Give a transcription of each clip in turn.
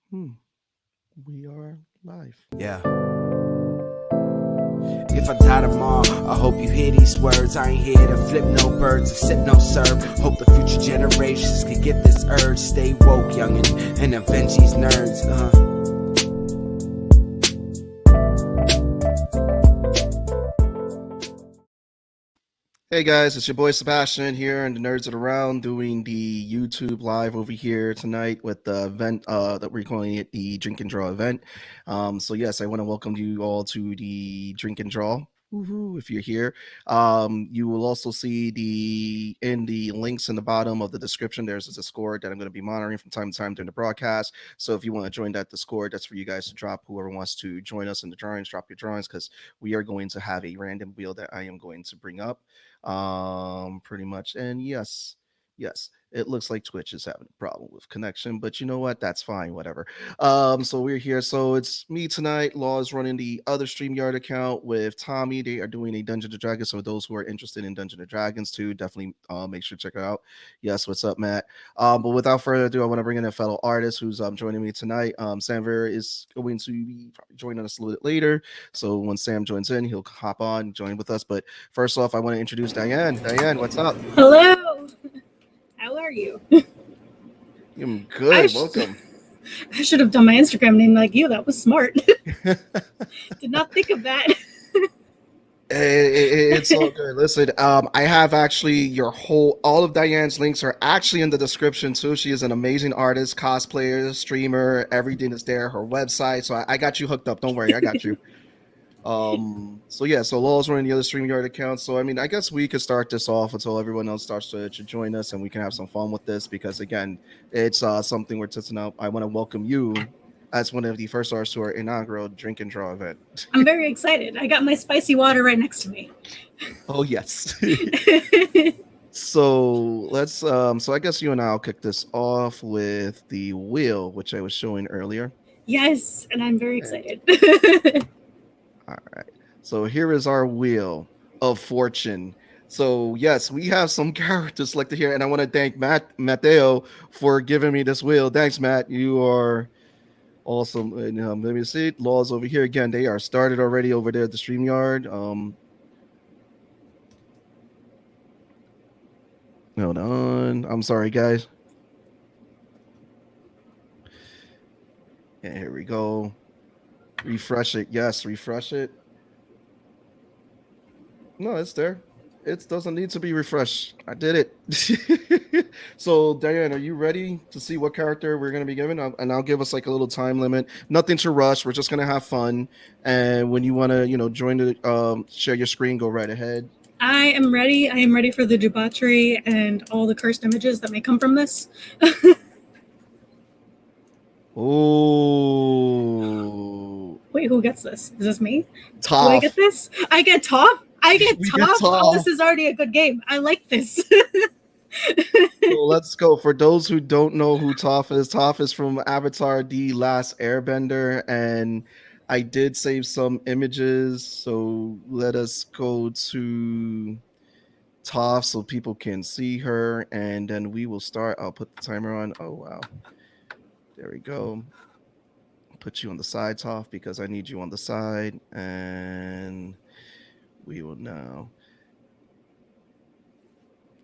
Hmm. We are live. Yeah. If I die tomorrow, I hope you hear these words. I ain't here to flip no birds or sip no serve. Hope the future generations can get this urge. Stay woke, youngin', and avenge these nerds. Hey guys, it's your boy Sebastian here and the Nerds Around doing the YouTube live over here tonight with the event that we're calling it the Drink and Draw event. So yes, I want to welcome you all to the Drink and Draw. Woohoo, if you're here. You will also see the links in the bottom of the description. There's a Discord that I'm going to be monitoring from time to time during the broadcast. So if you want to join that Discord, that's for you guys to drop. Whoever wants to join us in the drawings, drop your drawings because we are going to have a random wheel that I am going to bring up pretty much. And yes, it looks like Twitch is having a problem with connection, but you know what, that's fine, whatever. So we're here, so it's me tonight. Law is running the other StreamYard account with Tommy. They are doing a Dungeons and Dragons, so those who are interested in Dungeons and Dragons too, definitely make sure to check it out. Yes, what's up, Matt? But without further ado, I want to bring in a fellow artist who's joining me tonight. Sam Vera is going to be joining us a little bit later, so when Sam joins in, he'll hop on and join with us. But first off, I want to introduce Diane. Diane, what's up? Hello. How are you? I'm good. Welcome. I should have done my Instagram name like you. That was smart. Did not think of that. It's all good. Listen, I have actually all of Diane's links are actually in the description too. She is an amazing artist, cosplayer, streamer, everything is there. Her website. So I got you hooked up. Don't worry, I got you. So Lowell's running the other StreamYard account. So I mean, I guess we could start this off until everyone else starts to join us and we can have some fun with this because again, it's something we're testing out. I want to welcome you as one of the first artists to our inaugural Drink and Draw event. I'm very excited. I got my spicy water right next to me. Oh yes. So let's so I guess you and I'll kick this off with the wheel, which I was showing earlier. Yes, and I'm very excited. All right. So here is our wheel of fortune. So yes, we have some characters selected here, and I want to thank Mateo for giving me this wheel. Thanks, Matt. You are awesome. And, let me see. Laws over here again. They are started already over there at the StreamYard. Hold on. I'm sorry, guys. And here we go. Refresh it. Yes, refresh it. No, it's there. It doesn't need to be refreshed. I did it. So, Diane, are you ready to see what character we're going to be giving? And I'll give us like a little time limit. Nothing to rush. We're just going to have fun. And when you want to, join the share your screen, go right ahead. I am ready. I am ready for the debauchery and all the cursed images that may come from this. Oh. Wait, who gets this? Is this me? Toph. Do I get this? I get Toph? I get Toph? Oh, this is already a good game. I like this. So let's go. For those who don't know who Toph is from Avatar: The Last Airbender, and I did save some images. So let us go to Toph so people can see her, and then we will start. I'll put the timer on. Oh wow, there we go. Put you on the side, Toph, because I need you on the side, and we will now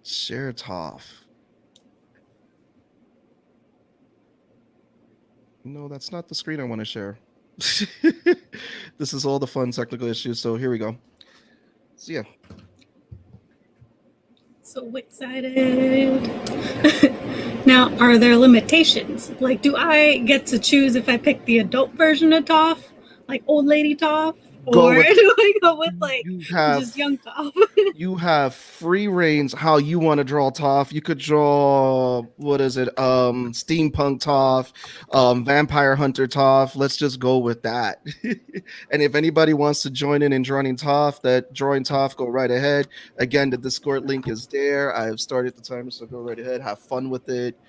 share Toph. No, that's not the screen I want to share. This is all the fun technical issues. So here we go. So yeah. So excited. Now, are there limitations? Like, do I get to choose if I pick the adult version of Toph, like old lady Toph? Or do I go with like just young Toph? You have free reigns how you want to draw Toph. You could draw steampunk Toph, vampire hunter Toph. Let's just go with that. And if anybody wants to join in drawing Toph, go right ahead. Again, the Discord link is there. I have started the timer, so go right ahead. Have fun with it.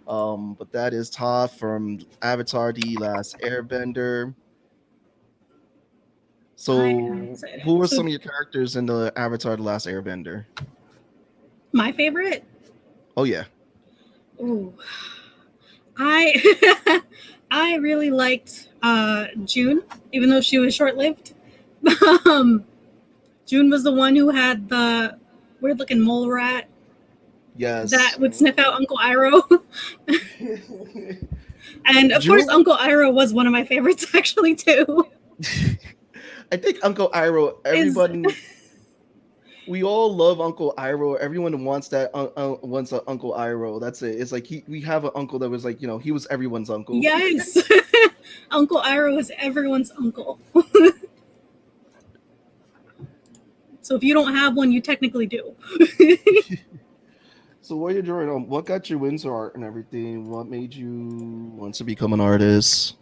But that is Toph from Avatar: The Last Airbender. So, who were some of your characters in the Avatar: The Last Airbender? My favorite? Oh yeah. Ooh, I I really liked June, even though she was short-lived. June was the one who had the weird-looking mole rat. Yes. That would sniff out Uncle Iroh. And of course, Uncle Iroh was one of my favorites, actually, too. I think Uncle Iroh, everybody, we all love Uncle Iroh. Everyone wants that, wants an Uncle Iroh. That's it. It's like we have an uncle that was like, he was everyone's uncle. Yes. Uncle Iroh is everyone's uncle. So if you don't have one, you technically do. So while you're drawing, what got you into art and everything? What made you want to become an artist?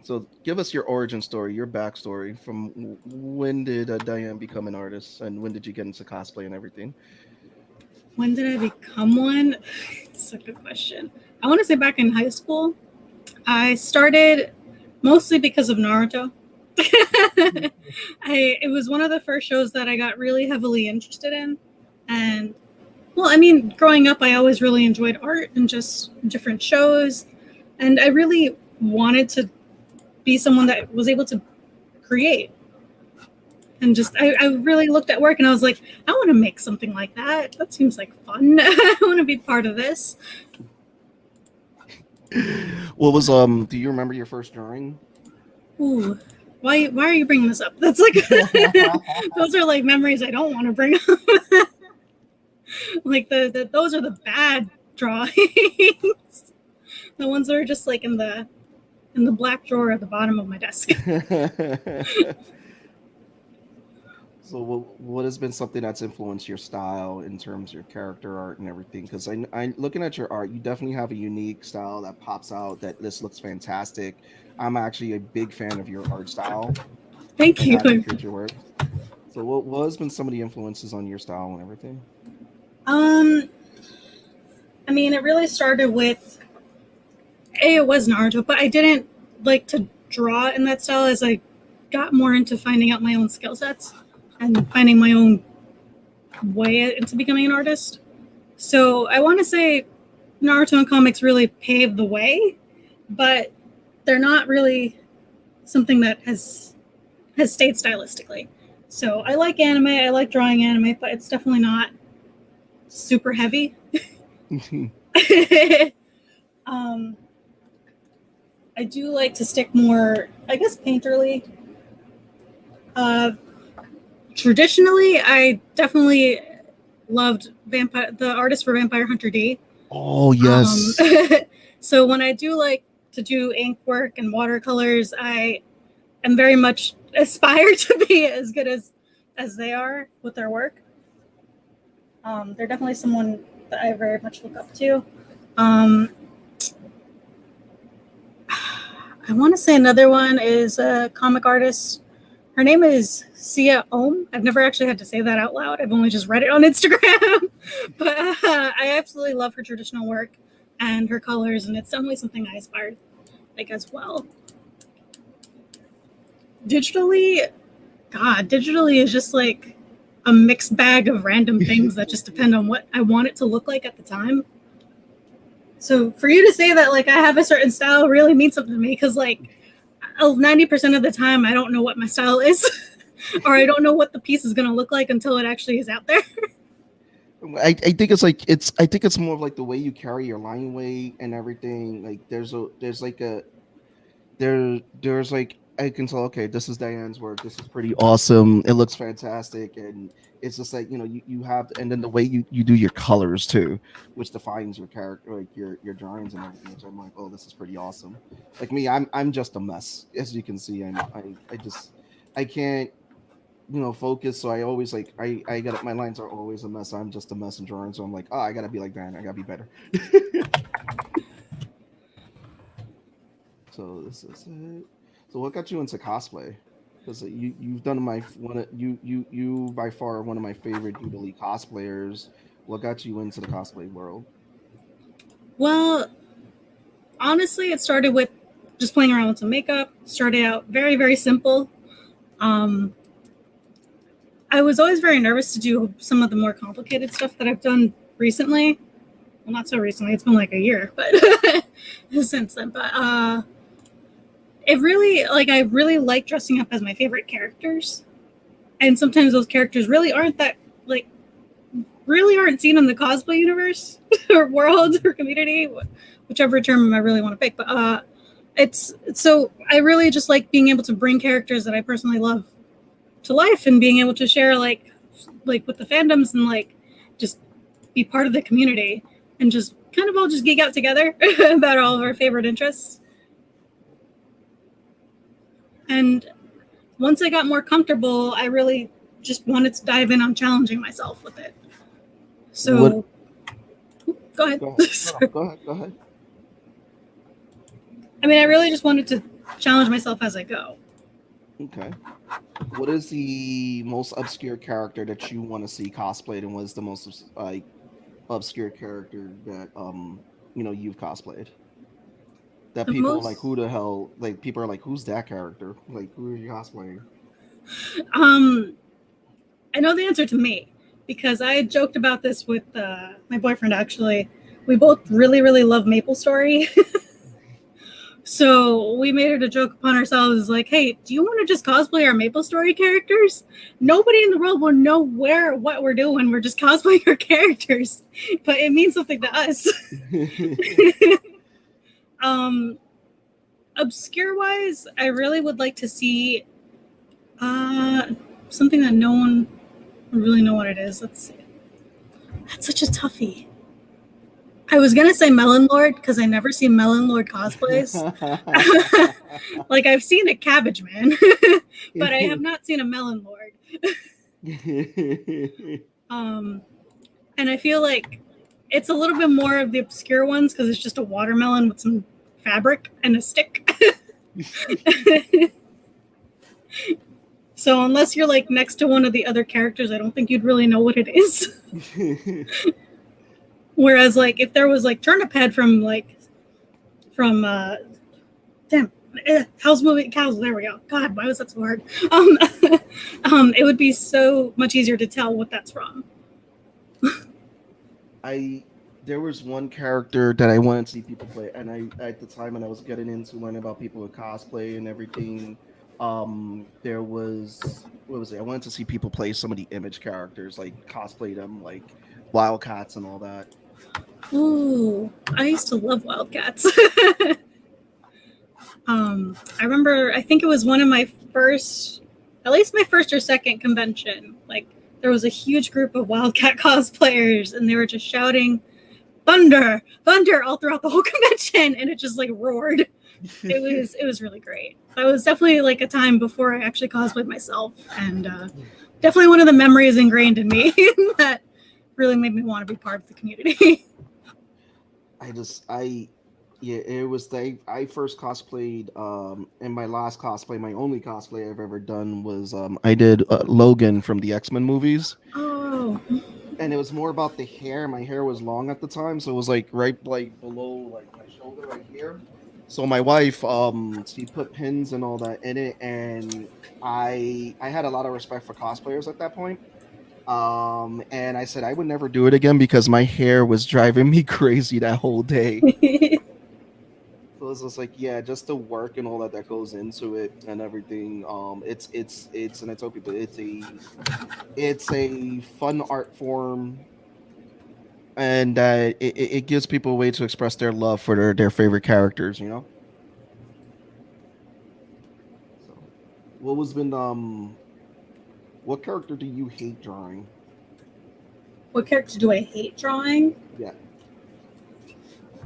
So give us your origin story, your backstory. From when did Diane become an artist, and when did you get into cosplay and everything? When did I become one? It's a good question. I want to say back in high school. I started mostly because of Naruto. It was one of the first shows that I got really heavily interested in. And, well, I mean, growing up, I always really enjoyed art and just different shows. And I really wanted to be someone that was able to create. And just, I really looked at work and I was like, I want to make something like that. That seems like fun. I want to be part of this. What was, do you remember your first drawing? Ooh, why are you bringing this up? That's like, those are like memories I don't want to bring up. Like those are the bad drawings. The ones that are just like in the black drawer at the bottom of my desk. So what has been something that's influenced your style in terms of your character art and everything? Because I looking at your art, you definitely have a unique style that pops out, that this looks fantastic. I'm actually a big fan of your art style. Thank you. Your work. So what has been some of the influences on your style and everything? I mean, it really started with, it was Naruto, but I didn't like to draw in that style as I got more into finding out my own skill sets and finding my own way into becoming an artist. So I want to say Naruto and comics really paved the way, but they're not really something that has stayed stylistically. So I like anime, I like drawing anime, but it's definitely not super heavy. I do like to stick more, I guess, painterly. Traditionally, I definitely loved the artist for Vampire Hunter D. Oh, yes. So when I do like to do ink work and watercolors, I am very much aspire to be as good as they are with their work. They're definitely someone that I very much look up to. I want to say another one is a comic artist. Her name is Sia Ohm. I've never actually had to say that out loud. I've only just read it on Instagram. But I absolutely love her traditional work and her colors, and it's definitely something I aspire to like as well. Digitally is just like a mixed bag of random things that just depend on what I want it to look like at the time. So for you to say that like I have a certain style really means something to me, because like 90% of the time I don't know what my style is or I don't know what the piece is going to look like until it actually is out there. I think it's like I think it's more of like the way you carry your line weight and everything. Like there's like I can tell, okay, this is Diane's work. This is pretty awesome. It looks fantastic. And it's just like, you have, and then the way you do your colors too, which defines your character, like your drawings and everything, which I'm like, oh, this is pretty awesome. Like me, I'm just a mess. As you can see, I can't, focus. So I always like, I got, my lines are always a mess. I'm just a mess in drawing. So I'm like, oh, I gotta be like Diane. I gotta be better. So this is it. So what got you into cosplay? Because you've done you by far one of my favorite doodly cosplayers. What got you into the cosplay world? Well, honestly, it started with just playing around with some makeup. Started out very, very simple. I was always very nervous to do some of the more complicated stuff that I've done recently. well, not so recently. It's been like a year, but since then. But it really, like, I really like dressing up as my favorite characters, and sometimes those characters really aren't that like really aren't seen in the cosplay universe or world or community, whichever term I really want to pick. But it's so I really just like being able to bring characters that I personally love to life and being able to share like with the fandoms and like just be part of the community and just kind of all just geek out together about all of our favorite interests. And once I got more comfortable, I really just wanted to dive in on challenging myself with it. So go ahead. Go ahead. I mean, I really just wanted to challenge myself as I go. Okay. What is the most obscure character that you want to see cosplayed, and what is the most like obscure character that you've cosplayed? That people are like, who the hell? Like, people are like, who's that character? Like, who are you cosplaying? I know the answer to me because I joked about this with my boyfriend. Actually, we both really, really love MapleStory. So we made it a joke upon ourselves, like, hey, do you want to just cosplay our MapleStory characters? Nobody in the world will know what we're doing. We're just cosplaying our characters, but it means something to us. Obscure wise, I really would like to see something that no one would really know what it is. Let's see. That's such a toughie. I was gonna say Melon Lord because I never see Melon Lord cosplays. Like, I've seen a Cabbage Man, but I have not seen a Melon Lord. And I feel like it's a little bit more of the obscure ones because it's just a watermelon with some fabric and a stick. So unless you're like next to one of the other characters, I don't think you'd really know what it is. Whereas, like, if there was like Turnip Head from Howl's Moving Cows, there we go. God, why was that so hard? It would be so much easier to tell what that's from. There was one character that I wanted to see people play, and at the time when I was getting into learning about people with cosplay and everything, there was, what was it? I wanted to see people play some of the Image characters, like cosplay them, like Wildcats and all that. Ooh, I used to love Wildcats. I remember, I think it was one of my first, at least my first or second convention. Like, there was a huge group of Wildcat cosplayers, and they were just shouting, "Thunder, thunder!" all throughout the whole convention, and it just like roared. It was really great. That was definitely like a time before I actually cosplayed myself, and definitely one of the memories ingrained in me that really made me want to be part of the community. I first cosplayed in my last cosplay, my only cosplay I've ever done was I did Logan from the X-Men movies. Oh. And it was more about the hair. My hair was long at the time, so it was like right like below like my shoulder right here. So my wife, she put pins and all that in it, and I had a lot of respect for cosplayers at that point. And I said I would never do it again because my hair was driving me crazy that whole day. So it was just like, yeah, just the work and all that goes into it and everything. It's and I tell people it's a fun art form, and it gives people a way to express their love for their favorite characters, you know. So, what character do you hate drawing? What character do I hate drawing? Yeah.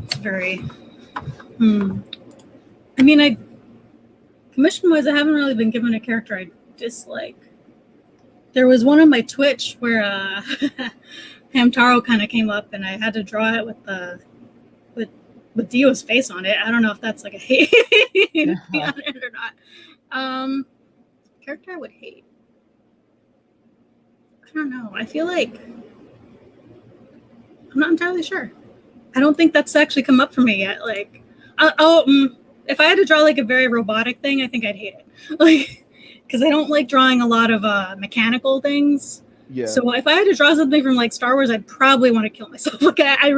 It's very... I mean, commission-wise, I haven't really been given a character I dislike. There was one on my Twitch where Hamtaro kind of came up, and I had to draw it with Dio's face on it. I don't know if that's like a hate on it or not. Character I would hate. I don't know. I feel like I'm not entirely sure. I don't think that's actually come up for me yet. Like, if I had to draw like a very robotic thing, I think I'd hate it. Like, because I don't like drawing a lot of mechanical things. Yeah. So if I had to draw something from like Star Wars, I'd probably want to kill myself. Like I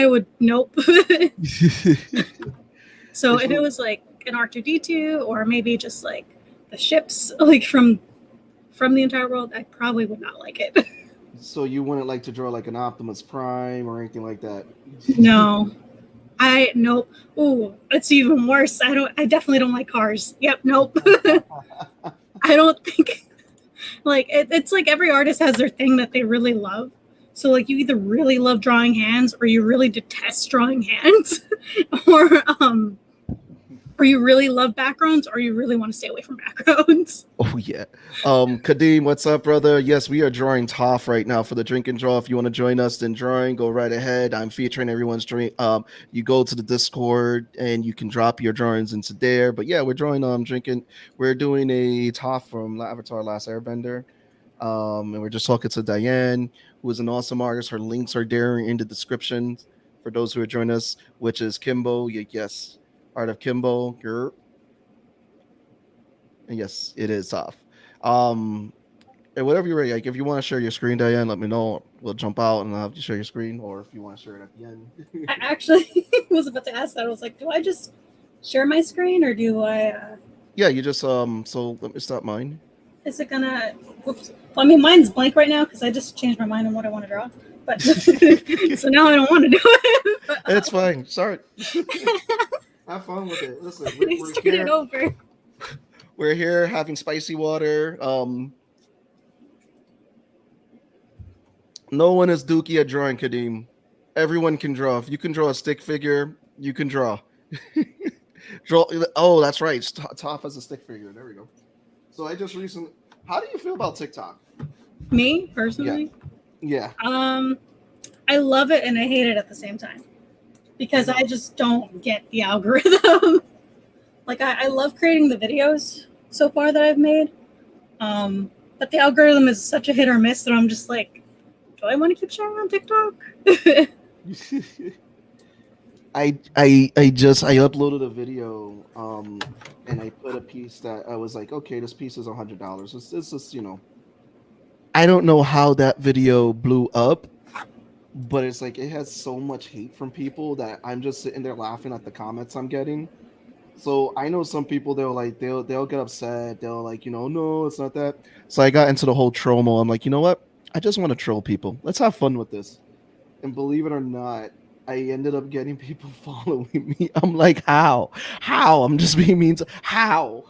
would nope. So if it was like an R2D2 or maybe just like the ships like from the entire world, I probably would not like it. So you wouldn't like to draw like an Optimus Prime or anything like that? No. Nope. Ooh, it's even worse. I definitely don't like cars. Yep, nope. I don't think like it's like every artist has their thing that they really love. So like you either really love drawing hands or you really detest drawing hands. or you really love backgrounds or you really want to stay away from backgrounds. Oh yeah. Kadeem, what's up, brother? Yes, we are drawing Toph right now for the drink and draw. If you want to join us in drawing, go right ahead. I'm featuring everyone's drink. You go to the Discord and you can drop your drawings into there. But yeah, we're drawing drinking. We're doing a Toph from Avatar Last Airbender. And we're just talking to Diane, who is an awesome artist. Her links are there in the description for those who are joining us, which is Kimbo. Yes. Art of Kimbo. And yes, it is off. And whatever you're ready, like if you want to share your screen, Diane, let me know. We'll jump out and I'll have you share your screen, or if you want to share it at the end. I actually was about to ask that. I was like, do I just share my screen or do I Yeah, you just so let me stop mine. Is it gonna whoops. Well, I mean mine's blank right now because I just changed my mind on what I want to draw. But so now I don't want to do it. But, it's fine. Sorry. Have fun with it. Listen, we're here. It over. We're here having spicy water. No one is dookie at drawing, Kadeem. Everyone can draw. If you can draw a stick figure, you can draw. Draw. Oh, that's right. Toph as a stick figure. There we go. So I just recently. How do you feel about TikTok? Me personally. Yeah. I love it and I hate it at the same time. Because I just don't get the algorithm. Like I love creating the videos so far that I've made. But the algorithm is such a hit or miss that I'm just like, do I want to keep sharing on TikTok? I uploaded a video and I put a piece that I was like, okay, this piece is $100. It's just, I don't know how that video blew up. But it's like it has so much hate from people that I'm just sitting there laughing at the comments I'm getting. So I know some people they'll get upset. They'll like, no, it's not that. So I got into the whole troll mode. I'm like, you know what? I just want to troll people. Let's have fun with this. And believe it or not, I ended up getting people following me. I'm like, how? I'm just being mean to how?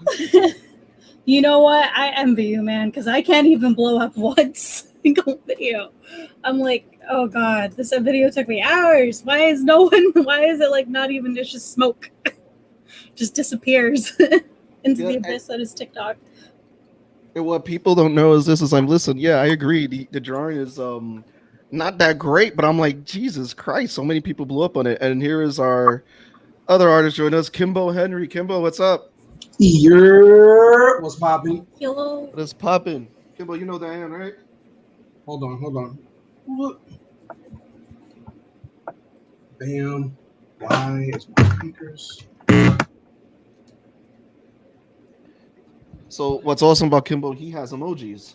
You know what? I envy you, man, because I can't even blow up one single video. I'm like, oh god, this video took me hours. Why is it like not even, it's just smoke. Just disappears into the abyss that is TikTok. And what people don't know is I'm listening. Yeah, I agree. The drawing is not that great, but I'm like, Jesus Christ, so many people blew up on it. And here is our other artist joining us, Kimbo Henry. Kimbo, what's up? Yeah, what's popping? Hello. What is popping? Kimbo, you know Diane, right? Hold on. What? Bam. Why is my speakers? So what's awesome about Kimbo, he has emojis.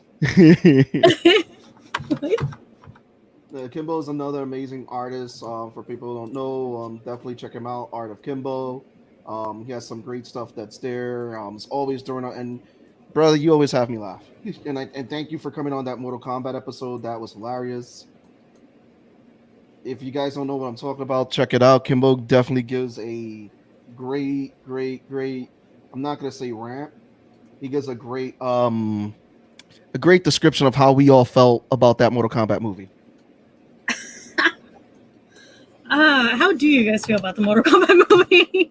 Kimbo is another amazing artist. For people who don't know, definitely check him out. Art of Kimbo. He has some great stuff that's there. It's always doing it. And brother, you always have me laugh. And thank you for coming on that Mortal Kombat episode. That was hilarious. If you guys don't know what I'm talking about, check it out. Kimbo definitely gives a great. I'm not gonna say rant. He gives a great description of how we all felt about that Mortal Kombat movie. How do you guys feel about the Mortal Kombat movie?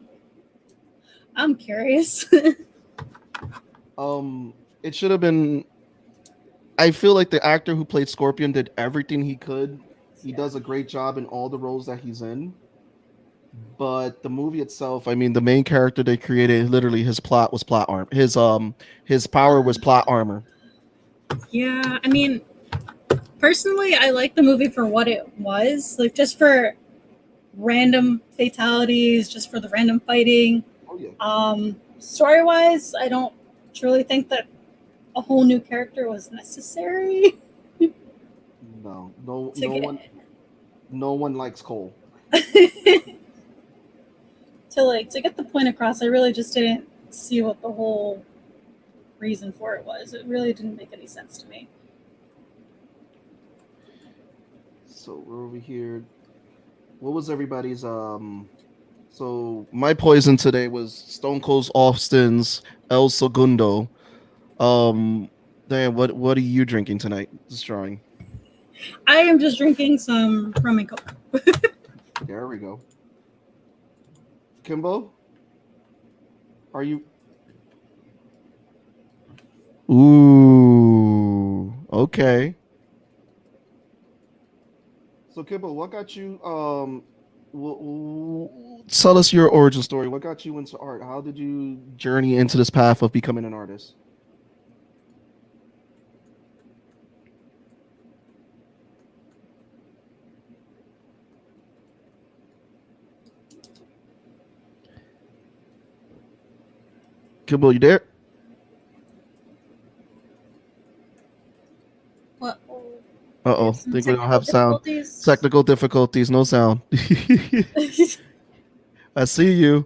I'm curious. It should have been. I feel like the actor who played Scorpion did everything he could. He does a great job in all the roles that he's in. But the movie itself, I mean, the main character they created, literally his plot was plot armor. His power was plot armor. Yeah, I mean, personally, I like the movie for what it was, like just for random fatalities, just for the random fighting. Oh yeah. Story-wise, I don't truly think that a whole new character was necessary. No one likes coal. To get the point across, I really just didn't see what the whole reason for it was. It really didn't make any sense to me. So we're over here. What was everybody's So my poison today was Stone Cold Austin's El Segundo. Diane, what are you drinking tonight? Just drawing. I am just drinking some rum and coke. There we go. Kimbo, are you? Ooh, okay. So Kimbo, what got you? Tell us your origin story. What got you into art? How did you journey into this path of becoming an artist? Kimbo, you there? What? Uh-oh. Think we don't have sound. Technical difficulties, no sound. I see you.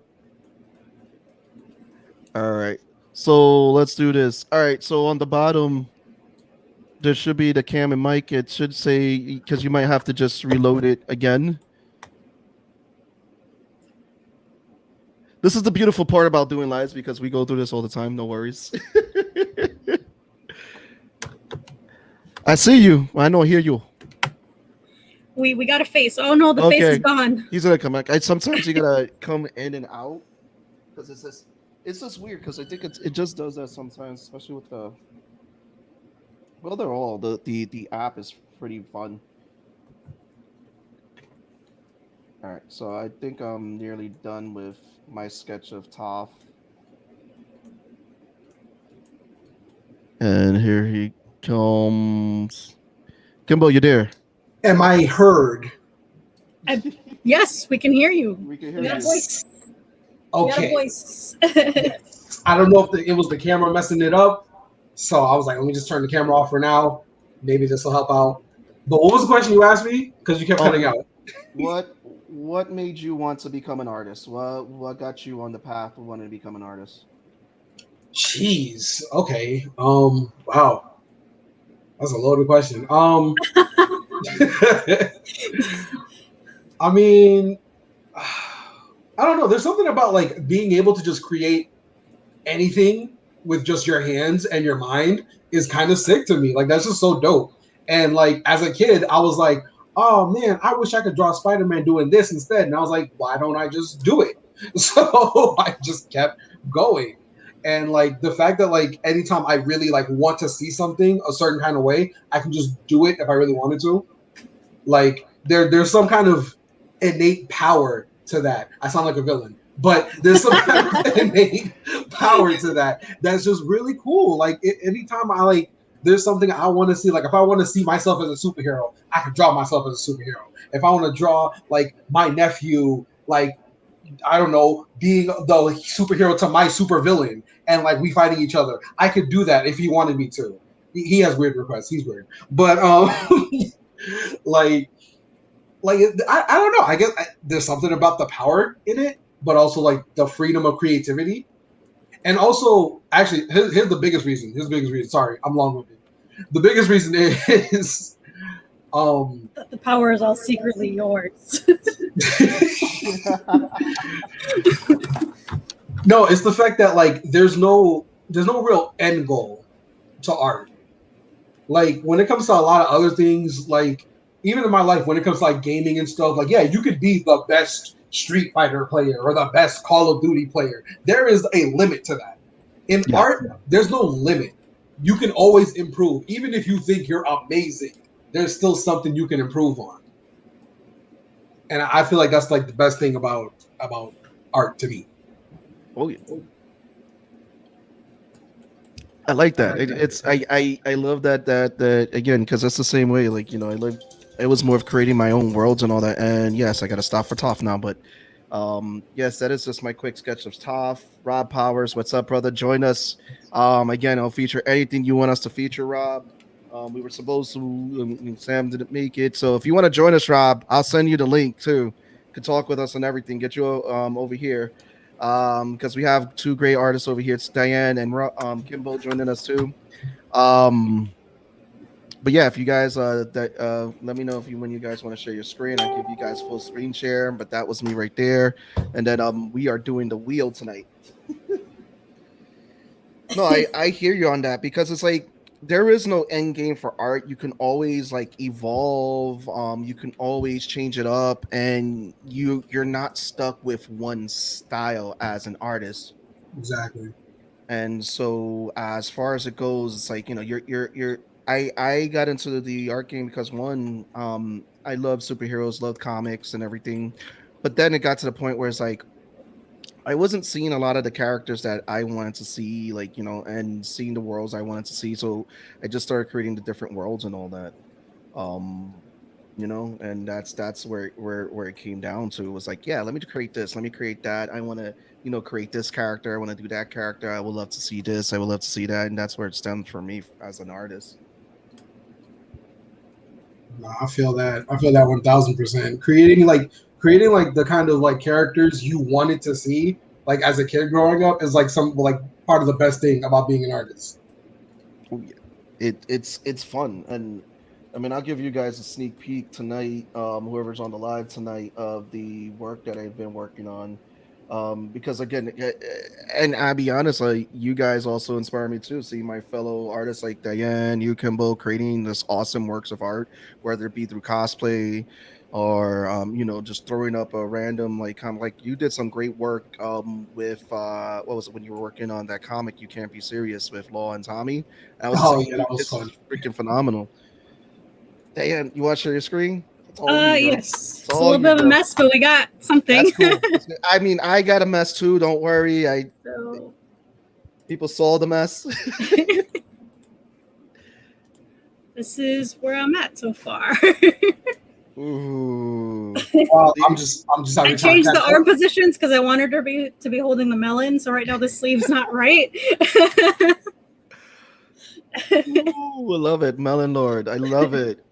All right. So let's do this. All right. So on the bottom, there should be the cam and mic. It should say, because you might have to just reload it again. This is the beautiful part about doing lives, because we go through this all the time. No worries. I see you. I know. I hear you. We got a face. Oh no, the face is gone. He's gonna come back. Sometimes you gotta come in and out, because it's just weird, because I think it just does that sometimes, especially with the. Well, they're all the app is pretty fun. All right, so I think I'm nearly done with my sketch of Toph. And here he comes. Kimbo, you there? Am I heard? Yes, we can hear you. We can hear You got you. a voice. Okay. You got a voice. I don't know if it was the camera messing it up, so I was like, let me just turn the camera off for now. Maybe this will help out. But what was the question you asked me? Because you kept cutting out. What made you want to become an artist? What got you on the path of wanting to become an artist? Jeez. Okay. Wow. That's a loaded question. I mean, I don't know. There's something about like being able to just create anything with just your hands and your mind is kind of sick to me. Like that's just so dope. And like as a kid, I was like, oh man, I wish I could draw Spider-Man doing this instead. And I was like, why don't I just do it? So I just kept going. And like the fact that like anytime I really like want to see something a certain kind of way, I can just do it if I really wanted to. Like there's some kind of innate power to that. I sound like a villain, but there's some kind of innate power to that. That's just really cool. Like anytime I like, there's something I want to see. Like if I want to see myself as a superhero, I can draw myself as a superhero. If I want to draw like my nephew, like I don't know, being the superhero to my supervillain, and like we fighting each other, I could do that if he wanted me to. He has weird requests. He's weird, but like I don't know. I guess there's something about the power in it, but also like the freedom of creativity, and also actually here's the biggest reason. Here's the biggest reason. Sorry, I'm long-winded. The biggest reason is the power is all secretly yours. No, it's the fact that like there's no real end goal to art. Like when it comes to a lot of other things, like even in my life, when it comes to like gaming and stuff, like yeah, you could be the best Street Fighter player or the best Call of Duty player. There is a limit to that. In art, there's no limit. You can always improve. Even if you think you're amazing, there's still something you can improve on. And I feel like that's like the best thing about art to me. Oh yeah. I like that. I love that again, because that's the same way. Like it was more of creating my own worlds and all that. And yes, I got to stop for Toph now. But yes, that is just my quick sketch of Toph. Rob Powers, what's up, brother? Join us. Again, I'll feature anything you want us to feature, Rob. We were supposed to, Sam didn't make it. So if you want to join us, Rob, I'll send you the link too. Could talk with us and everything. Get you over here, because we have two great artists over here. It's Diane and Kimbo joining us too. But yeah, if you guys let me know if you when you guys want to share your screen. I'll give you guys full screen share. But that was me right there. And then we are doing the wheel tonight. No, I hear you on that, because it's like there is no end game for art. You can always like evolve. You can always change it up, and you're not stuck with one style as an artist. Exactly. And so as far as it goes, it's like, you're I got into the art game because one, I love superheroes, love comics and everything. But then it got to the point where it's like I wasn't seeing a lot of the characters that I wanted to see, like, and seeing the worlds I wanted to see. So I just started creating the different worlds and all that. Um, and that's where it came down to. It was like, yeah, let me create this, let me create that. I want to, create this character. I want to do that character. I would love to see this. I would love to see that. And that's where it stemmed for me as an artist. No, I feel that. I feel that 1000%. Creating the kind of like characters you wanted to see like as a kid growing up is like some like part of the best thing about being an artist. Oh, yeah. It's fun. And I mean, I'll give you guys a sneak peek tonight, whoever's on the live tonight, of the work that I've been working on. Because again, and I'll be honest, like, you guys also inspire me too. See my fellow artists like Diane, you, Kimbo, creating this awesome works of art, whether it be through cosplay or just throwing up a random, like, kind of like you did some great work with what was it when you were working on that comic You Can't Be Serious with Law and Tommy. That was Fun. freaking phenomenal. Diane, you want to share your screen? Yes. It's a little bit of a mess, but we got something. That's cool. I mean, I got a mess too. Don't worry. People saw the mess. This is where I'm at so far. Ooh. I'm just. I changed the arm positions because I wanted her to be holding the melon. So right now the sleeve's not right. Ooh, I love it, Melon Lord. I love it.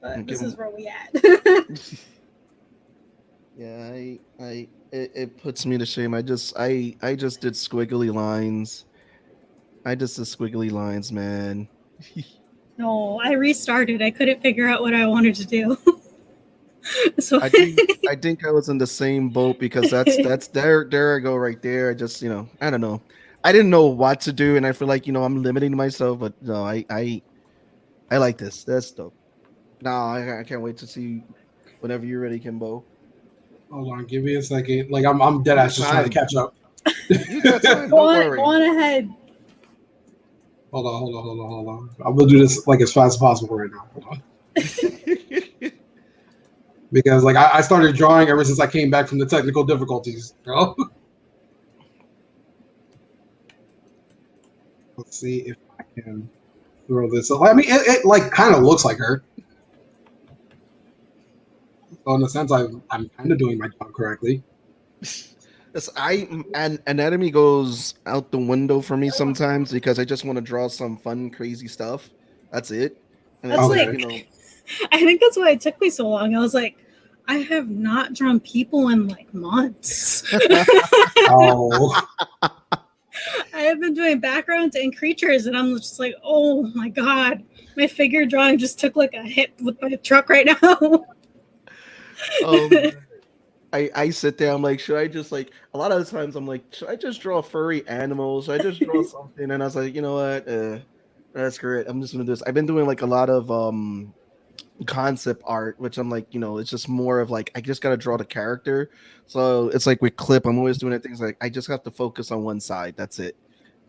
But this is where we at. Yeah, it puts me to shame. I just did squiggly lines. I just did squiggly lines, man. No, I restarted. I couldn't figure out what I wanted to do. So I think I was in the same boat, because that's there I go right there. I just, I don't know. I didn't know what to do, and I feel like, I'm limiting myself, but no, I like this. That's dope. No, I can't wait to see whenever you're ready, Kimbo. Hold on, give me a second. Like I'm dead ass just trying to catch up. You got time. Don't worry. Go on ahead. Hold on. I'm gonna do this like as fast as possible right now. Hold on. Because like I started drawing ever since I came back from the technical difficulties. Let's see if I can throw this up. I mean, it like kind of looks like her. So in a sense, I'm kind of doing my job correctly. Yes, anatomy goes out the window for me sometimes, because I just want to draw some fun, crazy stuff. That's it. And That's it's like, I think that's why it took me so long. I was like, I have not drawn people in like months. Oh. I have been doing backgrounds and creatures, and I'm just like, oh my god, my figure drawing just took like a hit with my truck right now. I sit there, I'm like, should I just, like, a lot of the times I'm like, should I just draw furry animals? Should I just draw something? And I was like, you know what? That's great. I'm just gonna do this. I've been doing like a lot of concept art, which I'm like, it's just more of like, I just gotta draw the character. So it's like with Clip, I'm always doing things like I just have to focus on one side. That's it.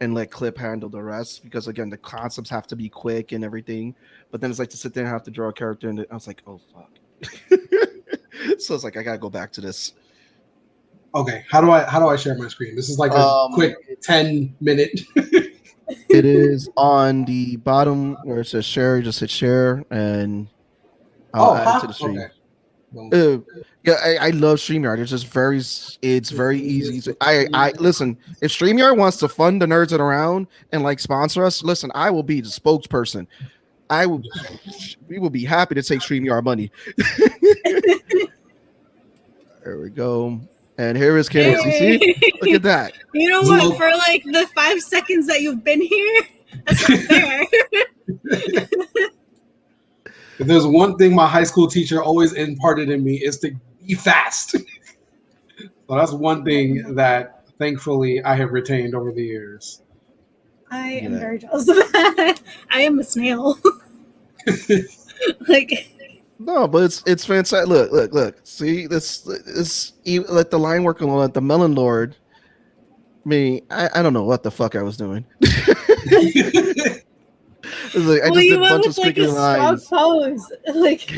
And let Clip handle the rest, because again, the concepts have to be quick and everything. But then it's like to sit there and have to draw a character, and I was like, oh fuck. So it's like I gotta go back to this. Okay, how do I share my screen? This is like a quick 10-minute. It is on the bottom where it says share. You just hit share, and I'll add it to the stream. Okay. Uh, yeah, I love StreamYard. It's very easy. I listen. If StreamYard wants to fund the nerds that around and like sponsor us, listen, I will be the spokesperson. I will. We will be happy to take StreamYard money. There we go. And here is Candace. You see? Look at that. You know what? For like the 5 seconds that you've been here, that's not fair. If there's one thing my high school teacher always imparted in me is to be fast. So that's one thing that thankfully I have retained over the years. I am very jealous of that. I am a snail. Like no, but it's fantastic. Look. See this let the line work along at the Melon Lord. I don't know what the fuck I was doing. Like, I just did a bunch of squiggly lines. Pose. Like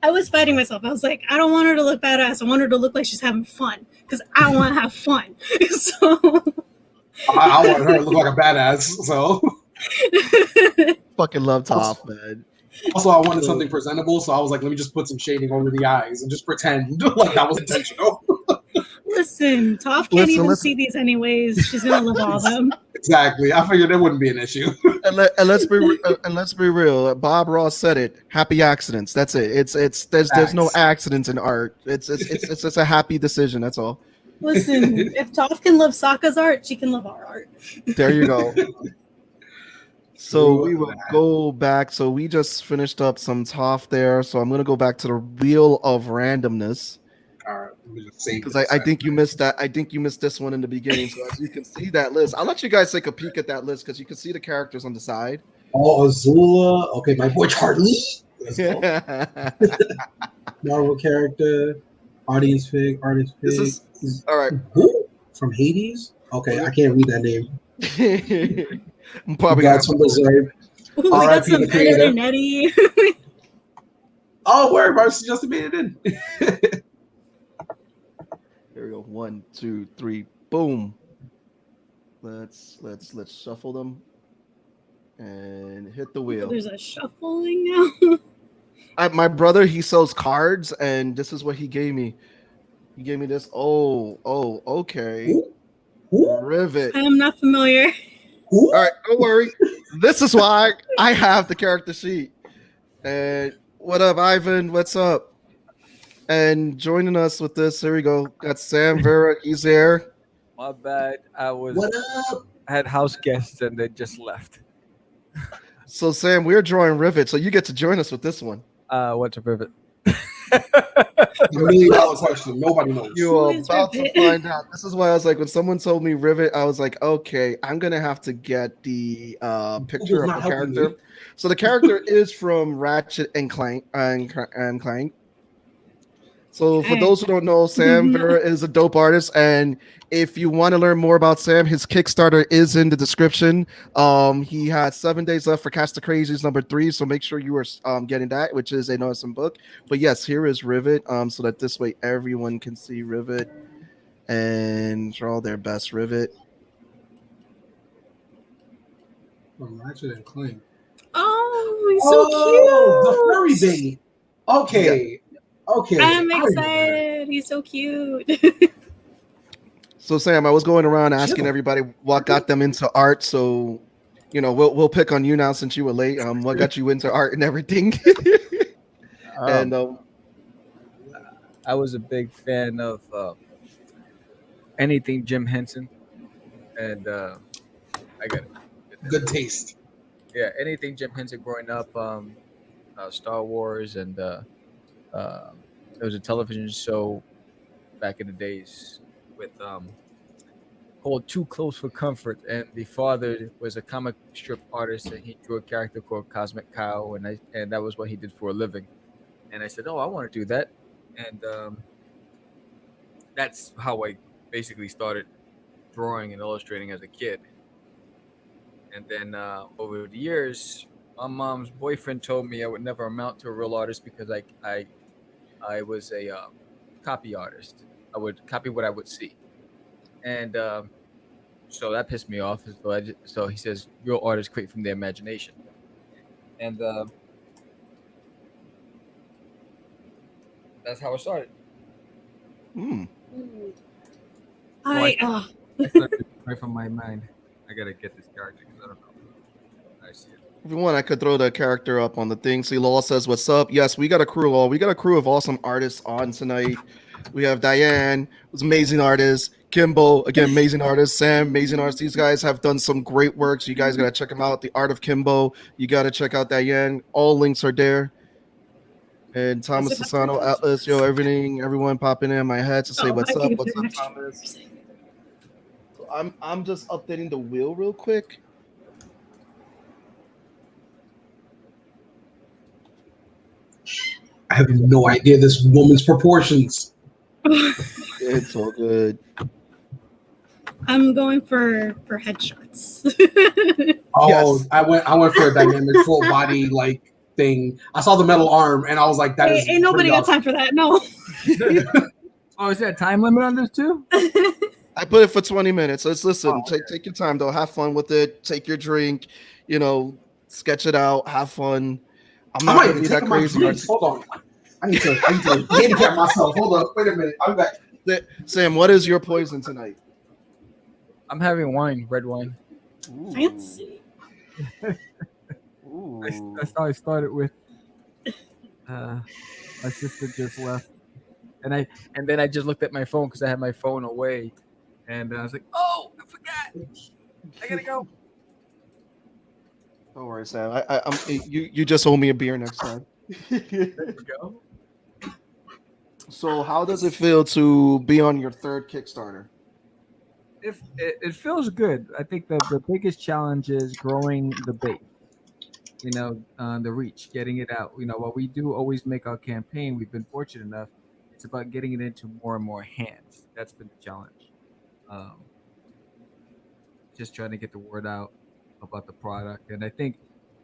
I was fighting myself. I was like, I don't want her to look badass. I want her to look like she's having fun because I want to have fun. So I want her to look like a badass. So fucking love Toph, man. Also, I wanted something presentable, so I was like, let me just put some shading over the eyes and just pretend like that was intentional. Listen, Toph can't even see these anyways. She's gonna love all of them. Exactly. I figured it wouldn't be an issue. and let's be real. Bob Ross said it. Happy accidents. That's it. There's no accidents in art. It's just a happy decision. That's all. Listen, if Toph can love Sokka's art, she can love our art. There you go. So we will go back. So we just finished up some Toph there. So I'm gonna go back to the Wheel of Randomness. All right, let me just say because I think you missed that. I think you missed this one in the beginning. So as you can see that list, I'll let you guys take a peek at that list because you can see the characters on the side. Oh, Azula. Okay, my boy Charlie. Marvel character, artist pick. This is all right. Who? From Hades? Okay, I can't read that name. I'm probably got some Berserk. We got some editor Nettie. Oh, where Marcy just made it in. Here we go. 1, 2, 3, boom. Let's shuffle them and hit the wheel. There's a shuffling now. My brother, he sells cards, and this is what he gave me. He gave me this. Oh, okay. Who? Rivet. I'm not familiar. All right, don't worry. This is why I have the character sheet. And what up, Ivan? What's up? And joining us with this, here we go. Got Sam Vera. He's there. My bad. What up? I had house guests and they just left. So Sam, we're drawing Rivet, so you get to join us with this one. What's a Rivet? $1 million question. Nobody knows. You are about to find out. This is why I was like, when someone told me Rivet, I was like, okay, I'm gonna have to get the picture of the character. Me. So the character is from Ratchet and Clank and Clank. So for those who don't know, Sam Vera is a dope artist, and if you want to learn more about Sam, his Kickstarter is in the description. He has 7 days left for Catch the Crazies #3, so make sure you are getting that, which is an awesome book. But yes, here is Rivet, so that this way everyone can see Rivet and draw their best Rivet. From Ratchet and Clank. Oh, he's so cute. The furry baby. Okay. Yeah. Okay. I'm excited. He's so cute. So Sam, I was going around asking everybody what got them into art. So, you know, we'll pick on you now since you were late. What got you into art and everything? And I was a big fan of anything Jim Henson, and I got it. Good taste. Yeah, anything Jim Henson growing up, Star Wars, and there was a television show back in the days with called Too Close for Comfort, and the father was a comic strip artist, and he drew a character called Cosmic Cow, and that was what he did for a living. And I said, "Oh, I want to do that," and that's how I basically started drawing and illustrating as a kid. And then over the years, my mom's boyfriend told me I would never amount to a real artist because I was a copy artist. I would copy what I would see, and so that pissed me off. So he says, "Real artists create from their imagination," and that's how it started. Hmm. I I started right from my mind. I gotta get this character because I don't know. I see it. If you want, I could throw the character up on the thing. See, Law says, "What's up?" Yes, we got a crew. All we got a crew of awesome artists on tonight. We have Diane, who's an amazing artist. Kimbo, again, amazing artist. Sam, amazing artist. These guys have done some great work. So you guys gotta check them out. The Art of Kimbo. You gotta check out Diane. All links are there. And Thomas Sassano, Atlas, yo, everyone popping in my head to say what's up, Thomas. So I'm just updating the wheel real quick. I have no idea this woman's proportions. It's all good. I'm going for headshots. Oh, Yes. I went for a dynamic full body like thing. I saw the metal arm and I was like, that is Ain't nobody got time for that. No. Oh, is there a time limit on this too? I put it for 20 minutes. Let's listen. Take your time though. Have fun with it. Take your drink. Sketch it out. Have fun. I'm not gonna be that crazy. Hold on. I need to handicap myself. Hold up. Wait a minute. I'm back. Sam, what is your poison tonight? I'm having wine, red wine. Ooh. Fancy. Ooh. That's how I started with. My sister just left, and then I just looked at my phone because I had my phone away, and I was like, "Oh, I forgot. I gotta go." Don't worry, Sam. You just owe me a beer next time. There you go. So, how does it feel to be on your third Kickstarter? If it feels good. I think the biggest challenge is growing the base. The reach, getting it out. While we do always make our campaign, we've been fortunate enough. It's about getting it into more and more hands. That's been the challenge. Just trying to get the word out about the product, and I think,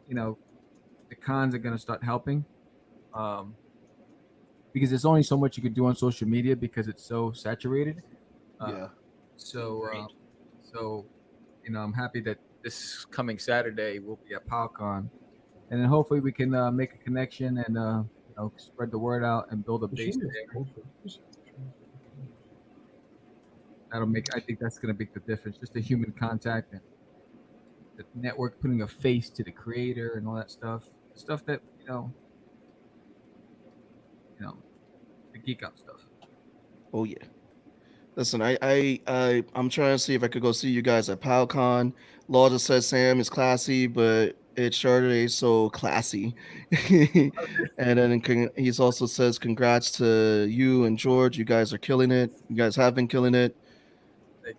the cons are going to start helping, because there's only so much you can do on social media because it's so saturated. Yeah. So, I'm happy that this coming Saturday we'll be at PowCon, and then hopefully we can make a connection and spread the word out and build a base there. I think that's going to make the difference. Just the human contact and the network, putting a face to the creator and all that stuff. Stuff that the geek out stuff. Oh yeah. Listen, I'm trying to see if I could go see you guys at PowCon. Law just says Sam is classy, but it's Saturday, so classy. And then he's also says congrats to you and George. You guys are killing it. You guys have been killing it.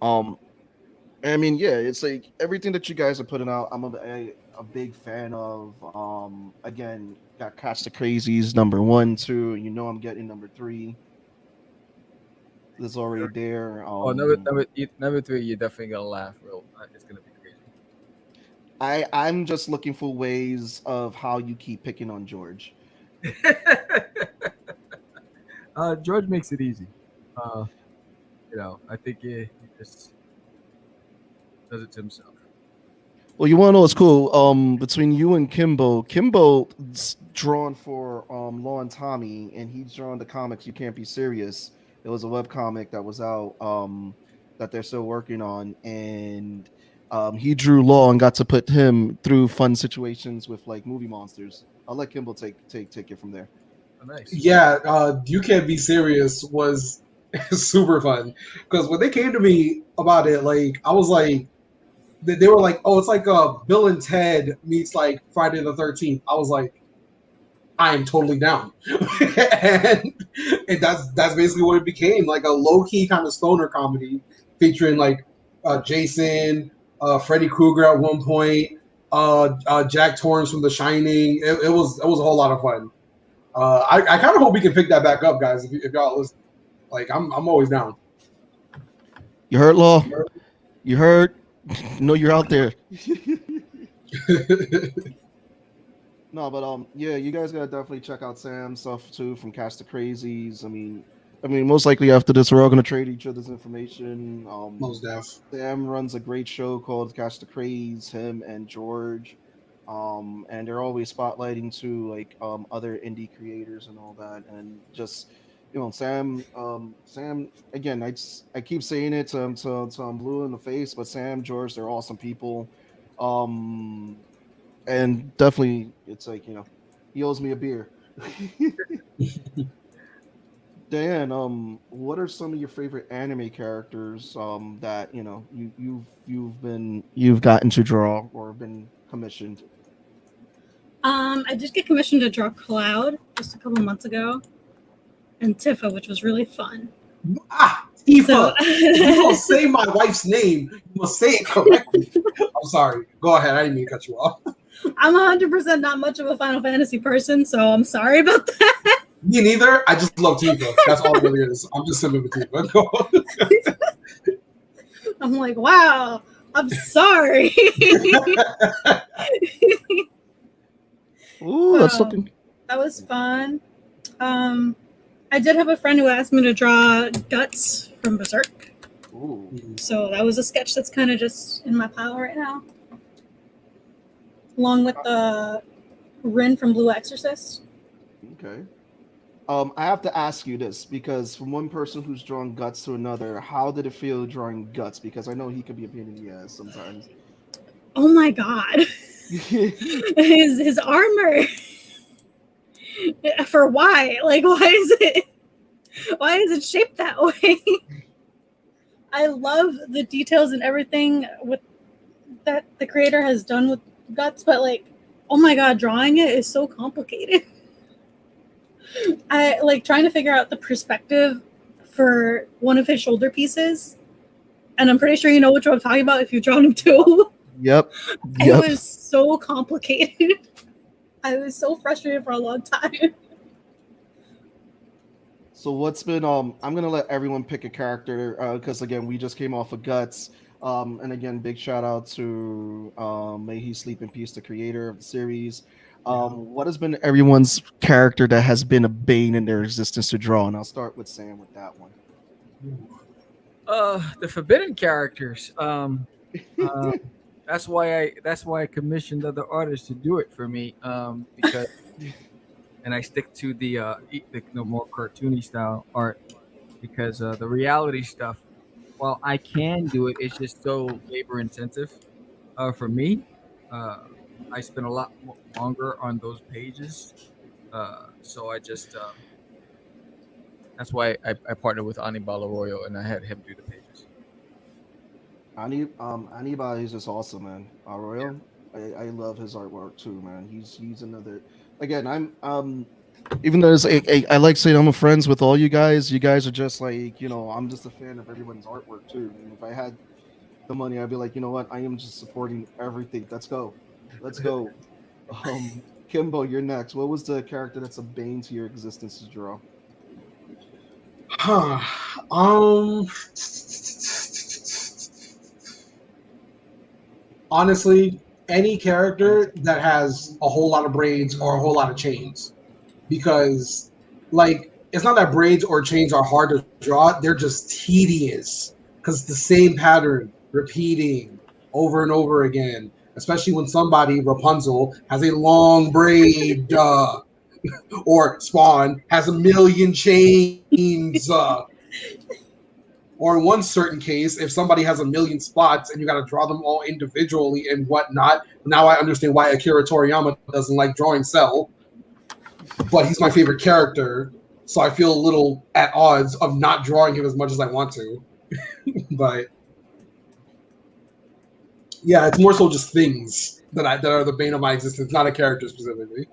I mean, yeah, it's like everything that you guys are putting out. I'm a big fan of. Again, got Catch the Crazies number 1, 2. I'm getting number 3. It's already there. Number 3, you're definitely gonna laugh. It's gonna be crazy. I'm just looking for ways of how you keep picking on George. George makes it easy. I think he just does it to himself. Well, you want to know what's cool? Between you and Kimbo's drawn for Law and Tommy, and he's drawn the comics You Can't Be Serious. It was a web comic that was out that they're still working on, and he drew Law and got to put him through fun situations with like movie monsters. I'll let Kimbo take it from there. Oh, nice. Yeah, You Can't Be Serious was super fun because when they came to me about it, like I was like, they were like, "Oh, it's like Bill and Ted meets like Friday the 13th." I was like, "I am totally down," and that's basically what it became, like a low key kind of stoner comedy featuring like Jason, Freddy Krueger at one point, Jack Torrance from The Shining. It was a whole lot of fun. I kind of hope we can pick that back up, guys. If y'all listen, like I'm always down. You heard, Law? You heard? No, you're out there. No, but yeah, you guys gotta definitely check out Sam's stuff too from Catch the Crazies. I mean, most likely after this, we're all gonna trade each other's information. Most def. Sam runs a great show called Catch the Craze. Him and George, and they're always spotlighting too, like other indie creators and all that, and just Sam. Again, I keep saying it to I'm blue in the face, but Sam, George, they're awesome people. Um, and definitely, it's like he owes me a beer. Dan, what are some of your favorite anime characters that you've gotten to draw or been commissioned? I did get commissioned to draw Cloud just a couple months ago, and Tifa, which was really fun. Tifa. So, You don't say my wife's name. You must say it correctly. I'm sorry. Go ahead. I didn't mean to cut you off. I'm 100% not much of a Final Fantasy person, so I'm sorry about that. Me neither. I just love Tifa. That's all it really is. I'm just simply with Tifa. I'm like, wow, I'm sorry. Ooh, that's looking. That was fun. I did have a friend who asked me to draw Guts from Berserk. Ooh. So that was a sketch that's kind of just in my pile right now. Along with the Rin from Blue Exorcist. Okay. I have to ask you this because from one person who's drawn Guts to another, how did it feel drawing Guts? Because I know he could be a pain in the ass sometimes. Oh my god. his armor. For why? Like, why is it shaped that way? I love the details and everything with that the creator has done with Guts, but like, oh my god, drawing it is so complicated. I like trying to figure out the perspective for one of his shoulder pieces, and I'm pretty sure you know which one I'm talking about if you've drawn him too. Yep. It was so complicated. I was so frustrated for a long time. So what's been I'm gonna let everyone pick a character because again we just came off of Guts. And again, big shout out to may he sleep in peace, the creator of the series. What has been everyone's character that has been a bane in their existence to draw? And I'll start with Sam with that one. The forbidden characters. That's why I commissioned other artists to do it for me. Because and I stick to the more cartoony style art because the reality stuff, while I can do it, it's just so labor intensive for me. I spend a lot longer on those pages, so I just that's why I partnered with Anibal Arroyo and I had him do the pages. Anibal is just awesome, man. Arroyo, I love his artwork too, man. He's another. Again, I'm even though I like saying I'm friends with all you guys. You guys are just like I'm just a fan of everyone's artwork too. And if I had the money, I'd be like, you know what? I am just supporting everything. Let's go. Kimbo, you're next. What was the character that's a bane to your existence to draw? Honestly, any character that has a whole lot of braids or a whole lot of chains, because like it's not that braids or chains are hard to draw; they're just tedious because it's the same pattern repeating over and over again. Especially when somebody, Rapunzel, has a long braid, or Spawn has a million chains, or in one certain case, if somebody has a million spots and you got to draw them all individually and whatnot. Now I understand why Akira Toriyama doesn't like drawing Cell, but he's my favorite character, so I feel a little at odds of not drawing him as much as I want to. But yeah, it's more so just things that are the bane of my existence, not a character specifically.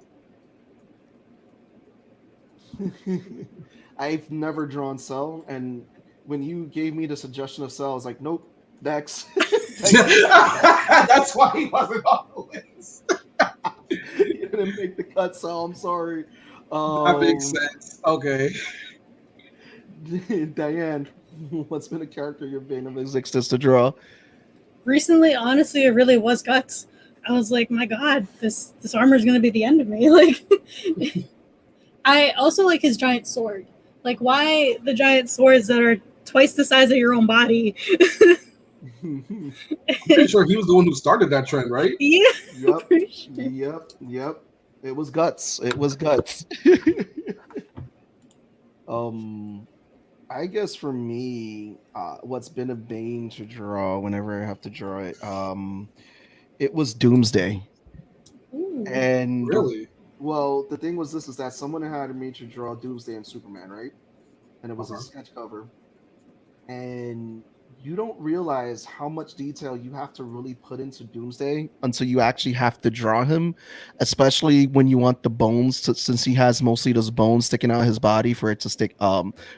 I've never drawn Cell, and when you gave me the suggestion of Cell, I was like, nope, Dex. That's why he wasn't on the list. You didn't make the cut, Cell. I'm sorry. That makes sense. Okay. Diane, what's been a character you've been of existence to draw? Recently, honestly, it really was Guts. I was like, my god, this armor is going to be the end of me. Like, I also like his giant sword. Like, why the giant swords that are twice the size of your own body? I'm pretty sure he was the one who started that trend, right? Yeah. Yep. It was Guts. I guess for me, what's been a bane to draw whenever I have to draw it, it was Doomsday. Ooh. And Really? well, the thing was this is that someone had me to draw Doomsday and Superman, right? And it was a Okay. sketch cover. And you don't realize how much detail you have to really put into Doomsday until you actually have to draw him, especially when you want the bones to, since he has mostly those bones sticking out of his body for it to stick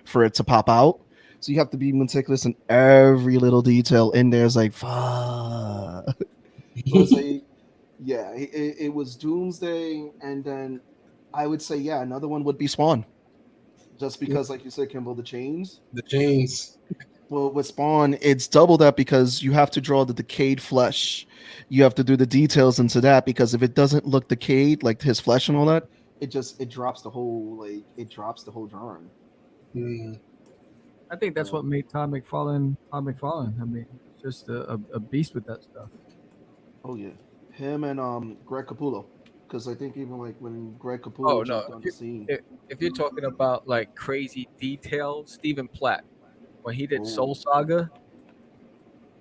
for it to pop out. So you have to be meticulous in every little detail in there. It's like fuck. So it's like yeah, it was Doomsday, and then I would say yeah, another one would be Spawn. Just because, like you said, Kimball, the chains. The chains. Well, with Spawn, it's double that because you have to draw the decayed flesh. You have to do the details into that because if it doesn't look decayed, like his flesh and all that, it drops the whole drawing. Mm. I think that's what made Todd McFarlane. I mean, just a beast with that stuff. Oh yeah, him and Greg Capullo. Because I think even like when Greg Capullo jumped on the scene. If you're talking about like crazy detail, Stephen Platt, when he did Ooh. Soul Saga.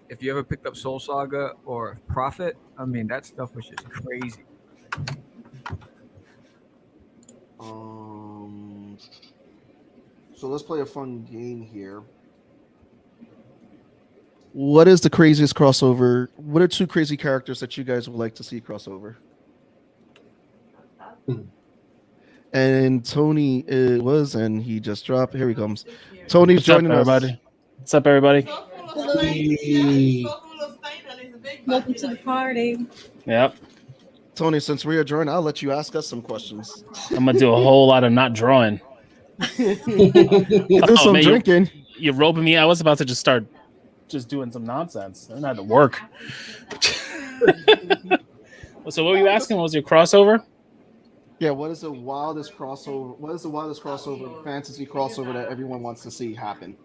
If you ever picked up Soul Saga or Prophet, I mean that stuff was just crazy. So let's play a fun game here. What is the craziest crossover? What are two crazy characters that you guys would like to see crossover? And Tony and he just dropped. Here he comes. Tony's joining us. What's up, everybody? Welcome to the party. Yep. Tony, since we are joining, I'll let you ask us some questions. I'm gonna do a whole lot of not drawing. Do some drinking. You're roping me. I was about to just start doing some nonsense. I had to work. So what were you asking? What was your crossover? Yeah, what is the wildest crossover? What is the wildest crossover, fantasy crossover that everyone wants to see happen?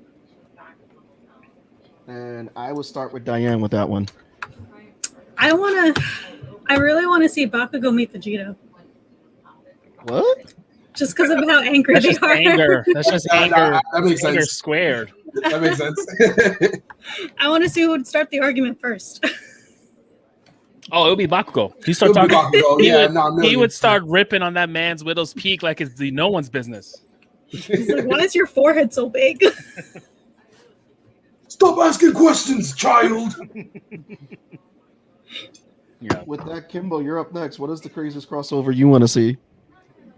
And I will start with Diane with that one. I really want to see Bakugo meet Vegeta. What? Just because of how angry That's they just are. anger. That's just anger. That makes Anger sense. squared. That makes sense. I want to see who would start the argument first. Oh, it would be Bakugo. He He would start ripping on that man's widow's peak like it's no one's business. He's like, why is your forehead so big? Stop asking questions, child. Yeah. With that, Kimbo, you're up next. What is the craziest crossover you want to see?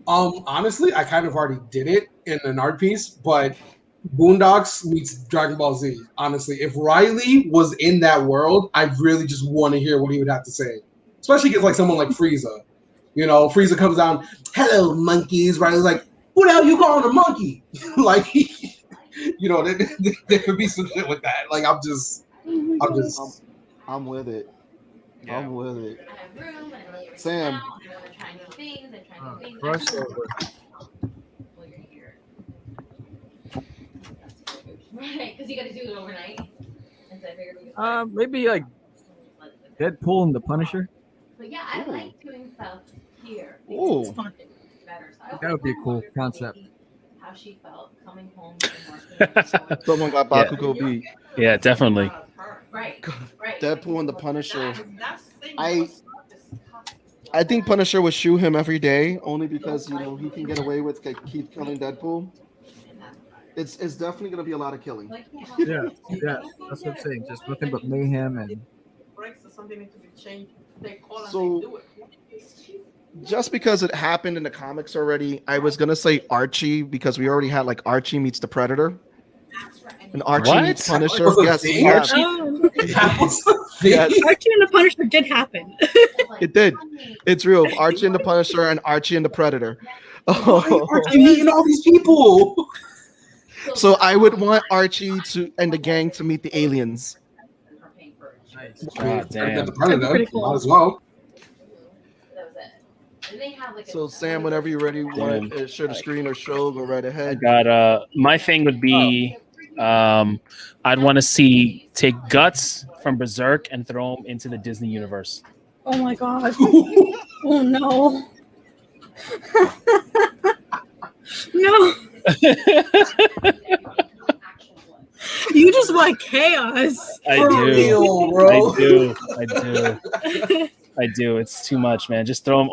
Honestly, I kind of already did it in an art piece, but Boondocks meets Dragon Ball Z. Honestly, if Riley was in that world, I really just want to hear what he would have to say. Especially because like someone like Frieza. You know, Frieza comes down, hello, monkeys. Riley's like, who the hell you calling a monkey? Like, you know, there could be some shit with that. Like, I'm with it. Yeah. I'm with it. Sam. Crossover. Right, because you got to do it overnight. And so I figured we could Maybe like Deadpool and the Punisher. But yeah, I like doing stuff here. Ooh. It's better. So That would be a cool concept. how she felt coming home from working. Someone got Bakugo beat. Yeah, definitely. Right. Deadpool and the Punisher. I think Punisher would shoot him every day only because you know he can get away with keep killing Deadpool. It's definitely gonna be a lot of killing. Yeah, that's what I'm saying. Just nothing but mayhem and. So, just because it happened in the comics already, I was gonna say Archie because we already had like Archie meets the Predator, and Archie meets Punisher. Yes, Archie. Yes, Archie and the Punisher did happen. it did. It's real. Archie and the Punisher and Archie and the Predator. Why are you meeting all these people? So I would want Archie and the gang to meet the aliens. God damn. The Predator, Pretty cool. might as well. So Sam, whenever you're ready, want to share the screen or show, go right I ahead. got my thing would be I'd want to take Guts from Berserk and throw him into the Disney universe. Oh my god. Oh no. No. You just want chaos. I For do. real, bro. I do. It's too much, man. Just throw him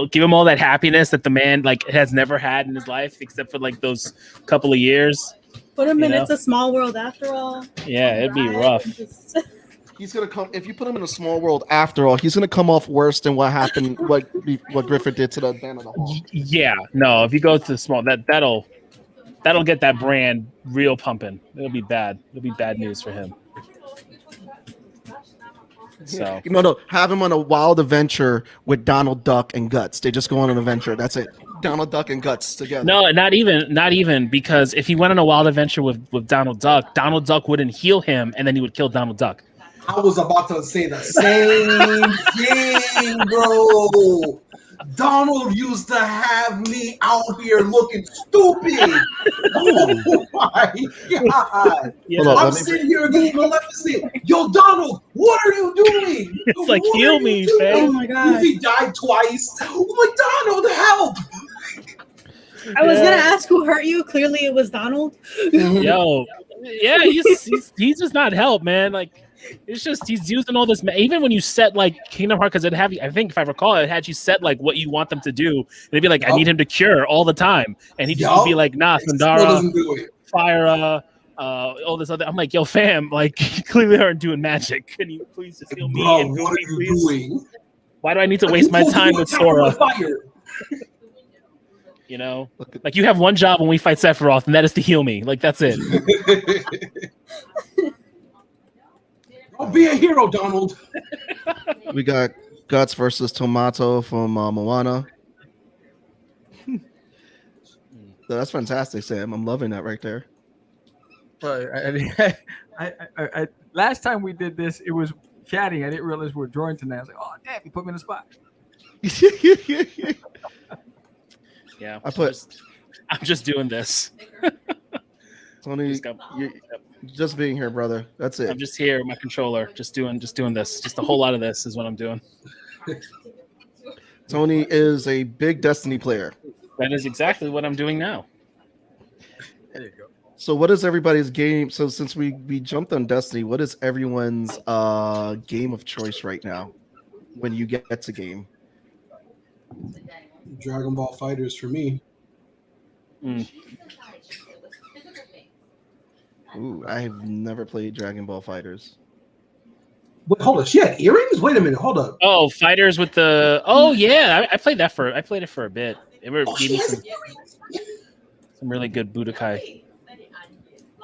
give him all that happiness that the man like has never had in his life, except for like those couple of years. Put him in It's a Small World after all. Yeah, it'd be rough. He's gonna come if you put him in a small world. After all, he's gonna come off worse than what happened. What Griffith did to the Dan of the Hall. Yeah, no. If you go to the small, that'll get that brand real pumping. It'll be bad. It'll be bad news for him. So No, have him on a wild adventure with Donald Duck and Guts. They just go on an adventure. That's it. Donald Duck and Guts together. no, not even because if he went on a wild adventure with Donald Duck wouldn't heal him, and then he would kill Donald Duck. I was about to say the same thing, bro. Donald used to have me out here looking stupid. Oh my god! Yeah. I'm sitting here against Maleficent. Yo, Donald, what are you doing? It's like, What heal are you me, doing? fam. Oh my god! He died twice. Oh my Donald, help! I was gonna ask who hurt you. Clearly, it was Donald. Yo, yeah, he's just not help, man. Like, it's just he's using all this. Even when you set like Kingdom Hearts, because I think if I recall, it had you set like what you want them to do. And it'd be like, I need him to cure all the time, and he just would be like, nah, Sandara, fire, all this other. I'm like, yo, fam, like, you clearly aren't doing magic. Can you please just heal me? Bro, and what are you doing? Why do I need to waste my time with Sora? You know, like you have one job when we fight Sephiroth, and that is to heal me. Like that's it. I'll be a hero, Donald. We got Guts versus Tomato from Moana. So that's fantastic, Sam. I'm loving that right there. I last time we did this, it was chatting. I didn't realize we were drawing tonight. I was like, oh damn, you put me in the spot. Yeah, I'm just doing this. Tony, you're just being here, brother. That's it. I'm just here with my controller, just doing this. Just a whole lot of this is what I'm doing. Tony is a big Destiny player. That is exactly what I'm doing now. There you go. So what is everybody's game? So since we jumped on Destiny, what is everyone's game of choice right now when you get to game? Dragon Ball Fighters for me. Ooh, I have never played Dragon Ball Fighters. Wait, hold on. She had earrings? Wait a minute. Hold up. Oh, Fighters with the. Oh yeah, I played that I played it for a bit. It gave me some really good Budokai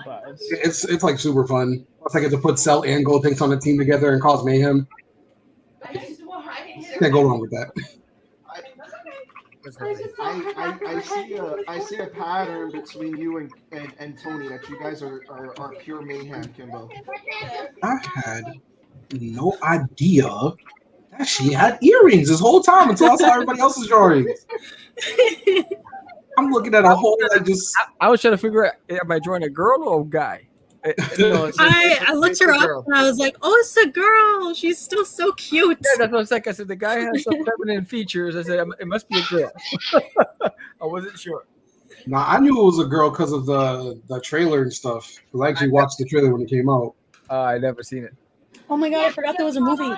vibes. It's like super fun. It's like to put Cell and Gold things on a team together and cause mayhem. Can't go wrong with that. I see a pattern between you and Tony that you guys are pure mayhem, Kimbo. I had no idea that she had earrings this whole time until I saw everybody else's drawings. I'm looking at a whole I was trying to figure out, am I drawing a girl or a guy? I looked her up and I was like, oh, it's a girl. She's still so cute. Yeah, that's what I was like. I said, the guy has some feminine features. I said, it must be a girl. I wasn't sure. Nah, I knew it was a girl because of the trailer and stuff. Because I actually watched the trailer when it came out. I never seen it. Oh my god, I forgot there was a movie.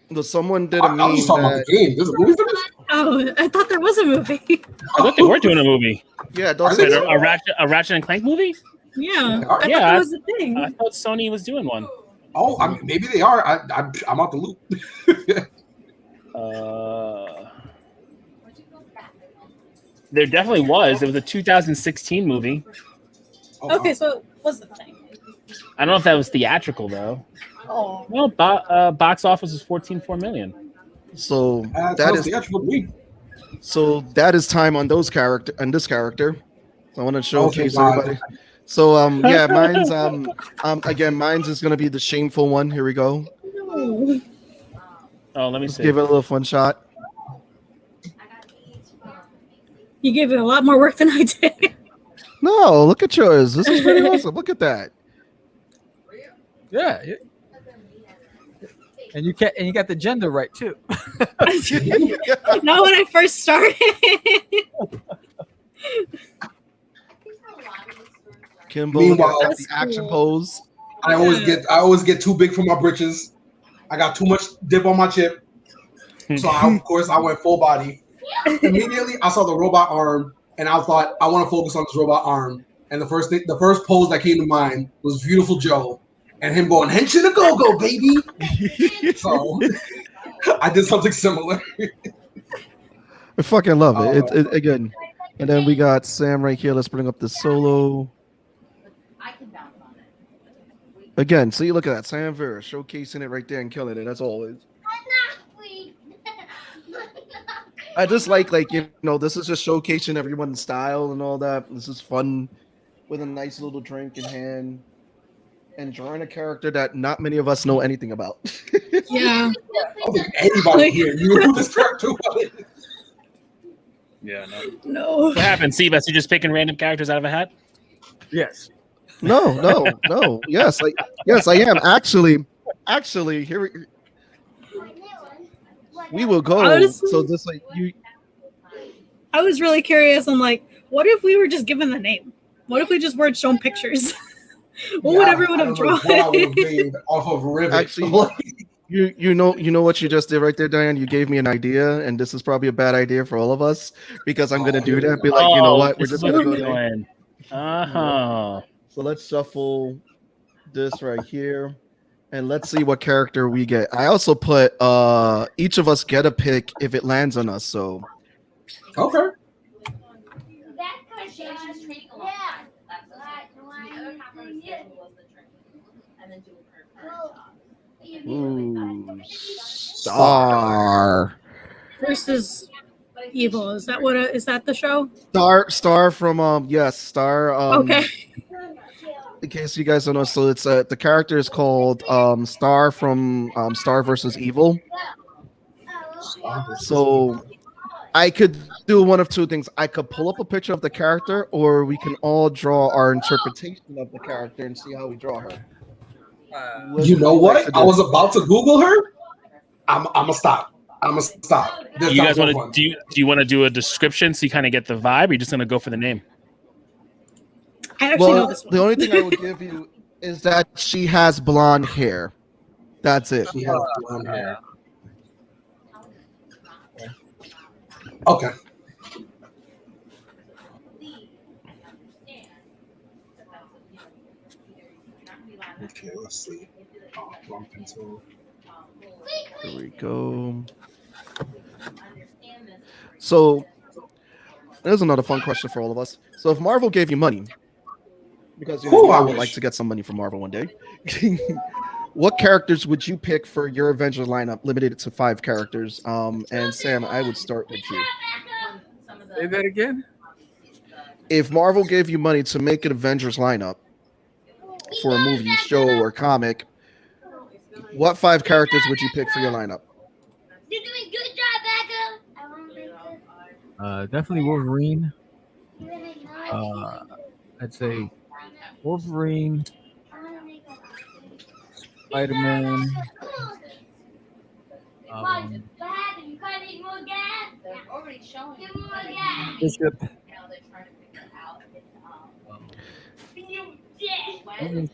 No, someone did a meme. I was talking about the game. There's a movie for this? Oh, I thought there was a movie. I thought they were doing a movie. Yeah, a Ratchet and Clank movie. Yeah, I thought that was a thing. I thought Sony was doing one. Oh, I mean, maybe they are. I'm out the loop. There definitely was. It was a 2016 movie. Oh, Okay, wow. so what's the thing? I don't know if that was theatrical though. Oh, No, box office was 14.4 million. So That that was is the actual week. so that is time on this character. So I want to showcase God. everybody. So yeah, mine's again, mine's is gonna be the shameful one. Here we go. no. Oh, let me Let's see. give it a little fun shot. You gave it a lot more work than I did. No, look at yours. This is pretty awesome. Look at that. Yeah. And you got the gender right too. Not when I first started. Kimbo, Meanwhile, at the action pose. I always get too big for my britches. I got too much dip on my chip. So of course I went full body. Immediately I saw the robot arm and I thought I want to focus on this robot arm. And the first pose that came to mind was Beautiful Joe and him going henshin a go-go, baby. So I did something similar. I fucking love it. It again. And then we got Sam right here. Let's bring up the solo. Again, so you look at that. Sam Vera showcasing it right there and killing it as always. I just like this is just showcasing everyone's style and all that. This is fun with a nice little drink in hand and drawing a character that not many of us know anything about. Yeah. I don't think anybody here knew who this character was. Yeah, No. What happened, Seabass? You just picking random characters out of a hat? Yes. No. Yes, I am. Actually, here we will go. Honestly, so just like you, I was really curious. I'm like, what if we were just given the name? What if we just weren't shown pictures? What would everyone have drawn? What I would have made off of Rivet. Actually, you know what you just did right there, Diane. You gave me an idea, and this is probably a bad idea for all of us because I'm gonna do that. Be like, you know what? We're just gonna go there. So let's shuffle this right here. And let's see what character we get. I also put each of us get a pick if it lands on us. So okay. Ooh, Star versus Evil. Is that is that the show? Star from yes, Star. Okay. In case you guys don't know, so it's the character is called Star from Star versus Evil. So I could do one of two things. I could pull up a picture of the character, or we can all draw our interpretation of the character and see how we draw her. You know what? I was about to Google her. I'm gonna stop. You guys want to do you want to do a description so you kind of get the vibe, or you just gonna go for the name? I actually know this one. The only thing I would give you is that she has blonde hair. That's it. She has blonde hair. Okay. Okay, let's see. Here we go. So there's another fun question for all of us. So if Marvel gave you money, because I would like to get some money from Marvel one day, what characters would you pick for your Avengers lineup, limited to 5 characters? And Sam, I would start with you. Say that again. If Marvel gave you money to make an Avengers lineup for a movie, show, or comic, what 5 characters would you pick for your lineup? You're doing good job, Becca. Definitely Wolverine. I'd say Wolverine, Spider-Man. Bishop.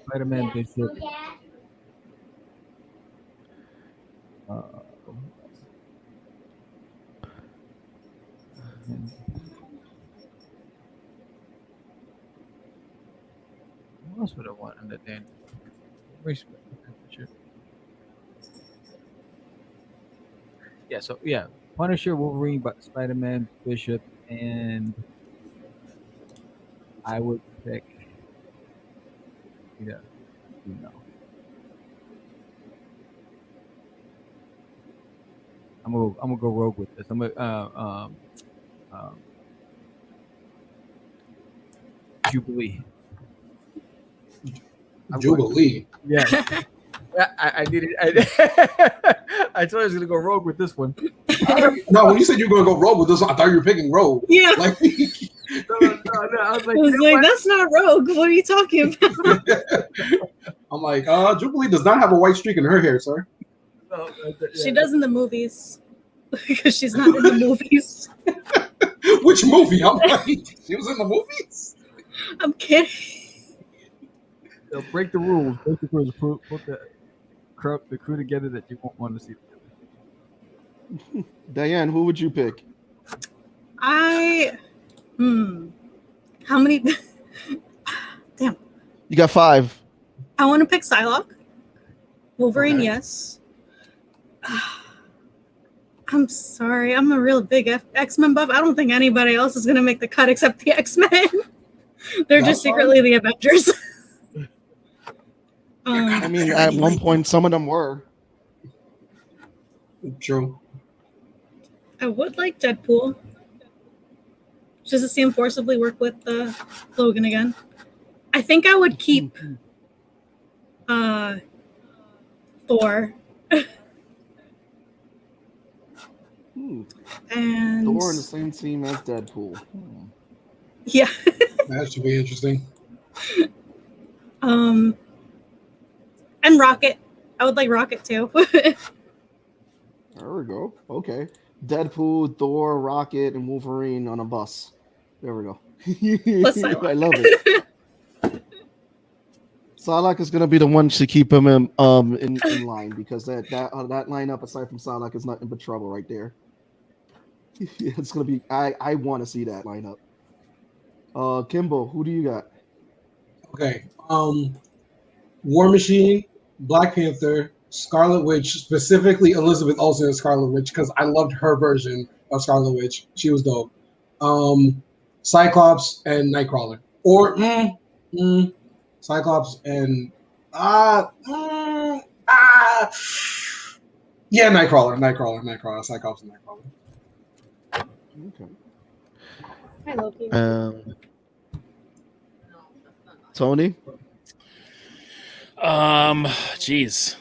Spider-Man, Bishop. What else would I want in that Dan? Yeah, so yeah, Punisher, Wolverine, Spider-Man, Bishop, and I would pick. Yeah, you know. I'm gonna go rogue with this. I'm gonna Jubilee. Jubilee. Yeah. I needed. I told you I was gonna go rogue with this one. No, when you said you were gonna go rogue with this one, I thought you were picking rogue. Yeah. Like, No. I was like, that's not Rogue. What are you talking about? I'm like, Jubilee does not have a white streak in her hair, sir. No, She does in the movies because she's not in the movies. Which movie? I'm like, she was in the movies. I'm kidding. break the rules. Break the rules. Put the crew together that you won't want to see. Diane, who would you pick? How many? Damn. You got 5. I want to pick Psylocke. Wolverine, Okay. yes. I'm sorry. I'm a real big X-Men buff. I don't think anybody else is going to make the cut except the X-Men. They're That's just secretly the Avengers. I mean, at one point, some of them were. True. I would like Deadpool. Just to see him forcibly work with Logan again. I think I would keep Thor. And Thor in the same team as Deadpool. Yeah. That should be interesting. And Rocket. I would like Rocket too. There we go. Okay. Deadpool, Thor, Rocket, and Wolverine on a bus. There we go. Psylocke. I love it. Psylocke is gonna be the one to keep him in line because that lineup aside from Psylocke is nothing but trouble right there. It's gonna be. I want to see that lineup. Kimbo, who do you got? Okay. War Machine, Black Panther, Scarlet Witch, specifically Elizabeth Olsen as Scarlet Witch because I loved her version of Scarlet Witch. She was dope. Cyclops and Nightcrawler, or Cyclops and yeah, Nightcrawler, Cyclops and Nightcrawler. Okay. I love you. Tony. Geez,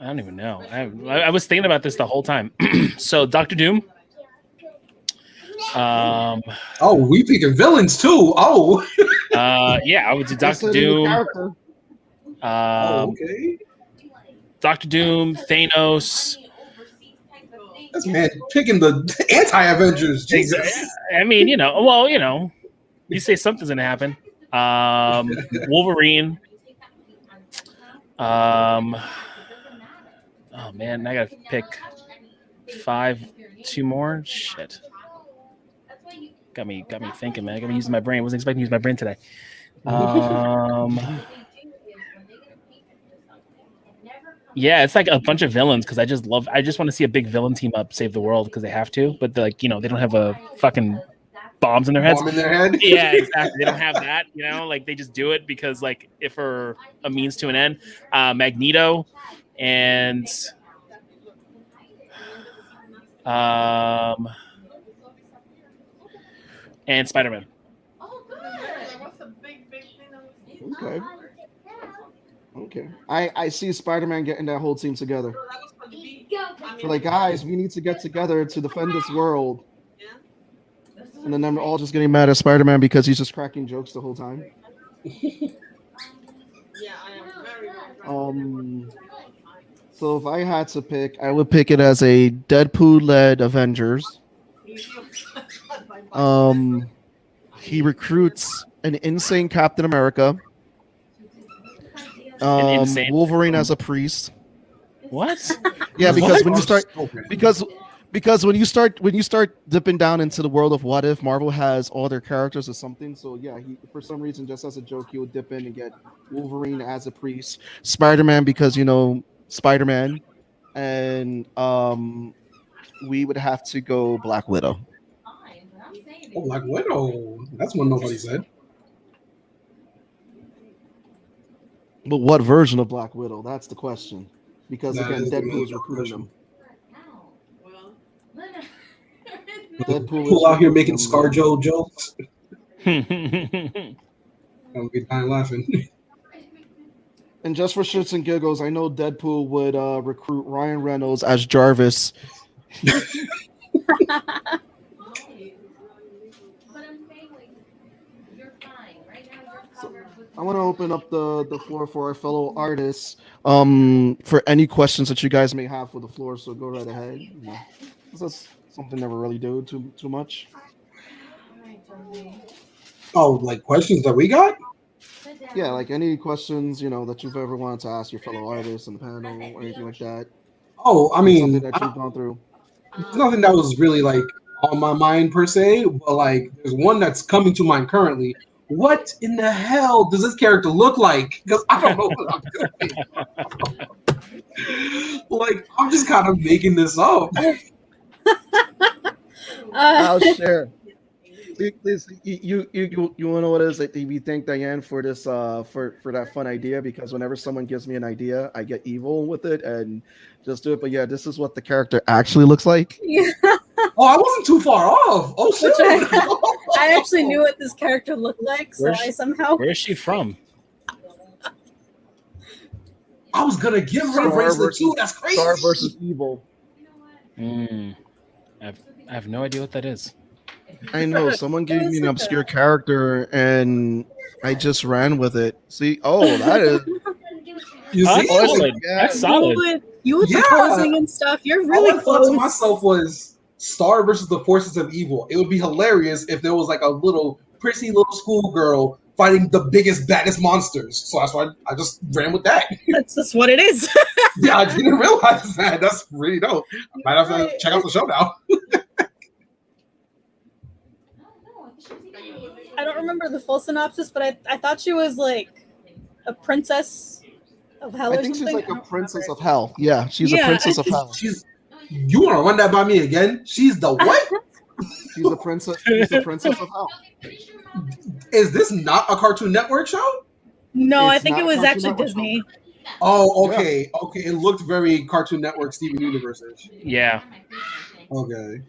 I don't even know. I was thinking about this the whole time. So Dr. Doom. Oh, we picking villains too. Oh. Yeah, I would do Dr. Doom. Okay. Dr. Doom, Thanos. This man picking the anti-Avengers. Jesus. I mean, you say something's gonna happen. Wolverine. Oh man, I gotta pick 2 more. Shit. Got me thinking, man. I gotta use my brain. Wasn't expecting to use my brain today. Yeah, it's like a bunch of villains because I just want to see a big villain team up save the world because they have to, but they don't have a fucking bombs in their heads. Bomb in their head. Yeah, exactly. They don't have that, like they just do it because like if for a means to an end. Magneto and Spider-Man. Okay. I see Spider-Man getting that whole team together. So like, guys, we need to get together to defend this world. And then they're all just getting mad at Spider-Man because he's just cracking jokes the whole time. So if I had to pick, I would pick it as a Deadpool-led Avengers. He recruits an insane Captain America. Wolverine as a priest. What? Yeah, because when you start, because when you start dipping down into the world of what if, Marvel has all their characters or something. So yeah, he for some reason just as a joke he would dip in and get Wolverine as a priest, Spider-Man because Spider-Man, and we would have to go Black Widow. Oh, Black Widow. That's one nobody said. But what version of Black Widow? That's the question. Because That again, is the Deadpool is real recruiting question. them. Deadpool People out here is making recruiting them. ScarJo jokes. I'll be dying laughing. And just for shits and giggles, I know Deadpool would recruit Ryan Reynolds as Jarvis. I want to open up the floor for our fellow artists for any questions that you guys may have for the floor. So go right ahead. That's something never really do too much. Oh, like questions that we got? Yeah, like any questions, that you've ever wanted to ask your fellow artists in the panel or anything like that. Oh, I Something mean, that you've gone through. there's nothing that was really like on my mind per se, but like there's one that's coming to mind currently. What in the hell does this character look like? Because I don't know what I'm doing. Like I'm just kind of making this up. I'll share. Please, you want to know what it is? Like, we thank Diane for this for that fun idea, because whenever someone gives me an idea, I get evil with it and just do it. But yeah, this is what the character actually looks like. Yeah. Oh, I wasn't too far off. Oh shit! I actually knew what this character looked like, so I somehow. Where is she from? I was gonna give her a bracelet too. That's crazy. Star versus evil. I have no idea what that is. I know someone gave me an obscure character and I just ran with it. See, that is. You see, solid. That's solid. You with the posing and stuff. You're really all I close. thought to myself was Star versus the forces of evil. It would be hilarious if there was like a little prissy little schoolgirl fighting the biggest, baddest monsters. So that's why I just ran with that. That's just what it is. Yeah, I didn't realize that. That's really dope. I might have to check out the show now. I don't remember the full synopsis, but I thought she was like a princess of hell. I or think something. she's like a princess of hell. Yeah, she's a princess of hell. You want to run that by me again? She's the what? She's a princess. She's a princess of hell. Is this not a Cartoon Network show? No, It's I think not it a was Cartoon actually Network Disney. Oh, okay, okay. It looked very Cartoon Network, Steven Universe-ish. Yeah. Okay.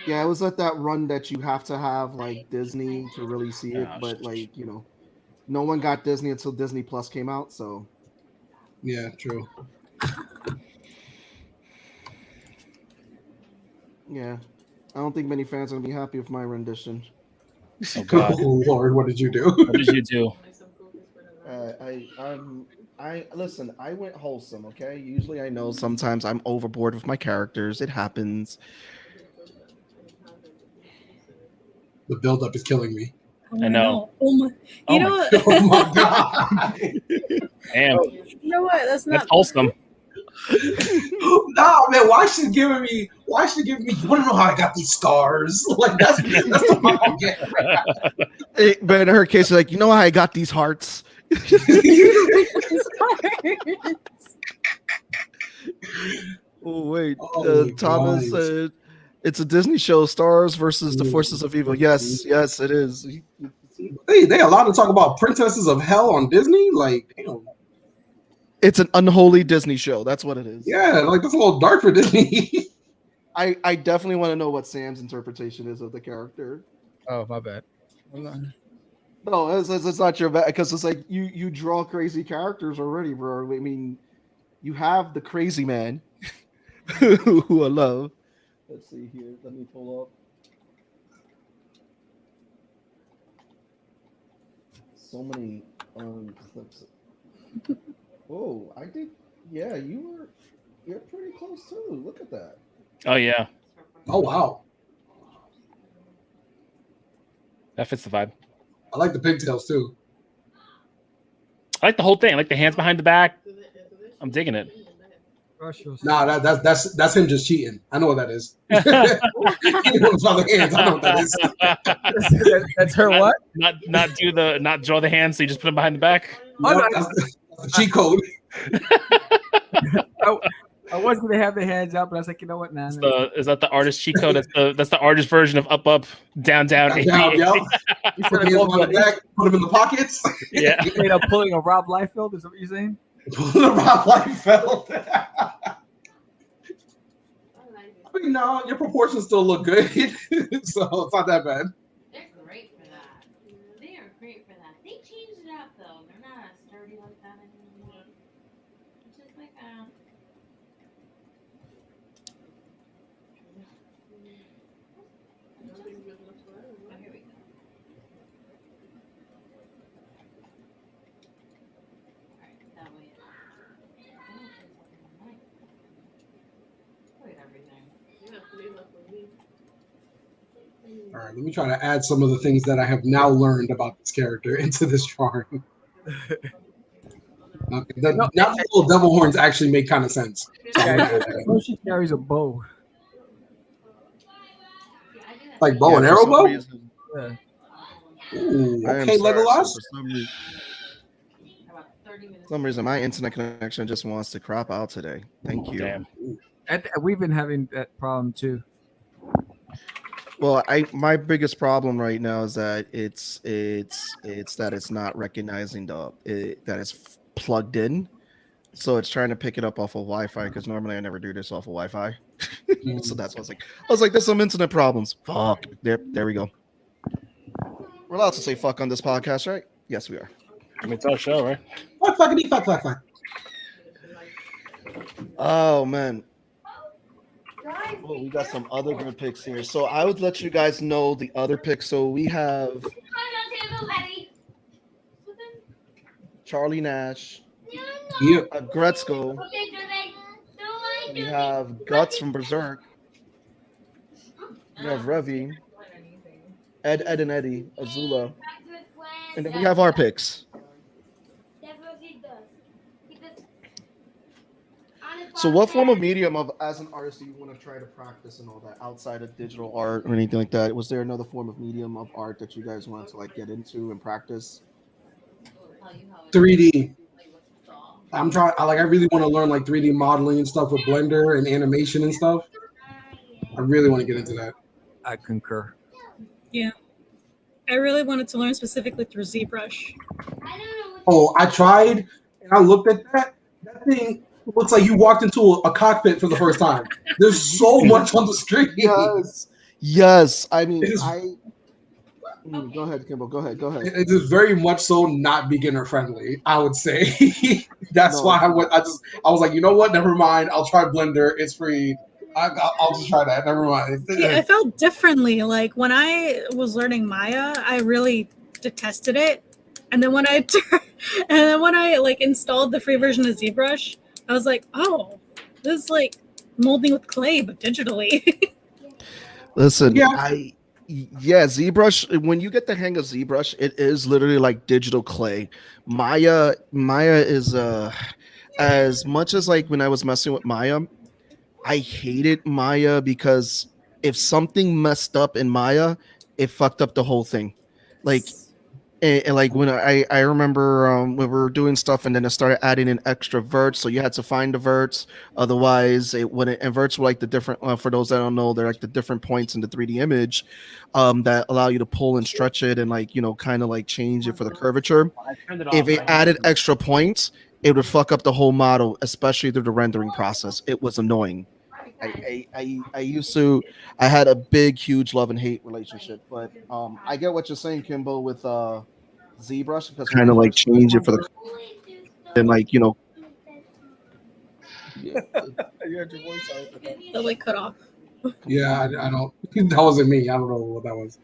Yeah, it was at that run that you have to have like Disney to really see it, but like no one got Disney until Disney Plus came out. So yeah, true. Yeah, I don't think many fans are gonna be happy with my rendition. Oh God, oh, Lord, what did you do? What did you do? I listen. I went wholesome. Okay. Usually, I know sometimes I'm overboard with my characters. It happens. The buildup is killing me. I know. Oh my! You know what? Oh my God! Damn. You know what? That's not That's wholesome. Nah, man. Why should give me? You want to know how I got these scars? Like that's the fuck I'm getting. But in her case, like, how I got these hearts. Oh wait, Thomas said it's a Disney show. Stars versus the forces of evil. Yes, it is. They allowed to talk about princesses of hell on Disney? Like, damn. It's an unholy Disney show. That's what it is. Yeah, like that's a little dark for Disney. I definitely want to know what Sam's interpretation is of the character. Oh, my bad. No, it's not your bad, because it's like you draw crazy characters already, bro. I mean, you have the crazy man who I love. Let's see here. Let me pull up. So many clips. Oh, I think you're pretty close too. Look at that. Oh yeah. Oh wow. That fits the vibe. I like the pigtails too. I like the whole thing. I like the hands behind the back. I'm digging it. Nah, that's him just cheating. I know what that is. He wants other hands. I know what that is. That's her what? Not draw the hands, so you just put them behind the back. No, that's the cheat code. I was gonna have the hands up, but I was like, you know what? Nah. Is that the artist cheat code? That's the artist version of up, down, down. Put them on the back, put them in the pockets. Yeah. You ended up pulling a Rob Liefeld. Is that what you're saying? Pulling a Rob Liefeld. I mean, no, your proportions still look good, so it's not that bad. They're great for that. They are great for that. They changed it up though. They're not as sturdy like that anymore. It's just like Oh, here we go. Alright, that way. Look at everything. All right, let me try to add some of the things that I have now learned about this character into this drawing. Okay, now the little devil horns actually make kind of sense. Oh, she carries a bow. Like bow and for arrow some bow. reason, Yeah. Ooh, I am okay, sorry. Legolas. So for some reason, my internet connection just wants to crop out today. Thank you. Damn. We've been having that problem too. Well, my biggest problem right now is that it's that it's not recognizing that it's plugged in, so it's trying to pick it up off of Wi-Fi because normally I never do this off of Wi-Fi. So that's what I was like, there's some internet problems. Fuck. There we go. We're allowed to say fuck on this podcast, right? Yes, we are. I mean, it's our show, right? Fuck. Oh man. Well, we got some other good picks here. So I would let you guys know the other picks. So we have Charlie Nash, Yep. Gretzko. We have Guts from Berserk. We have Revi, Ed and Eddie, Azula. And then we have our picks. So what form of medium as an artist do you want to try to practice and all that outside of digital art or anything like that? Was there another form of medium of art that you guys wanted to like get into and practice? 3D. I really want to learn like 3D modeling and stuff with Blender and animation and stuff. I really want to get into that. I concur. Yeah. I really wanted to learn specifically through ZBrush. Oh, I tried and I looked at that. That thing looks like you walked into a cockpit for the first time. There's so much on the screen. Yes. I mean, Go ahead, Kimball. Go ahead. It is very much so not beginner friendly, I would say. That's why I was like, you know what? Never mind. I'll try Blender. It's free. I'll just try that. Never mind. Yeah, I felt differently. Like when I was learning Maya, I really detested it. And then when I like installed the free version of ZBrush, I was like, oh, this is like molding with clay, but digitally. Listen, ZBrush, when you get the hang of ZBrush, it is literally like digital clay. Maya is as much as like when I was messing with Maya, I hated Maya because if something messed up in Maya, it fucked up the whole thing. Like and like when I remember when we were doing stuff and then it started adding in extra verts, so you had to find the verts, otherwise when it inverts were like the different for those that don't know, they're like the different points in the 3D image that allow you to pull and stretch it and like kind of like change it for the curvature. If it added extra points, it would fuck up the whole model, especially through the rendering process. It was annoying. I had a big, huge love and hate relationship, but I get what you're saying, Kimbo, with ZBrush because kind of like change it for the and like You had your voice out. The like cut off. Yeah, I don't. That wasn't me. I don't know what that was.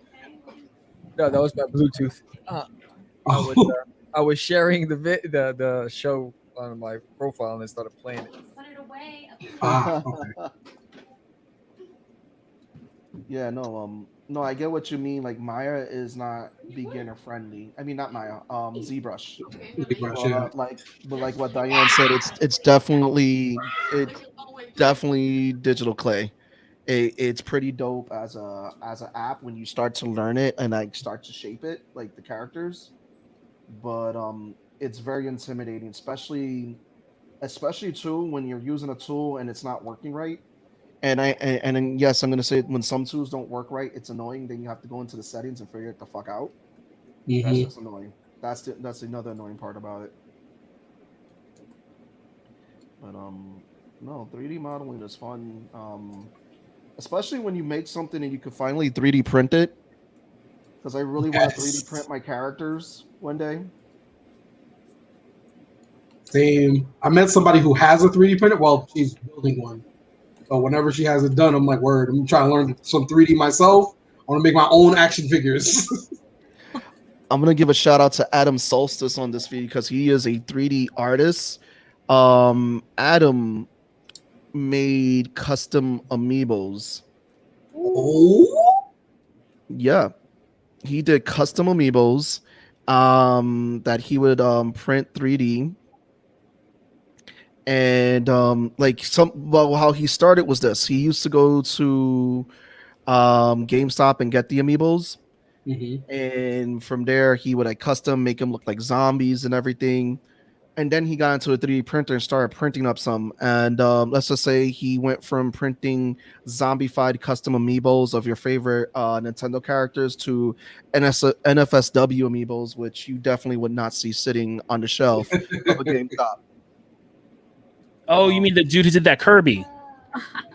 No, that was my Bluetooth. I was sharing the show on my profile and I started playing it. Put it away. Okay. Yeah, no, I get what you mean. Like Maya is not beginner friendly. I mean, not Maya, ZBrush. But like what Diane said, it's definitely digital clay. It's pretty dope as an app when you start to learn it and like start to shape it, like the characters. But it's very intimidating, especially too when you're using a tool and it's not working right. And then yes, I'm gonna say when some tools don't work right, it's annoying. Then you have to go into the settings and figure it the fuck out. Mm-hmm. That's just annoying. That's another annoying part about it. But no, 3D modeling is fun. Especially when you make something and you can finally 3D print it. Because I really want to 3D print my characters one day. Same. I met somebody who has a 3D printer. Well, she's building one. So whenever she has it done, I'm like, word. I'm trying to learn some 3D myself. I want to make my own action figures. I'm gonna give a shout out to Adam Solstice on this video because he is a 3D artist. Adam made custom amiibos. Oh, yeah, he did custom amiibos, that he would print 3D. And how he started was this. He used to go to GameStop and get the amiibos. And from there he would like custom make them look like zombies and everything. And then he got into a 3D printer and started printing up some. And let's just say he went from printing zombified custom amiibos of your favorite Nintendo characters to NFSW amiibos, which you definitely would not see sitting on the shelf of a GameStop. Oh, you mean the dude who did that Kirby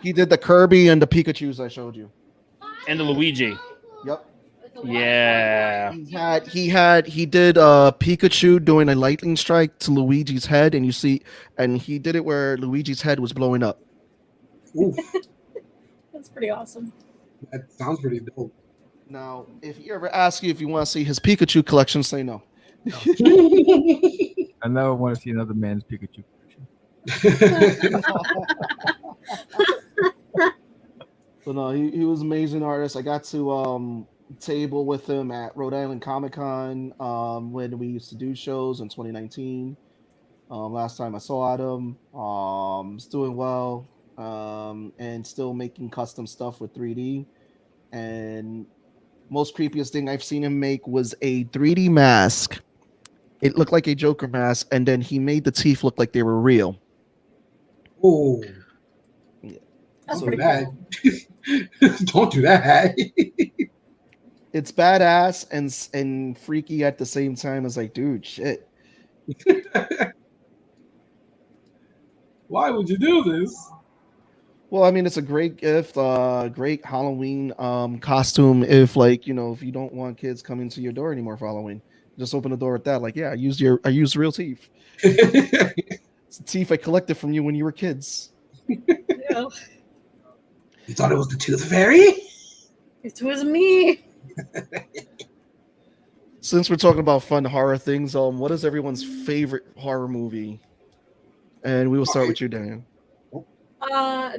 He did the Kirby and the Pikachus I showed you. and the Luigi? Yep. Yeah. He did Pikachu doing a lightning strike to Luigi's head, and he did it where Luigi's head was blowing up. Ooh, That's pretty awesome. that sounds pretty dope. Now, if he ever asks you if you want to see his Pikachu collection, say no. I never want to see another man's Pikachu. So no, he was an amazing artist. I got to table with him at Rhode Island Comic Con when we used to do shows in 2019. Last time I saw him, he's doing well, and still making custom stuff with 3D. And most creepiest thing I've seen him make was a 3D mask. It looked like a Joker mask, and then he made the teeth look like they were real. Oh, That's don't do pretty that. cool. Don't do that. It's badass and freaky at the same time. It's like, dude, shit. Why would you do this? Well, I mean, it's a great gift, great Halloween costume. If if you don't want kids coming to your door anymore for Halloween, just open the door with that. Like, yeah, I used real teeth. It's the teeth I collected from you when you were kids. Yeah. You thought it was the Tooth Fairy? It was me. Since we're talking about fun horror things, what is everyone's favorite horror movie? And we will start with you, Diane.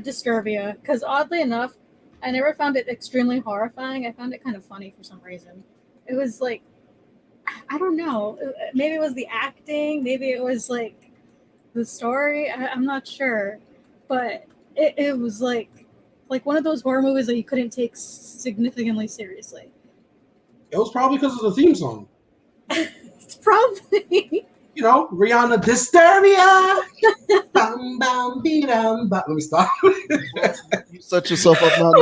Disturbia, because oddly enough, I never found it extremely horrifying. I found it kind of funny for some reason. It was like, I don't know. Maybe it was the acting. Maybe it was like the story. I'm not sure, but it was like one of those horror movies that you couldn't take significantly seriously. It was probably because of the theme song. It's probably. You know, Rihanna, Disturbia. Bum, bum, bee-dum, bum. Let me stop. You set yourself up now.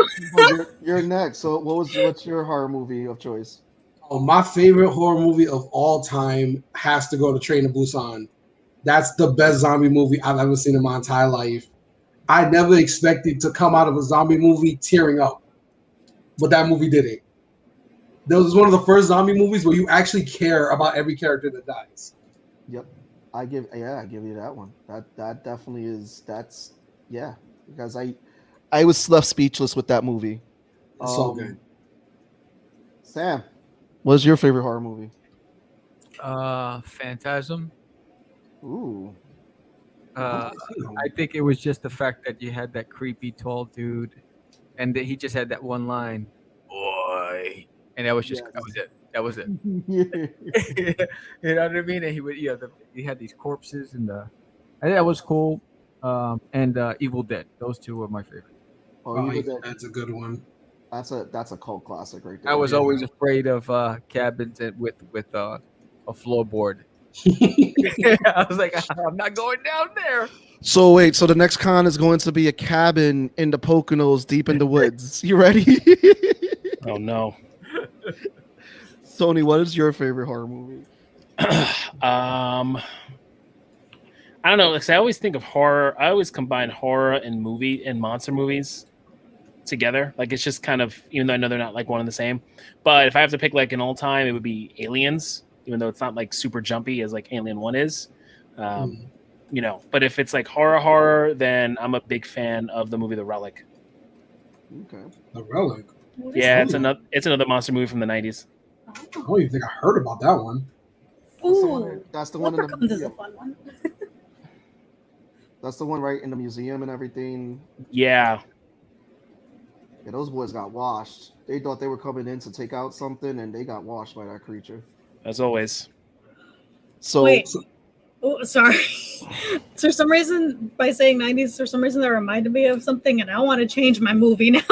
You're next. So, what's your horror movie of choice? Oh, my favorite horror movie of all time has to go to Train to Busan. That's the best zombie movie I've ever seen in my entire life. I never expected to come out of a zombie movie tearing up, but that movie did it. That was one of the first zombie movies where you actually care about every character that dies. Yep, I give you that one. That definitely is. That's because I was left speechless with that movie. It's so good. Sam, what's your favorite horror movie? Phantasm. Ooh. I think it was just the fact that you had that creepy tall dude, and that he just had that one line, "Boy," and that was it. That was it. You know what I mean? And he would, he had these corpses, and I think that was cool. And Evil Dead. Those two were my favorite. That's a good one. That's a cult classic right there. I was always afraid of cabins with a floorboard. I was like, I'm not going down there. So wait, so the next con is going to be a cabin in the Poconos, deep in the woods. You ready? Oh no. Tony, what is your favorite horror movie? I don't know. Like, I always think of horror. I always combine horror and monster movies together. Like, it's just kind of, even though I know they're not like one and the same. But if I have to pick like an all time, it would be Aliens, even though it's not like super jumpy as like Alien 1 is. But if it's like horror, then I'm a big fan of the movie The Relic. Okay. The Relic? Yeah, it's another monster movie from the 90s. I don't even think I heard about that one. Ooh, that's the one in the Leprechauns is a museum. fun one. That's the one right in the museum and everything. Yeah. Yeah, those boys got washed. They thought they were coming in to take out something, and they got washed by that creature. as always. So Wait. Oh, sorry. For some reason, by saying 90s, for some reason that reminded me of something, and I want to change my movie now.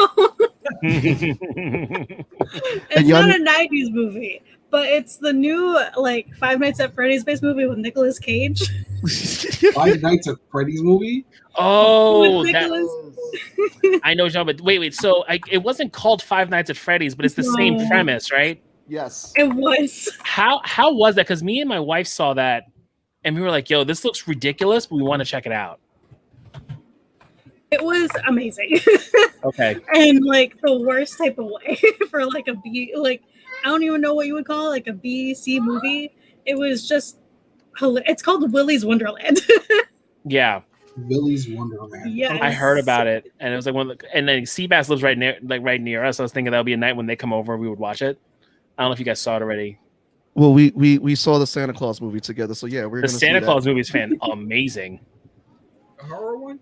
It's not a 90s movie, but it's the new like Five Nights at Freddy's based movie with Nicolas Cage. Five Nights at Freddy's movie. Oh, With that, Nicolas- I know, John, but wait. So it wasn't called Five Nights at Freddy's, but it's the same No. premise, right? yes, It was. How was that? Because me and my wife saw that, and we were like, "Yo, this looks ridiculous, but we want to check it out." It was amazing. Okay. And like the worst type of way for like a B, like I don't even know what you would call it, like a B-C movie. It was just it's called Willy's Wonderland. Yeah, Willy's Wonderland. Yes. I heard about it, and it was like and then Seabass lives right near us. I was thinking that would be a night when they come over, we would watch it. I don't know if you guys saw it already. well, we saw the Santa Claus movie together, so yeah, we're The gonna Santa see Claus that. movie is amazing. A horror one?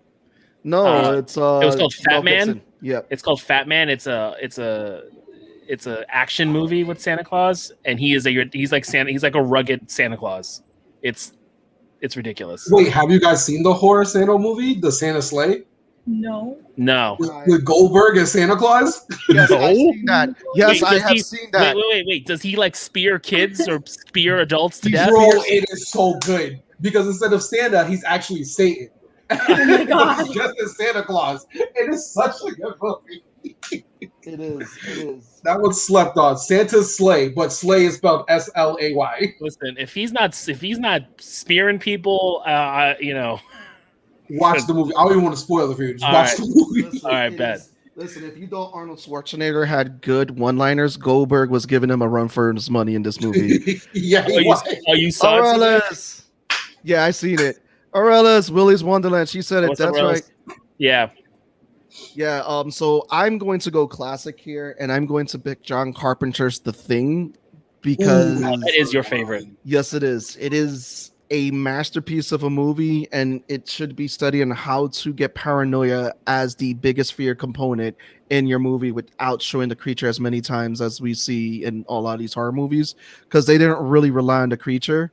No, it's it was called Mel Fat Man? Gibson. Yeah, It's called Fat Man. It's a action movie with Santa Claus, and he's like Santa. He's like a rugged Santa Claus. It's ridiculous. Wait, have you guys seen the horror Santa movie, The Santa Sleigh, No. No. with Goldberg and Santa Claus? yes, No. I've seen that. Yes, Wait, I does have he- seen that. Wait. Does he like spear kids or spear adults to death? Bro, it is so good because instead of Santa, he's actually Satan. Oh my God. Just as Santa Claus. It is such a good movie. It is. That one's slept on. Santa's sleigh, but sleigh is spelled S-L-A-Y. Listen, if he's not spearing people, Watch the movie. I don't even want to spoil it for you. Just All watch right. the movie. Listen, All right, it bet. is- Listen, if you thought Arnold Schwarzenegger had good one-liners, Goldberg was giving him a run for his money in this movie. Yeah, he was. You saw it? Aurelis. Yeah, I seen it. Aurelis, Willy's Wonderland. She said it. What's up, That's Aurelis? right. Yeah. Yeah. So I'm going to go classic here, and I'm going to pick John Carpenter's The Thing because That is your favorite. yes, it is. It is a masterpiece of a movie, and it should be studying how to get paranoia as the biggest fear component in your movie without showing the creature as many times as we see in a lot of these horror movies, because they didn't really rely on the creature.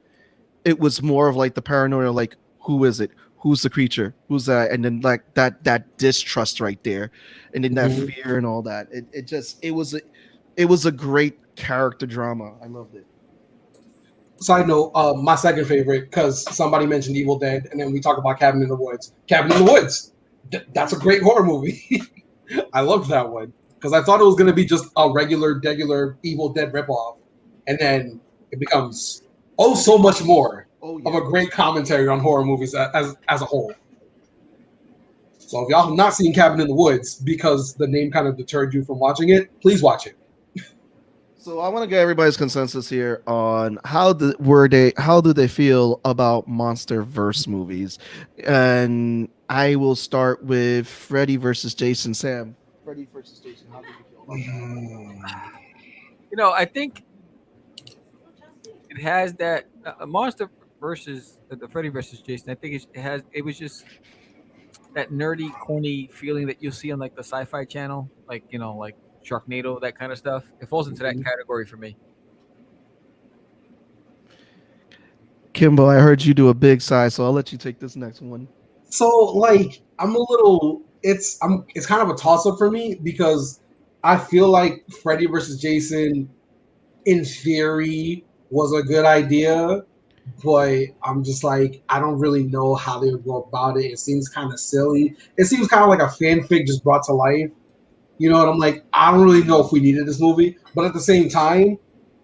It was more of like the paranoia, like who is it? Who's the creature? Who's that? And then like that distrust right there, and then that fear and all that. It was a great character drama. I loved it. Side note, my second favorite, because somebody mentioned Evil Dead, and then we talk about Cabin in the Woods. Cabin in the Woods. That's a great horror movie. I loved that one because I thought it was going to be just a regular Evil Dead ripoff, and then it becomes so much more of a great commentary on horror movies as a whole. So if y'all have not seen Cabin in the Woods because the name kind of deterred you from watching it, please watch it. So I want to get everybody's consensus here on how do they feel about MonsterVerse movies, and I will start with Freddy versus Jason. Sam, Freddy versus Jason. How do you feel about that? I think it has that Monster versus the Freddy versus Jason. I think it was just that nerdy, corny feeling that you'll see on like the Sci-Fi Channel, like like Sharknado, that kind of stuff. It falls into that category for me. Kimbo, I heard you do a big sigh, so I'll let you take this next one. So like it's kind of a toss-up for me because I feel like Freddy versus Jason in theory was a good idea, but I'm just like, I don't really know how they would go about it. It seems kind of silly. It seems kind of like a fanfic just brought to life. You know, and I'm like, I don't really know if we needed this movie, but at the same time,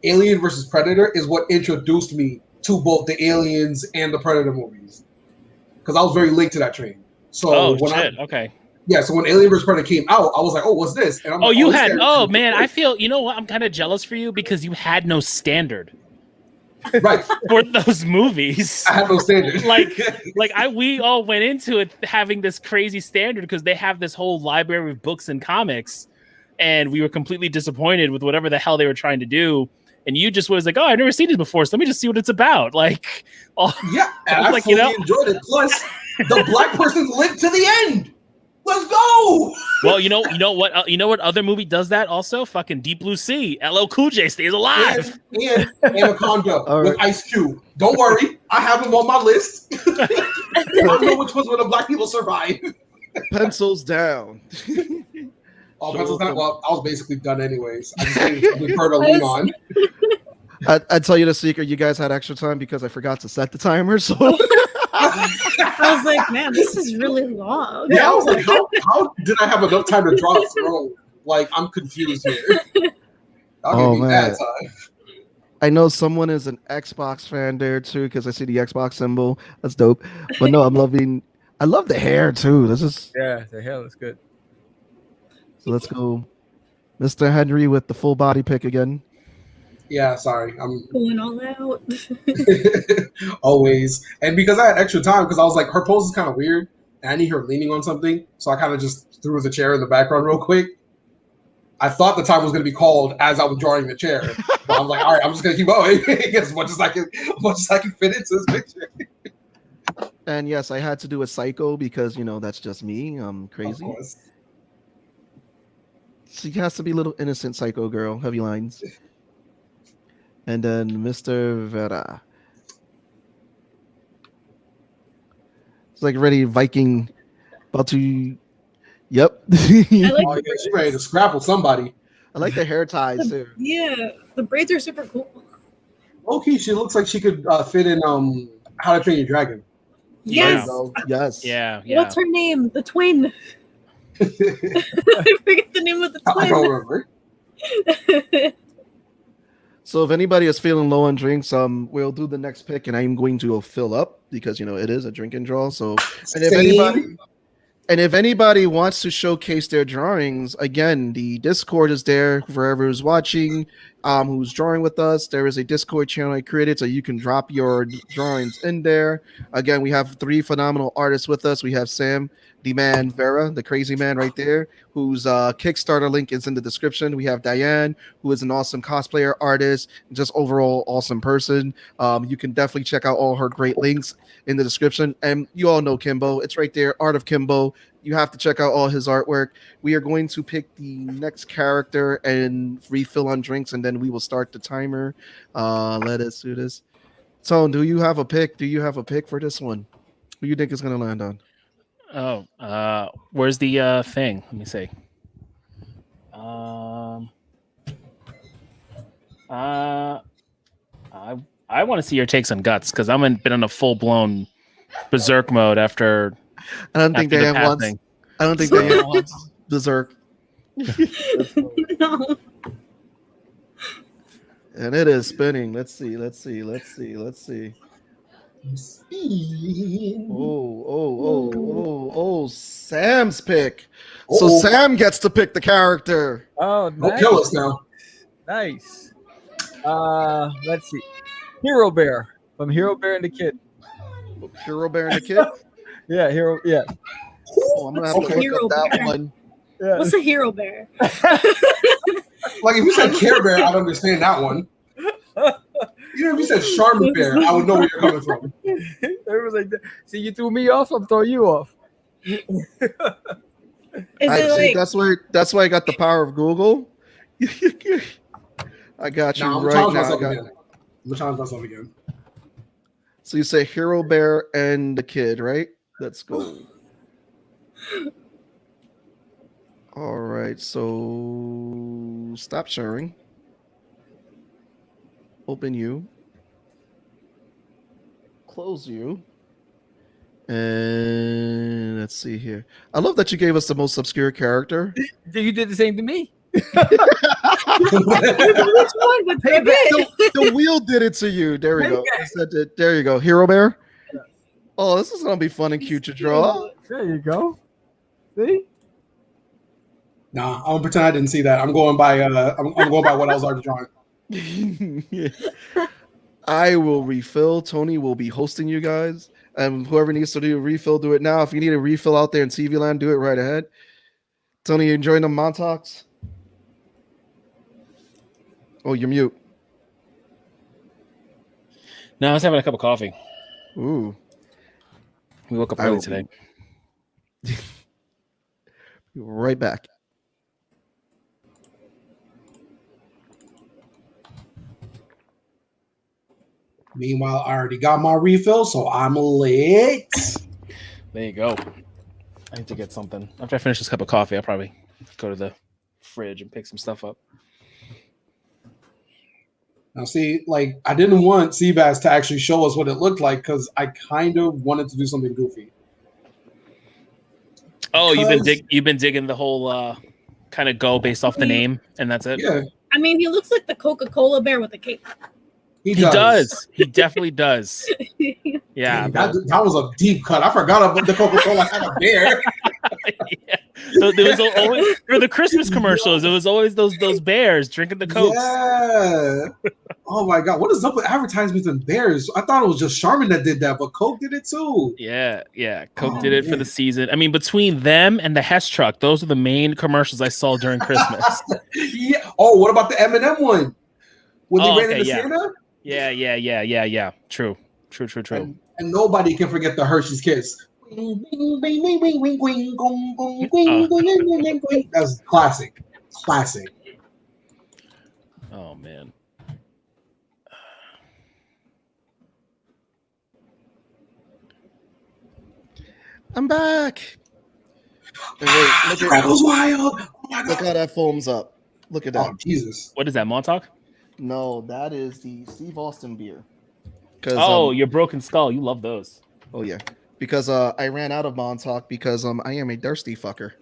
Alien versus Predator is what introduced me to both the Aliens and the Predator movies, because I was very late to that train. So okay. Yeah, so when Alien vs. Predator came out, I was like, oh, what's this? And I'm like, you this had, character- man, I feel, you know what? I'm kind of jealous for you because you had no standard Right. for those movies. I have no standard. We all went into it having this crazy standard because they have this whole library of books and comics, and we were completely disappointed with whatever the hell they were trying to do. And you just was like, oh, I've never seen this before, so let me just see what it's about. Yeah, and I fully enjoyed it. Plus, the black person lived to the end. Let's go. Well, you know what other movie does that also? Fucking Deep Blue Sea. LL Cool J stays alive. And Anaconda All with right. Ice Cube. Don't worry, I have them on my list. I know which ones where the black people survive. Pencils down. Oh, So, pencils down. Well, I was basically done anyways. I just needed something for her to lean on. I'd tell you the secret. You guys had extra time because I forgot to set the timer. So I was like, man, this is really long. Yeah, I was like, how did I have enough time to draw a throne? Like, I'm confused here. I'll give me that time. I know someone is an Xbox fan there too because I see the Xbox symbol. That's dope. But no, I love the hair too. This is Yeah, the hell is good. so. Let's go, Mr. Henry with the full body pick again. Yeah, sorry. I'm Going all out. always. And because I had extra time, because I was like, her pose is kind of weird, and I need her leaning on something, so I kind of just threw the chair in the background real quick. I thought the time was going to be called as I was drawing the chair, but I'm like, all right, I'm just going to keep going as much as I can fit into this picture. And yes, I had to do a psycho because that's just me. I'm crazy. Of course. She has to be a little innocent psycho girl. Heavy lines. And then Mr. Vera. It's like ready Viking about to. Yep. I like, Oh, yeah, she's ready to scrapple somebody. I like the hair ties too. yeah, the braids are super cool. Okay, she looks like she could fit in How to Train Your Dragon. Yes. Yes. Yeah, yeah. What's her name? The twin. I forget the name of the I don't twin. remember. So if anybody is feeling low on drinks, we'll do the next pick, and I'm going to fill up because it is a drink and draw. So, and if anybody wants to showcase their drawings, again, the Discord is there for whoever is watching, who's drawing with us. There is a Discord channel I created, so you can drop your drawings in there. Again, we have 3 phenomenal artists with us. We have Sam, the man, Vera, the crazy man right there, whose Kickstarter link is in the description. We have Diane, who is an awesome cosplayer artist, just overall awesome person. You can definitely check out all her great links in the description. And you all know Kimbo. It's right there, Art of Kimbo. You have to check out all his artwork. We are going to pick the next character and refill on drinks, and then we will start the timer. Let us do this. Tone, do you have a pick? Do you have a pick for this one? Who do you think is going to land on? Oh, where's the thing? Let me see. I want to see your takes on guts because I'm been in a full blown berserk mode after. I don't think Diane wants Berserk. No. And it is spinning. Let's see. Oh, Sam's pick. So Sam gets to pick the character. Oh, Don't nice. kill us now. Nice. Let's see. Hero Bear from Hero Bear and the Kid. Hero Bear and the Kid? Yeah, Hero. Yeah. Oh, I'm going to have to look up that one. Yeah. What's a hero bear? Like, if you said Care Bear, I'd understand that one. Even if you said Charmin Bear, I would know where you're coming from. It was like, see, you threw me off. I'm throwing you off. Is it like That's why I got the power of Google. I got you I'm right challenge now. myself again. I'm gonna challenge myself again. So you say Hero Bear and the Kid, right? Let's go. All right, so stop sharing. Open you. Close you. And let's see here. I love that you gave us the most obscure character. You did the same to me. which one? With The wheel did it to you. There we go. There you go. Hero Bear. Oh, this is gonna be fun and cute to draw. There you go. See? Nah, I'm gonna pretend I didn't see that. I'm going by I'm going by what I was already drawing. I will refill. Tony will be hosting you guys. And whoever needs to do a refill, do it now. If you need a refill out there in TV land, do it right ahead. Tony, you enjoying the Montauk's? Oh, you're mute. No, I was having a cup of coffee. Ooh. We woke up early today. Be right back. Meanwhile, I already got my refill, so I'm late. There you go. I need to get something. After I finish this cup of coffee, I'll probably go to the fridge and pick some stuff up. Now, see, like, I didn't want Seabass to actually show us what it looked like because I kind of wanted to do something goofy. Oh, you've been digging the whole kind of go based off the name, and that's it. Yeah, I mean, he looks like the Coca-Cola bear with a cape. he He does. does. He definitely does. Yeah. Dang, that was a deep cut. I forgot about the Coca-Cola had a bear. Yeah. So there was always for the Christmas commercials. It was always those bears drinking the Cokes. Yeah. Oh my God, what is up with advertisements and bears? I thought it was just Charmin that did that, but Coke did it too. Yeah. Coke did it for the season. I mean, between them and the Hess truck, those are the main commercials I saw during Christmas. Yeah. Oh, what about the M&M one? When they ran into yeah. Santa? Yeah. True. And nobody can forget the Hershey's Kiss. That's classic. Classic. Oh man. I'm back. And wait, That was wild. Oh my look God. how that foams up. Look at that. Oh Jesus. What is that, Montauk? No, that is the Steve Austin beer. 'Cause, Oh, your Broken Skull. You love those. oh yeah, because I ran out of Montauk because I am a thirsty fucker.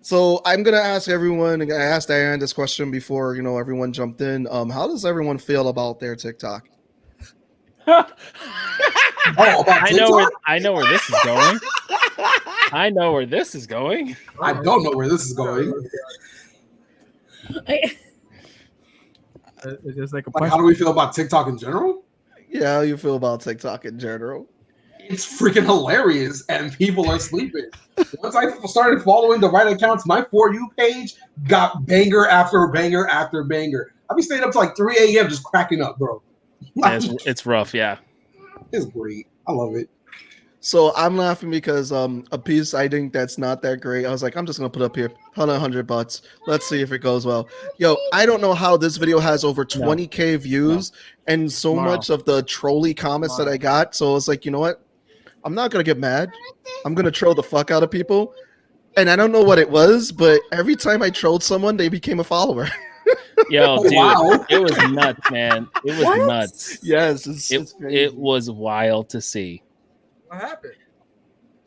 So I'm gonna ask everyone. I asked Diane this question before everyone jumped in. How does everyone feel about their TikTok? Oh, about I know where this is going. I don't know where this is going. It's just like a Like, how do we feel about TikTok in general? Yeah, how you feel about TikTok in general? It's freaking hilarious, and people are sleeping. Once I started following the right accounts, my For You page got banger after banger after banger. I'll be staying up to like 3 a.m. just cracking up, bro. Yeah, it's rough. Yeah. It's great. I love it. So I'm laughing because a piece I think that's not that great. I was like, I'm just gonna put up here $100. Let's see if it goes well. Yo, I don't know how this video has over 20K views and so much of the trolly comments that I got. So I was like, you know what? I'm not gonna get mad. I'm gonna troll the fuck out of people. And I don't know what it was, but every time I trolled someone, they became a follower. Yo, dude, wow. It was nuts, man. It was nuts. Yes, it's crazy. It was wild to see. What happened?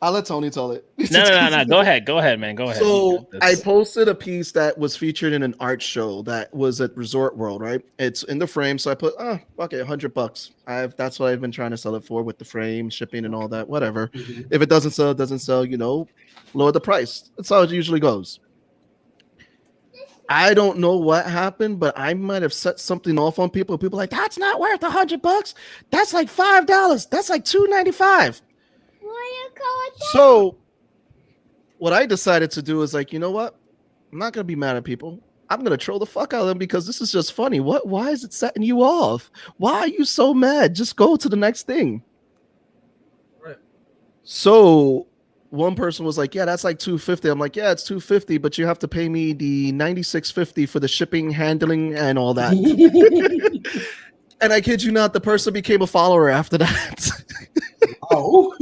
I'll let Tony tell it. No. Go ahead, man. Go ahead. So I posted a piece that was featured in an art show that was at Resort World, right? It's in the frame, so I put, fuck it, $100. That's what I've been trying to sell it for with the frame, shipping, and all that. Whatever. Mhm. If it doesn't sell, lower the price. That's how it usually goes. I don't know what happened, but I might have set something off on people. People are like, that's not worth $100. That's like $5. That's like $2.95. Why you call it that? So what I decided to do is like, you know what? I'm not gonna be mad at people. I'm gonna troll the fuck out of them because this is just funny. Why is it setting you off? Why are you so mad? Just go to the next thing. Right. So one person was like, yeah, that's like $250. I'm like, yeah, it's $250, but you have to pay me the $96.50 for the shipping, handling, and all that. And I kid you not, the person became a follower after that. Oh.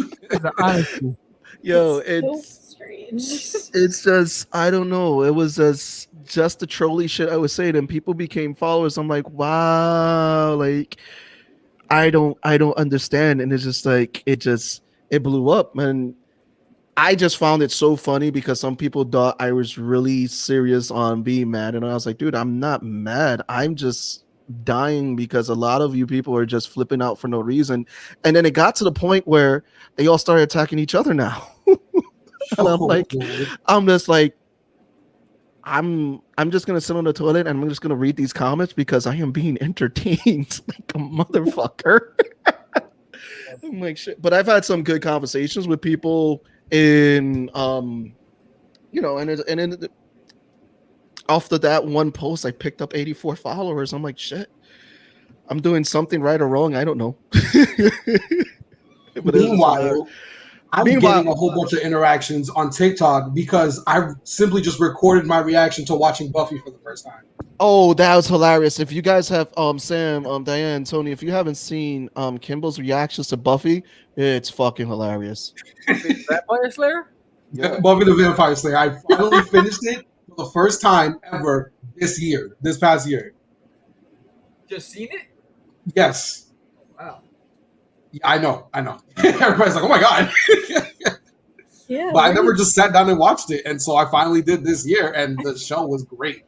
Yo, So strange. it's just, I don't know. It was just the trolly shit I was saying, and people became followers. I'm like, wow, like I don't understand. And it's just like it blew up. And I just found it so funny because some people thought I was really serious on being mad. And I was like, dude, I'm not mad. I'm just dying because a lot of you people are just flipping out for no reason. And then it got to the point where they all started attacking each other now. And I'm just like, I'm just gonna sit on the toilet and I'm just gonna read these comments because I am being entertained like a motherfucker. I'm like, shit. But I've had some good conversations with people in and after that one post, I picked up 84 followers. I'm like, shit, I'm doing something right or wrong. I don't know. But Meanwhile, I'm Meanwhile- getting a whole bunch of interactions on TikTok because I simply just recorded my reaction to watching Buffy for the first time. Oh, that was hilarious. If you guys have Sam, Diane, Tony, if you haven't seen Kimball's reactions to Buffy, it's fucking hilarious. Vampire Slayer? Yeah. Buffy the Vampire Slayer. I finally finished it for the first time ever this past year. Just seen it? Yes. Wow. Yeah, I know. Everybody's like, oh my God. Yeah. But I never just sat down and watched it. And so I finally did this year, and the show was great.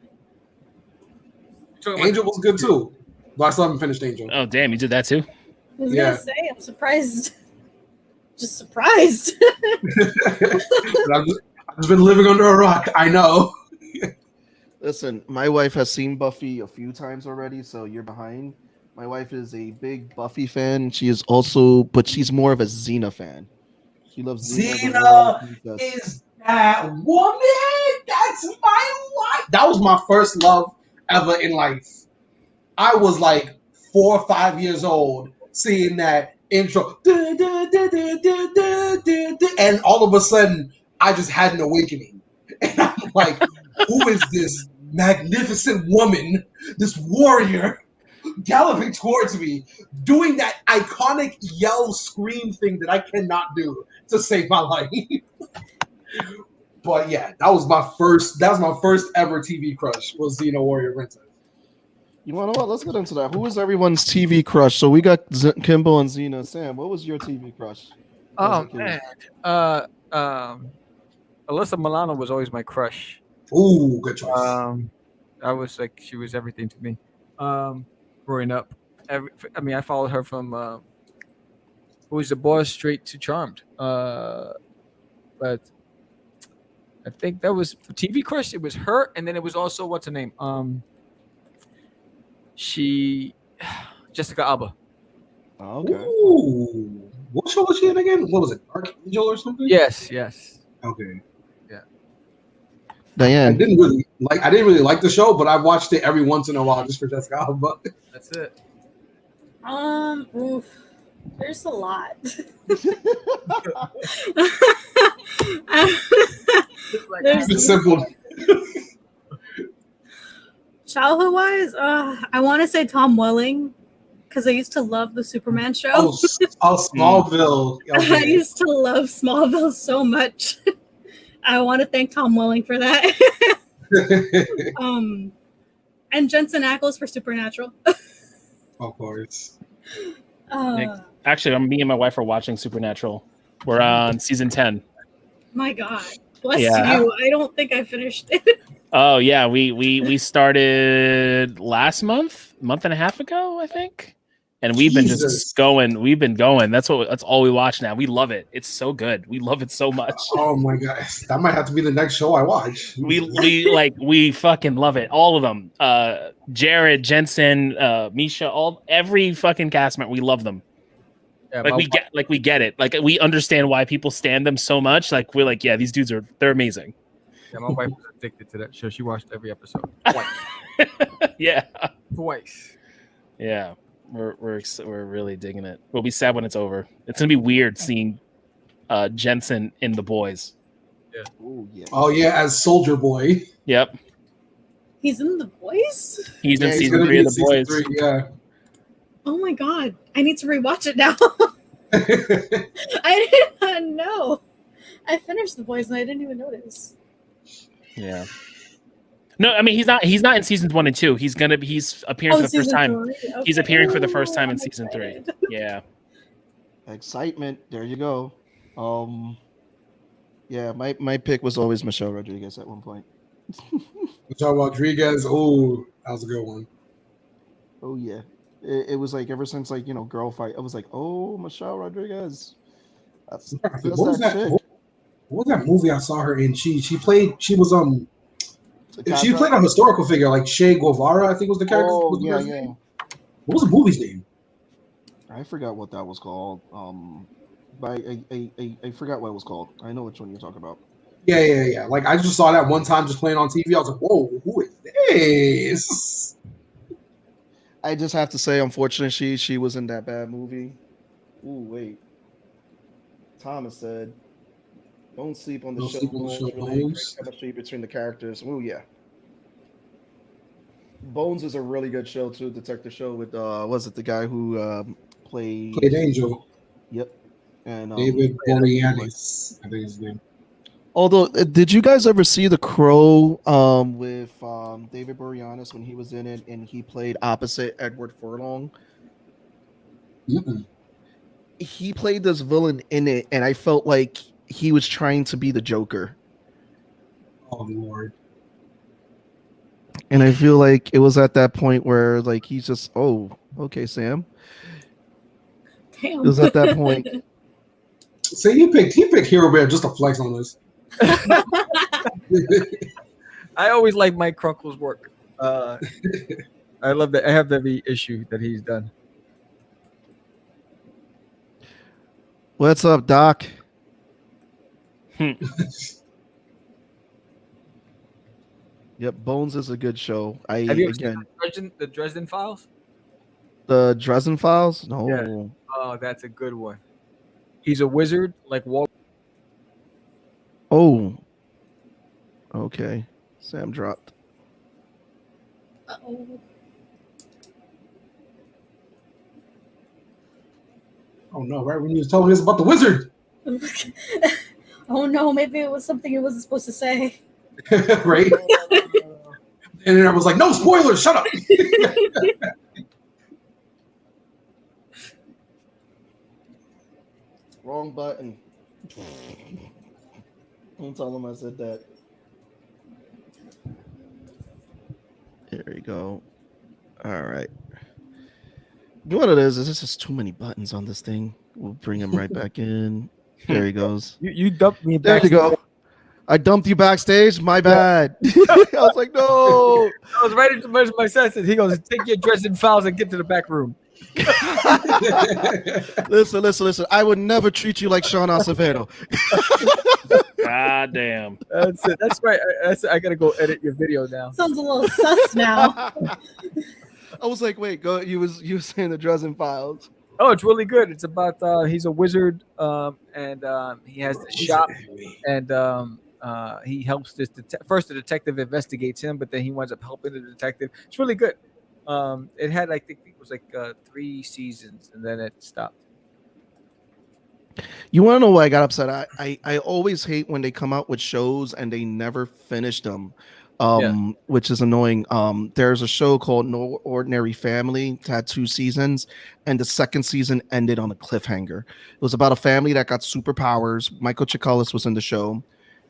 Angel was good too. But I still haven't finished Angel. Oh damn, you did that too? I was Yeah. gonna say, I'm surprised. Just surprised. I've just been living under a rock. I know. Listen, my wife has seen Buffy a few times already, so you're behind. My wife is a big Buffy fan. She is also, but she's more of a Xena fan. She loves Xena. Xena is that woman. That's my wife. That was my first love ever in life. I was like 4 or 5 years old seeing that intro. And all of a sudden, I just had an awakening. And I'm like, who is this magnificent woman, this warrior, galloping towards me, doing that iconic yell scream thing that I cannot do to save my life? But yeah, that was my first ever TV crush, was Xena Warrior Princess. You want to know what? Let's get into that. Who was everyone's TV crush? So we got Kimball and Xena. Sam, what was your TV crush? Oh man. Alyssa Milano was always my crush. Ooh, good choice. I was like, she was everything to me. Growing up, I followed her from Who Was the Boss straight to Charmed. But I think that was for TV crush. It was her, and then it was also what's her name? Jessica Alba. Oh, okay. Ooh, what show was she in again? What was it, Dark Angel or something? Yes. Okay. Diane. I didn't really like the show, but I watched it every once in a while just for Jessica Alba. That's it. Oof. There's a lot. There's It's simple. childhood wise, I want to say Tom Welling because I used to love the Superman show. Oh, Smallville. I used to love Smallville so much. I want to thank Tom Welling for that. And Jensen Ackles for Supernatural. Of course. Actually, me and my wife are watching Supernatural. We're on season 10. My God, bless Yeah. you. I don't think I finished it. Oh yeah, we started last month and a half ago, I think. And we've been just going. We've been going. That's all we watch now. We love it. It's so good. We love it so much. Oh my gosh, that might have to be the next show I watch. We fucking love it. All of them. Jared, Jensen, Misha, every fucking cast member. We love them. Yeah, We get it. Like we understand why people stand them so much. Like we're like, yeah, these dudes they're amazing. Yeah, my wife was addicted to that show. She watched every episode twice. Yeah. Twice. Yeah. We're really digging it. We'll be sad when it's over. It's gonna be weird seeing Jensen in The Boys. Yeah. Ooh, yeah. Oh yeah, as Soldier Boy. Yep. He's in The Boys? He's in he's season gonna 3 be of in The Boys. season 3, yeah. Oh my God. I need to rewatch it now. I did not know. I finished The Boys and I didn't even notice. Yeah. No, I mean he's not in seasons 1 and 2. He's appearing for the first time. Okay. He's appearing for the first time in I'm season 3. excited. Yeah. Excitement. There you go. Yeah, my pick was always Michelle Rodriguez at one point. Michelle Rodriguez. Oh, that was a good one. Oh yeah. It was like ever since Girl Fight, I was like, oh, Michelle Rodriguez. That's What was that that? chick. What was that movie I saw her in? She played Takata? a historical figure like Che Guevara, I think was the character. Oh, was the yeah, person's yeah. name? What was the movie's name? I forgot what that was called. But I forgot what it was called. I know which one you're talking about. Yeah. Like I just saw that one time just playing on TV. I was like, whoa, who is this? I just have to say, unfortunately, she was in that bad movie. Ooh, wait. Thomas said, don't sleep on the Don't show. sleep on the show It's really great Bones. chemistry between the characters. Oh yeah. Bones is a really good show too, detective show with was it the guy who played Played Angel. Yep. And David Boreanaz, I think his name. although did you guys ever see The Crow with David Boreanaz when he was in it and he played opposite Edward Furlong? Mm-mm. He played this villain in it and I felt like he was trying to be the Joker. Oh Lord. And I feel like it was at that point where like he's just, oh, okay, Sam. Damn. It was at that point. See, he picked Hero Bear just to flex on us. I always like Mike Crunkle's work. I love that. I have every issue that he's done. What's up, Doc? Yep, Bones is a good show. Have you ever seen the Dresden Files? The Dresden Files? No. Yeah. Oh, that's a good one. He's a wizard like Walt. Oh. Okay. Sam dropped. Uh-oh. Oh no! Right when you was telling us about the wizard. Oh no, maybe it was something it wasn't supposed to say. Right? And then I was like, no spoilers, shut up. Wrong button. Don't tell him I said that. There you go. All right. You know what it is? There's just too many buttons on this thing. We'll bring him right back in. There he goes. You dumped me. There you go. I dumped you backstage. My bad. I was like, no. I was right into my senses. He goes, take your Dresden Files and get to the back room. Listen. I would never treat you like Sean Acevedo. God damn. That's it. That's right. I gotta go edit your video now. Sounds a little sus now. I was like, wait, go. You was saying the Dresden Files. Oh, it's really good. It's about he's a wizard, and he has the shop, and he helps this first the detective investigates him, but then he winds up helping the detective. It's really good. It had, I think it was like 3 seasons, and then it stopped. You want to know why I got upset? I always hate when they come out with shows and they never finish them, which is annoying. There's a show called No Ordinary Family. It had 2 seasons, and the second season ended on a cliffhanger. It was about a family that got superpowers. Michael Chiklis was in the show,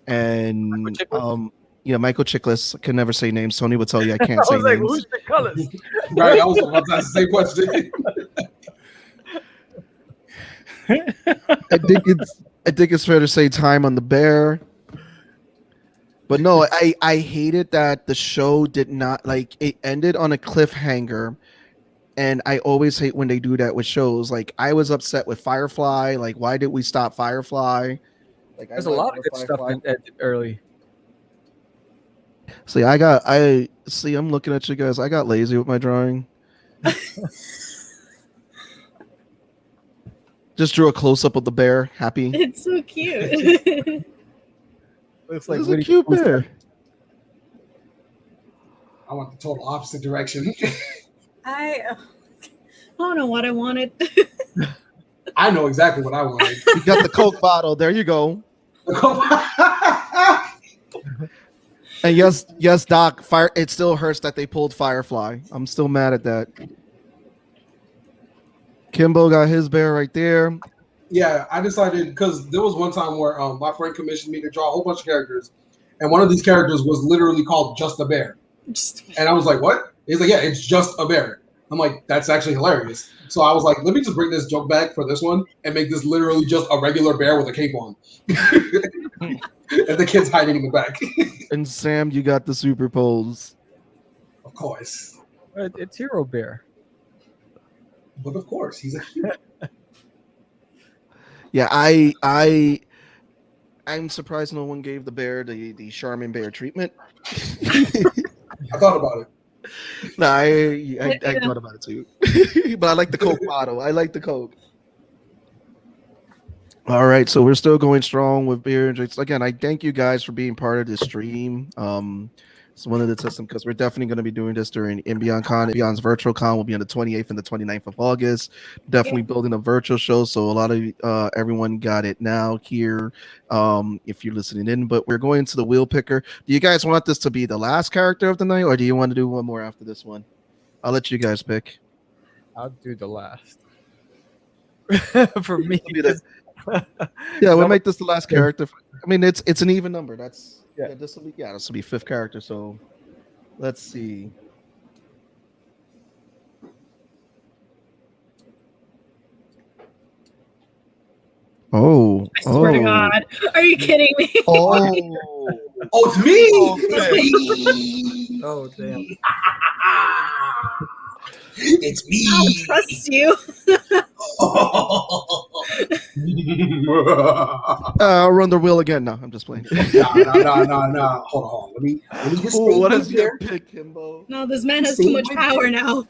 and Michael Chiklis. I can never say names. Tony would tell you I can't say names. Who's the colors? Right, I was about to ask the same question. I think it's fair to say time on the bear. But no, I hated that the show did not, like, it ended on a cliffhanger, and I always hate when they do that with shows. Like, I was upset with Firefly. Like, why did we stop Firefly? Like, There's a lot of good stuff early. See, I'm looking at you guys. I got lazy with my drawing. Just drew a close up of the bear. Happy. It's so cute. Looks like This is a cute bear. I went the total opposite direction. I don't know what I wanted. I know exactly what I wanted. You got the Coke bottle. There you go. And yes, Doc. It still hurts that they pulled Firefly. I'm still mad at that. Kimbo got his bear right there. Yeah, I decided because there was one time where my friend commissioned me to draw a whole bunch of characters, and one of these characters was literally called Just a Bear. And I was like, what? He's like, yeah, it's just a bear. I'm like, that's actually hilarious. So I was like, let me just bring this joke back for this one and make this literally just a regular bear with a cape on. And the kid's hiding in the back. And Sam, you got the super pose. Of course. It's Hero Bear. But of course, he's a human. Yeah, I'm surprised no one gave the bear the Charmin bear treatment. I thought about it. No, I thought about it too. But I like the Coke bottle. I like the Coke. All right, so we're still going strong with beer and drinks. Again, I thank you guys for being part of this stream. It's one of the system because we're definitely going to be doing this during Beyond Con. Beyond's virtual con will be on the 28th and the 29th of August. Definitely building a virtual show, so a lot of everyone got it now here. If you're listening in, but we're going to the wheel picker. Do you guys want this to be the last character of the night, or do you want to do one more after this one? I'll let you guys pick. I'll do the last. For me, Yeah, we'll make this the last character. I mean, it's an even number. That's this will be fifth character. So let's see. Oh, I swear to God. Are you kidding me? Oh, it's me. Oh damn. It's me. I don't trust you. I'll run the wheel again. No, I'm just playing. No. Hold on. Let me just Ooh, what is there. your pick, Kimbo? No, this man has too much power now.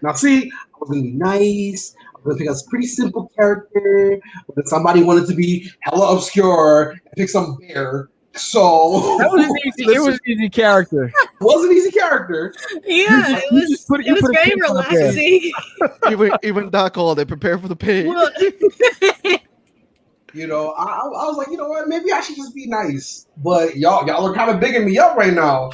Now, see, I was gonna be nice. I was gonna pick a pretty simple character, but then somebody wanted to be hella obscure and pick some bear. So That was an easy. It was an easy character. It was an easy character. Yeah, it was. You It was put a very pin on the relaxing. even Doc Hall, they prepare for the pig. Well, You know, I was like, you know what? Maybe I should just be nice. But y'all are kind of bigging me up right now.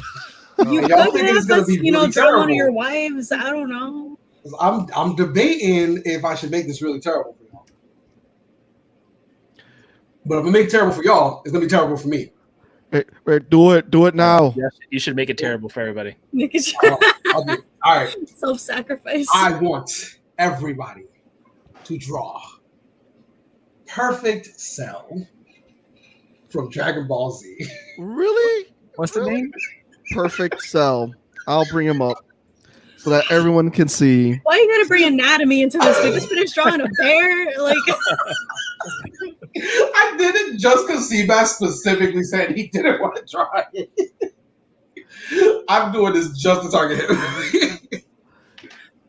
you Y'all could thinking it's have gonna us, be really draw one terrible. of your wives. I don't know. I'm debating if I should make this really terrible for y'all. But if I make it terrible for y'all, it's gonna be terrible for me. Wait, do it now. Yes, you should make it terrible for everybody. I'll do it. All right. Self-sacrifice. I want everybody to draw Perfect Cell from Dragon Ball Z. Really? What's the name? Perfect Cell. I'll bring him up so that everyone can see. Why you gotta bring anatomy into this? We just finished drawing a bear. Like, I did it just because Seabass specifically said he didn't want to try it. I'm doing this just to target him.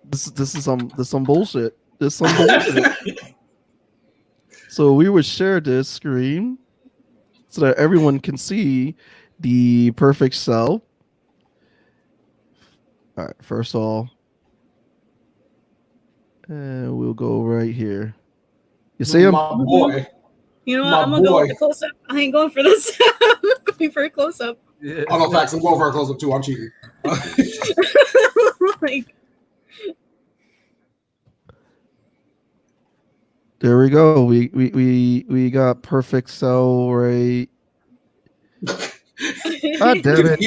This is some bullshit. This some bullshit. So we would share this screen so that everyone can see the Perfect Cell. All right, first of all, and we'll go right here. You see him? My boy. you know what? My I'm gonna go boy. with the close up. I ain't going for this. I'm going for a close up. Yeah. Oh no, facts. I'm going for a close up too. I'm cheating. Like, There we go. We got Perfect Cell right. God damn it.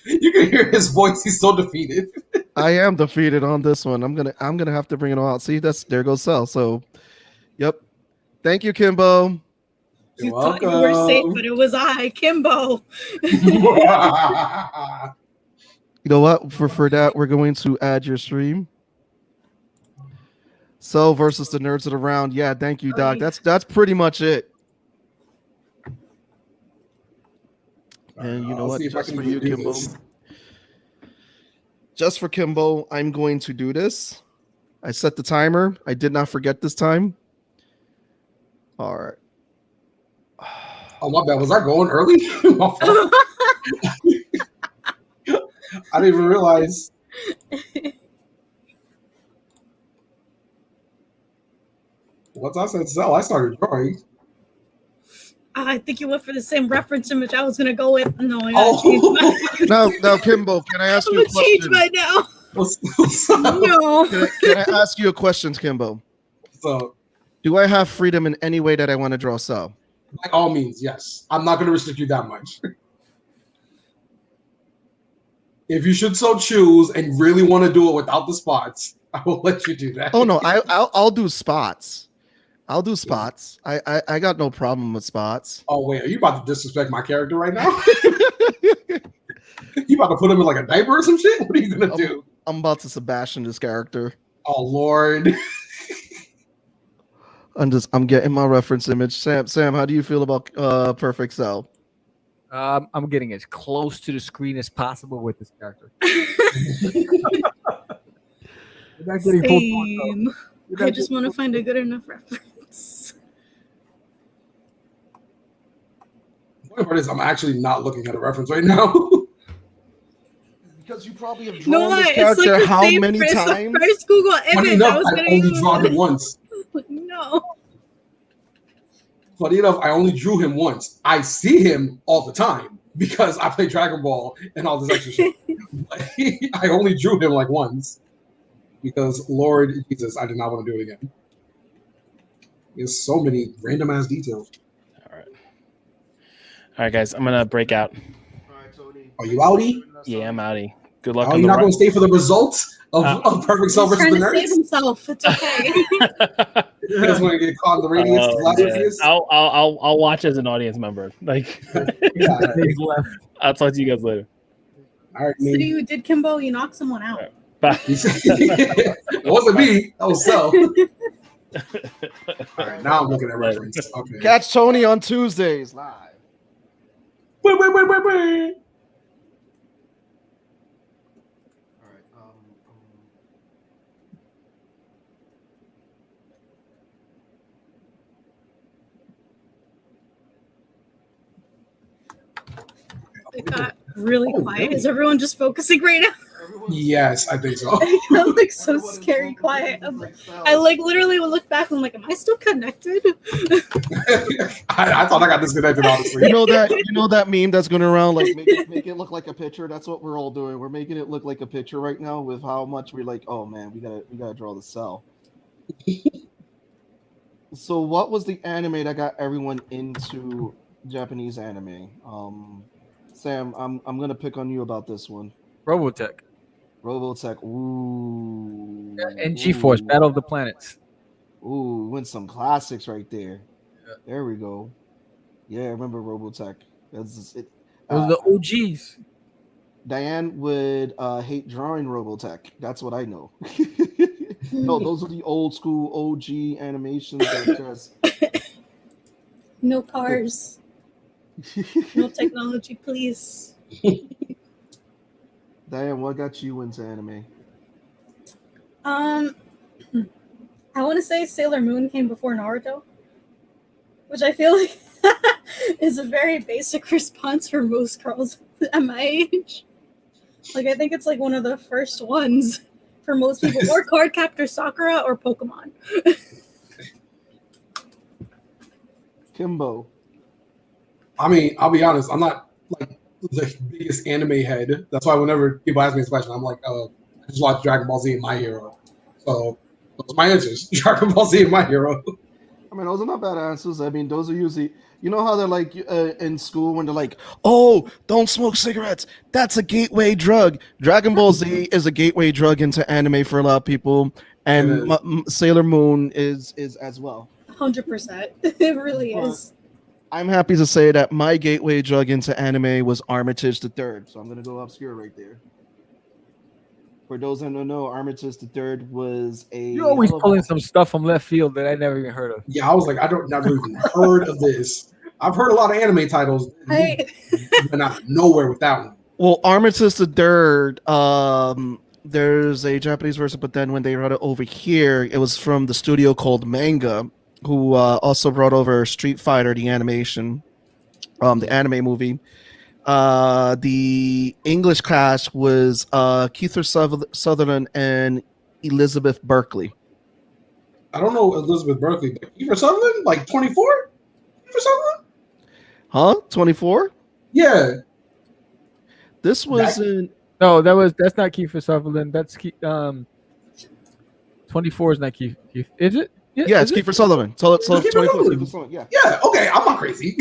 You can hear his voice. He's so defeated. I am defeated on this one. I'm gonna have to bring it out. See, there goes Cell. So, yep. Thank you, Kimbo. you thought you were safe, but it was I, Kimbo. You know what? For that, we're going to add your stream. Cell versus the nerds of the round. Yeah, thank you, Doc. That's pretty much it. And you know what? Just for you, Kimbo. Just for Kimbo, I'm going to do this. I set the timer. I did not forget this time. All right. Oh my bad. Was I going early? I didn't even realize. Once I said Cell, I started drawing. I think you went for the same reference image I was gonna go with. No, I gotta change my. Now, Kimbo, can I ask I'm you a gonna change question? mine now. No. Can I ask you a question, Kimbo? So, Do I have freedom in any way that I want to draw Cell? by all means, yes. I'm not going to restrict you that much. If you should so choose and really want to do it without the spots, I will let you do that. Oh no, I'll do spots. I'll do spots. I got no problem with spots. Oh wait, are you about to disrespect my character right now? You about to put him in like a diaper or some shit? What are you gonna do? I'm about to Sebastian this character. Oh Lord. I'm getting my reference image. Sam, how do you feel about Perfect Cell? I'm getting as close to the screen as possible with this character. You're not getting full Same. I just want to find a good enough reference. The funny part is I'm actually not looking at a reference right now. Because you probably have No drawn lie, this it's character like the how same many first, times? First Google Funny image. I enough, was I gonna only use. drawn him once. No. Funny enough, I only drew him once. I see him all the time because I play Dragon Ball and all this extra shit. But I only drew him like once because Lord Jesus, I did not want to do it again. There's so many random ass details. All right, guys. I'm gonna break out. All right, Tony. Are you outie? Yeah, I'm outie. Good luck. Oh, on you're the not going to stay for the results of Perfect Cell He's versus trying the to save Nerds? himself. It's okay. You guys want to get caught in the radius? Oh, Last man. radius? I'll watch as an audience member. Like, Yeah. I'll talk to you guys later. All right, So me. you did, Kimbo. You knocked someone out. Bye. It wasn't me. That was Cell. All right, now I'm looking at reference. Okay. Catch Tony on Tuesdays live. Wait. All right. It got really quiet. Is everyone just focusing right now? Yes, I think so. I'm like so scary quiet. I like literally would look back and I'm like, am I still connected? I thought I got disconnected, honestly. You know that meme that's going around, like make it look like a picture. That's what we're all doing. We're making it look like a picture right now with how much we're like, oh man, we gotta draw the cell. So what was the anime that got everyone into Japanese anime? Sam, I'm gonna pick on you about this one. Robotech. Robotech. Ooh. And G-Force, Ooh. Battle of the Planets. Ooh, went some classics right there. Yeah. There we go. Yeah, I remember Robotech. That's it. Those are the OGs. Diane would hate drawing Robotech. That's what I know. No, those are the old school OG animations that just No cars. No technology, please. Diane, what got you into anime? I want to say Sailor Moon came before Naruto, which I feel like is a very basic response for most girls at my age. Like, I think it's like one of the first ones for most people, or Cardcaptor Sakura or Pokemon. Kimbo. I mean, I'll be honest. I'm not like the biggest anime head. That's why whenever people ask me this question, I'm like, I just watch Dragon Ball Z and My Hero. So those are my answers. Dragon Ball Z and My Hero. I mean, those are not bad answers. I mean, those are usually, you know how they're like in school when they're like, oh, don't smoke cigarettes. That's a gateway drug. Dragon Ball Z is a gateway drug into anime for a lot of people. And Sailor Moon is as well. 100%. It really is. I'm happy to say that my gateway drug into anime was Armitage the Third. So I'm going to go obscure right there. For those that don't know, Armitage the Third was a... You're always pulling some stuff from left field that I never even heard of. Yeah, I was like, never even heard of this. I've heard a lot of anime titles, but not nowhere with that one. Well, Armitage the Third, there's a Japanese version, but then when they brought it over here, it was from the studio called Manga, who also brought over Street Fighter, the animation, the anime movie. The English cast was Kiefer Sutherland and Elizabeth Berkley. I don't know Elizabeth Berkley, but Kiefer Sutherland? Like 24? Kiefer Sutherland? Huh? 24? Yeah. This was in... No, that's not Kiefer Sutherland. That's 24 is not Keith. Is it? Yeah, it's Kiefer Sutherland. So 24 Kiefer Sutherland. Yeah. Yeah, okay, I'm not crazy.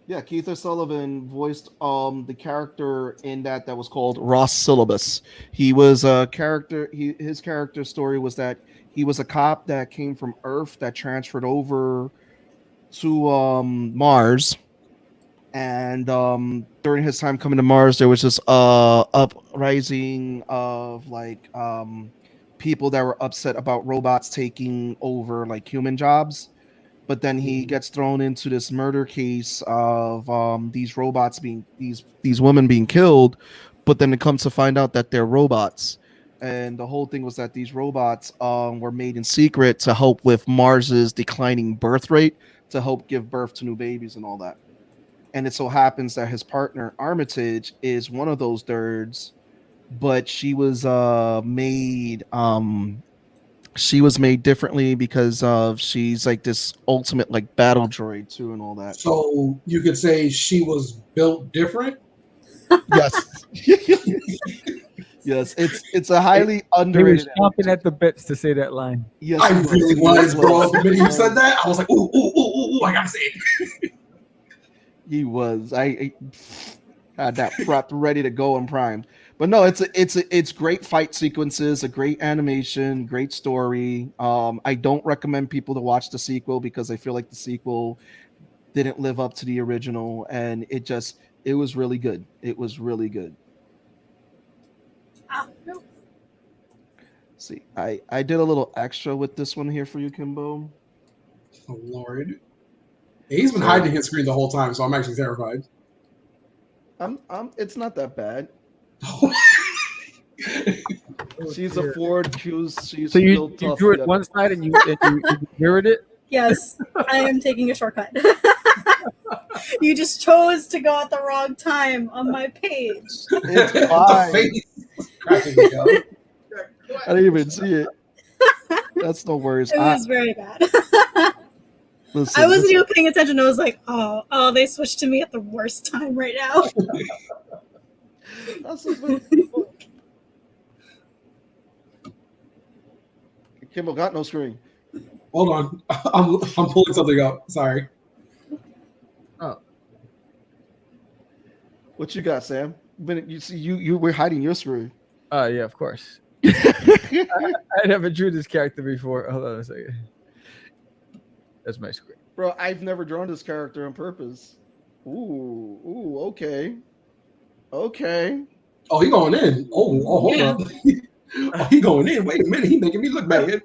Yeah, Keith Sullivan voiced the character in that was called Ross Syllabus. He was a character. His character story was that he was a cop that came from Earth that transferred over to Mars, and during his time coming to Mars, there was this uprising of like people that were upset about robots taking over like human jobs. But then he gets thrown into this murder case of these robots being these women being killed. But then it comes to find out that they're robots, and the whole thing was that these robots were made in secret to help with Mars's declining birth rate, to help give birth to new babies and all that. And it so happens that his partner Armitage is one of those nerds, but she was made differently because of she's like this ultimate like battle droid too and all that. So you could say she was built different. Yes. Yes, it's a highly He was underrated. chomping at the bits to say that line. Yes, I he really he was, bro. The minute you said that, I was like, ooh, I gotta say it. He was. I had that prepped, ready to go and primed. But no, it's great fight sequences, a great animation, great story. I don't recommend people to watch the sequel because I feel like the sequel didn't live up to the original, and it was really good. It was really good. No. See, I did a little extra with this one here for you, Kimbo. Oh Lord. He's been hiding his screen the whole time, so I'm actually terrified. It's not that bad. She's a Ford. She's So you built tough, drew it yeah. one side and you mirrored it. Yes, I am taking a shortcut. You just chose to go at the wrong time on my page. It's The fine. face cracking me up. I didn't even see it. That's no worries. It was very bad. Listen, I wasn't even paying attention. I was like, oh, they switched to me at the worst time right now. Kimbo got no screen. Hold on. I'm pulling something up. Sorry. What you got, Sam? You were hiding your screen. Yeah, of course. I never drew this character before. Hold on a second. That's my screen. Bro, I've never drawn this character on purpose. Ooh, okay. Okay. Oh, he going in. Oh, hold Yeah. up. Oh, he going in. Wait a minute. He making me look bad.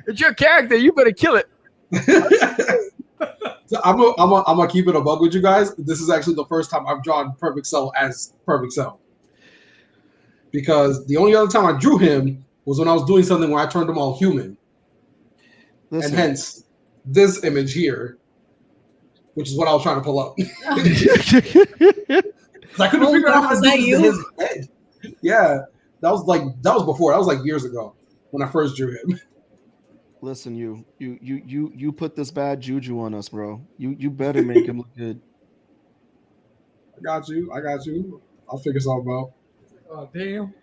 It's your character. You better kill it. So I'm gonna keep it a bug with you guys. This is actually the first time I've drawn Perfect Cell as Perfect Cell. Because the only other time I drew him was when I was doing something where I turned him all human. Listen. And hence this image here, which is what I was trying to pull up. I couldn't figure out how to Was do that this you? to his head. Yeah, that was before. That was like years ago when I first drew him. Listen, you put this bad juju on us, bro. You better make him look good. I got you. I'll figure something out. Oh, damn.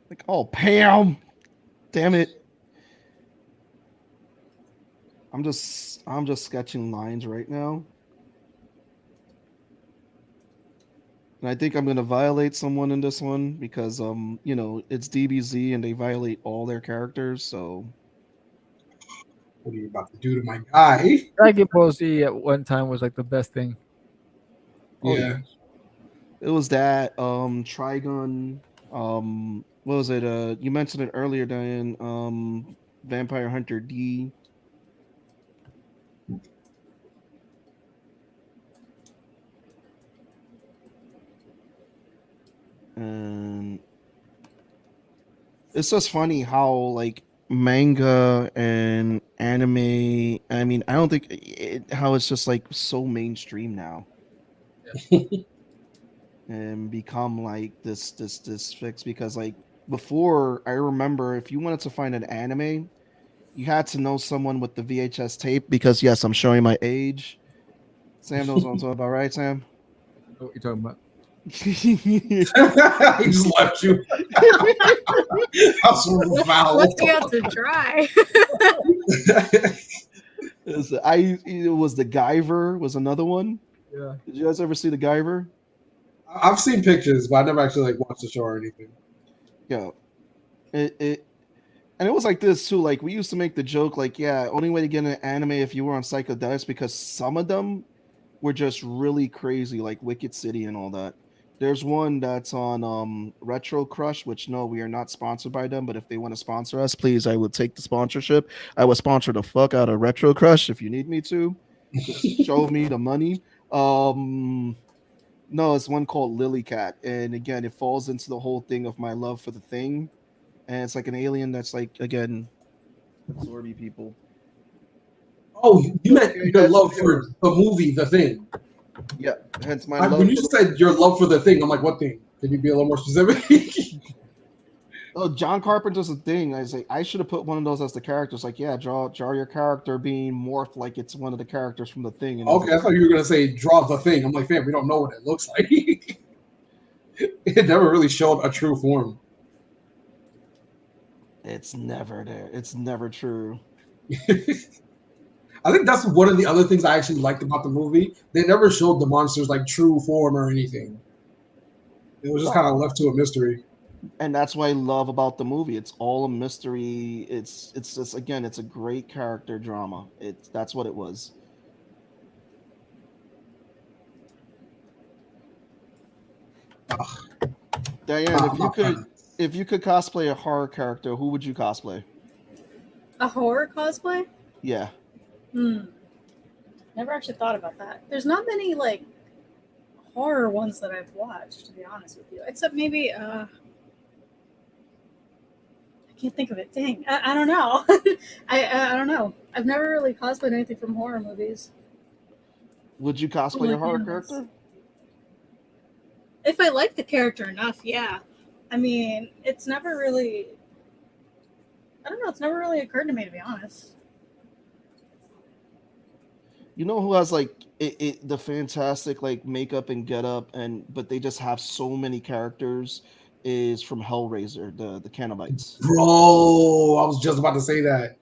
Like, oh, Pam. Damn it. I'm just sketching lines right now. And I think I'm gonna violate someone in this one because it's DBZ and they violate all their characters, so What are you about to do to my guy? Dragon Ball Z at one time was like the best thing. Oh, Yeah. it was that Trigon, what was it? You mentioned it earlier, Diane. Vampire Hunter D. And it's just funny how like manga and anime, I mean, I don't think how it's just like so mainstream now. And become like this fix, because like before, I remember if you wanted to find an anime, you had to know someone with the VHS tape, because yes, I'm showing my age. Sam knows what I'm talking about, right, Sam? What you talking about? He just left you. That's so foul. Left you out to dry. It was the Guyver was another one. Yeah. Did you guys ever see the Guyver? I've seen pictures, but I never actually like watched the show or anything. Yeah. And it was like this too. Like we used to make the joke, like, yeah, only way to get an anime if you were on psychedelics, because some of them were just really crazy, like Wicked City and all that. There's one that's on Retro Crush, which no, we are not sponsored by them, but if they want to sponsor us, please, I would take the sponsorship. I would sponsor the fuck out of Retro Crush if you need me to. Just show me the money. No, it's one called Lily Cat, and again, it falls into the whole thing of my love for the Thing, and it's like an alien that's like again absorbing people. Oh, you So meant yeah, your yeah, it's love for superheroes. the movie, The Thing. Yeah, hence my When love you for the. said your love for the Thing, I'm like, what thing? Can you be a little more specific? Oh, John Carpenter's a thing. I say I should have put one of those as the characters. Like, yeah, draw your character being morphed like it's one of the characters from the Thing, and it was Okay, like, I thought you were gonna say draw the Thing. I'm like, fam, we don't know what it looks like. It never really showed a true form. it's never there. It's never true. I think that's one of the other things I actually liked about the movie. They never showed the monsters like true form or anything. It was just kind of left to a mystery. And that's what I love about the movie. It's all a mystery. It's just again, it's a great character drama. That's what it was. Diane, if you could cosplay a horror character, who would you cosplay? A horror cosplay? Yeah. Never actually thought about that. There's not many like horror ones that I've watched, to be honest with you. Except maybe I can't think of it. Dang. I don't know. I don't know. I've never really cosplayed anything from horror movies. Would you cosplay a horror character? If I like the character enough, yeah. I mean, it's never really I don't know, it's never really occurred to me, to be honest. You know who has like the fantastic like makeup and getup, but they just have so many characters is from Hellraiser, the Canobites. Bro, I was just about to say that.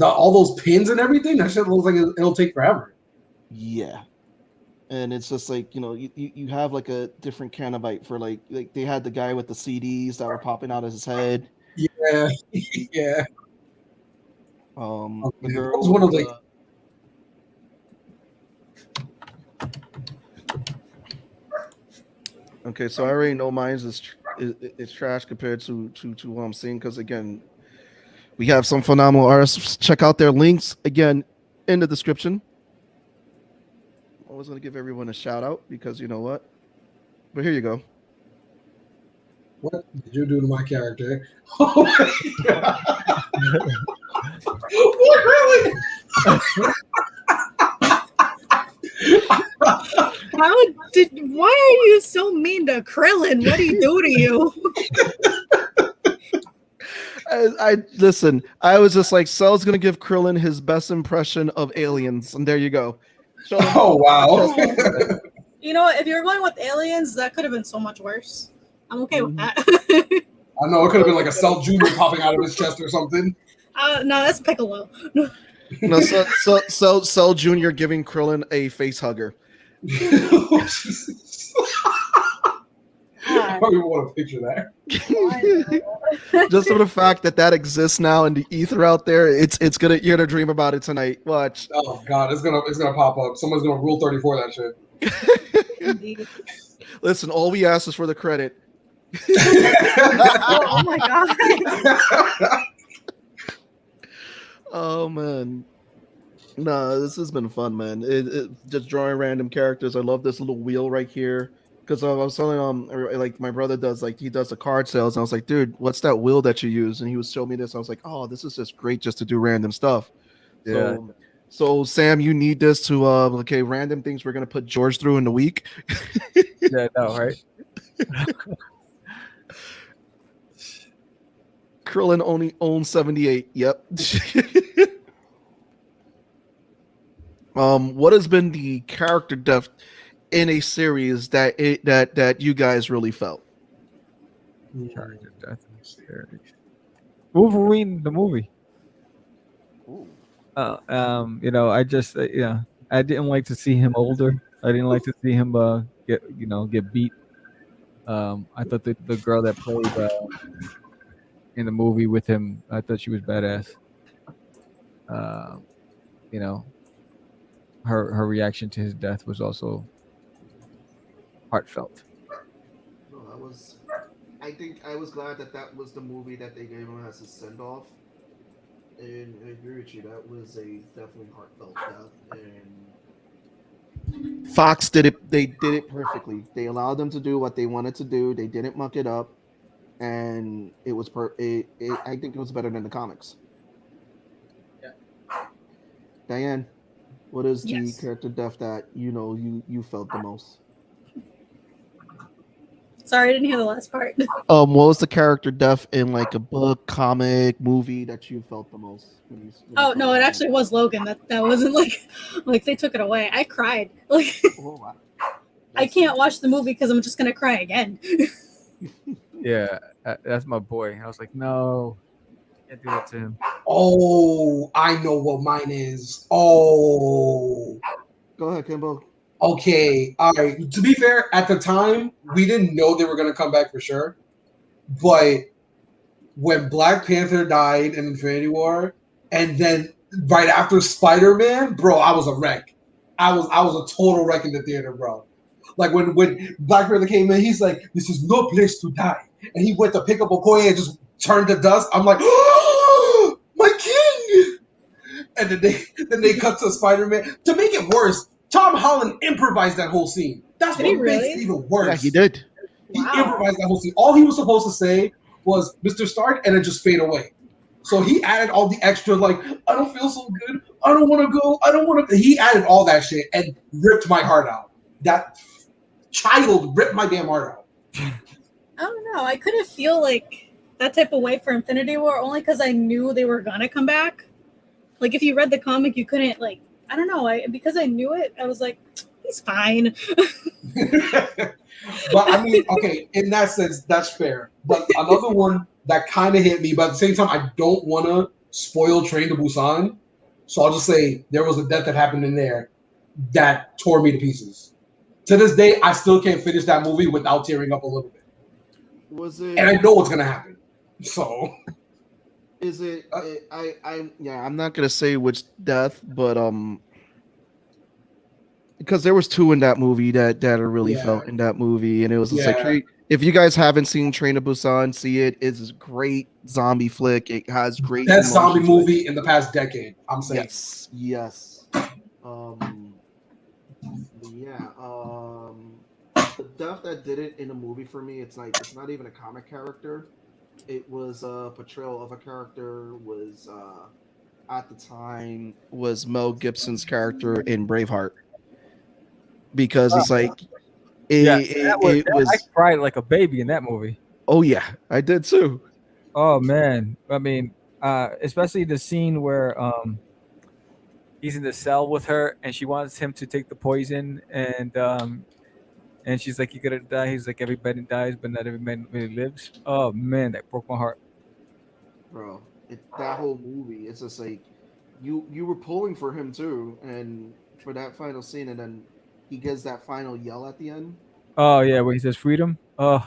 All those pins and everything, that shit looks like it'll take forever. Yeah. And it's just like, you have like a different Canobite for like they had the guy with the CDs that were popping out of his head. Yeah, yeah. The That girl was one of like. Okay, so I already know mine is trash compared to what I'm seeing, because again, we have some phenomenal artists. Check out their links again in the description. I was going to give everyone a shout out because you know what? But here you go. What did you do to my character? Oh my god! What really? Why are you so mean to Krillin? What did he do to you? I listen. I was just like, Cell's gonna give Krillin his best impression of aliens, and there you go. Oh wow! You know what? If you were going with aliens, that could have been so much worse. I'm okay with that. I know it could have been like a Cell Junior popping out of his chest or something. No, that's Piccolo. No, Cell Junior giving Krillin a face hugger. Oh, Jesus. I don't even want to picture that. Just for the fact that exists now in the ether out there, you're gonna dream about it tonight. Watch. Oh god, it's gonna pop up. Someone's gonna Rule 34 that shit. Indeed. Listen, all we ask is for the credit. Oh my god. Oh man. No, this has been fun, man. Just drawing random characters. I love this little wheel right here. Because I was telling like my brother does, like he does the card sales, and I was like, dude, what's that wheel that you use? And he was showing me this. I was like, oh, this is just great just to do random stuff. Yeah. So Sam, you need this to okay, random things we're gonna put George through in the week. Yeah, no, right? Krillin only owns 78. Yep. What has been the character depth in a series that you guys really felt? Character death in series. Wolverine, the movie. I just, I didn't like to see him older. I didn't like to see him get beat. I thought the girl that played in the movie with him, I thought she was badass. Her reaction to his death was also heartfelt. I think I was glad that was the movie that they gave him as a send off. And I agree with you, that was a definitely heartfelt death, and Fox did it. They did it perfectly. They allowed them to do what they wanted to do. They didn't muck it up, and it was I think it was better than the comics. Yeah. Diane, what is Yes. the character death that you felt the most? Sorry, I didn't hear the last part. What was the character death in like a book, comic, movie that you felt the most? When you Oh saw no, it that? actually was Logan. That wasn't like they took it away. I cried. Like Oh, wow. I can't watch the movie because I'm just gonna cry again. Yeah, that's my boy. I was like, no, can't do that to him. Oh, I know what mine is. Oh, Go ahead, Kimbo. okay. All right. To be fair, at the time, we didn't know they were going to come back for sure. But when Black Panther died in Infinity War, and then right after Spider-Man, bro, I was a wreck. I was a total wreck in the theater, bro. Like when Black Panther came in, he's like, "This is no place to die," and he went to pick up Okoye and just turned to dust. I'm like, "Oh, my king!" And then they cut to Spider-Man. To make it worse, Tom Holland improvised that whole scene. That's Did he what makes really? it even worse. Yeah, he did. He Wow. improvised that whole scene. All he was supposed to say was "Mr. Stark," and then just fade away. So he added all the extra, like, "I don't feel so good. I don't want to go. I don't want to." He added all that shit and ripped my heart out. That child ripped my damn heart out. I don't know. I couldn't feel like that type of way for Infinity War only because I knew they were gonna come back. Like if you read the comic, you couldn't like. I don't know. Because I knew it, I was like, he's fine. But I mean, okay, in that sense, that's fair. But another one that kind of hit me, but at the same time, I don't want to spoil Train to Busan. So I'll just say there was a death that happened in there that tore me to pieces. To this day, I still can't finish that movie without tearing up a little bit. Was it? And I know what's gonna happen. So Is it? I'm not gonna say which death, but because there was two in that movie that I really felt in that movie, and it was just like, if you guys haven't seen Train to Busan, see it. It's a great zombie flick. It has great best zombie emotions. movie in the past decade. I'm saying. Yes. The death that did it in a movie for me, it's not even a comic character. It was a portrayal of a character. Was at the time was Mel Gibson's character in Braveheart, because it's like it was. I cried like a baby in that movie. Oh yeah, I did too. Oh man, I mean, especially the scene where he's in the cell with her and she wants him to take the poison, and she's like, "You're gonna die." He's like, "Everybody dies, but not everybody really lives." Oh man, that broke my heart, Bro. That whole movie, it's just like you were pulling for him too, and for that final scene, and then he gets that final yell at the end. Oh yeah, where he says freedom. Yeah.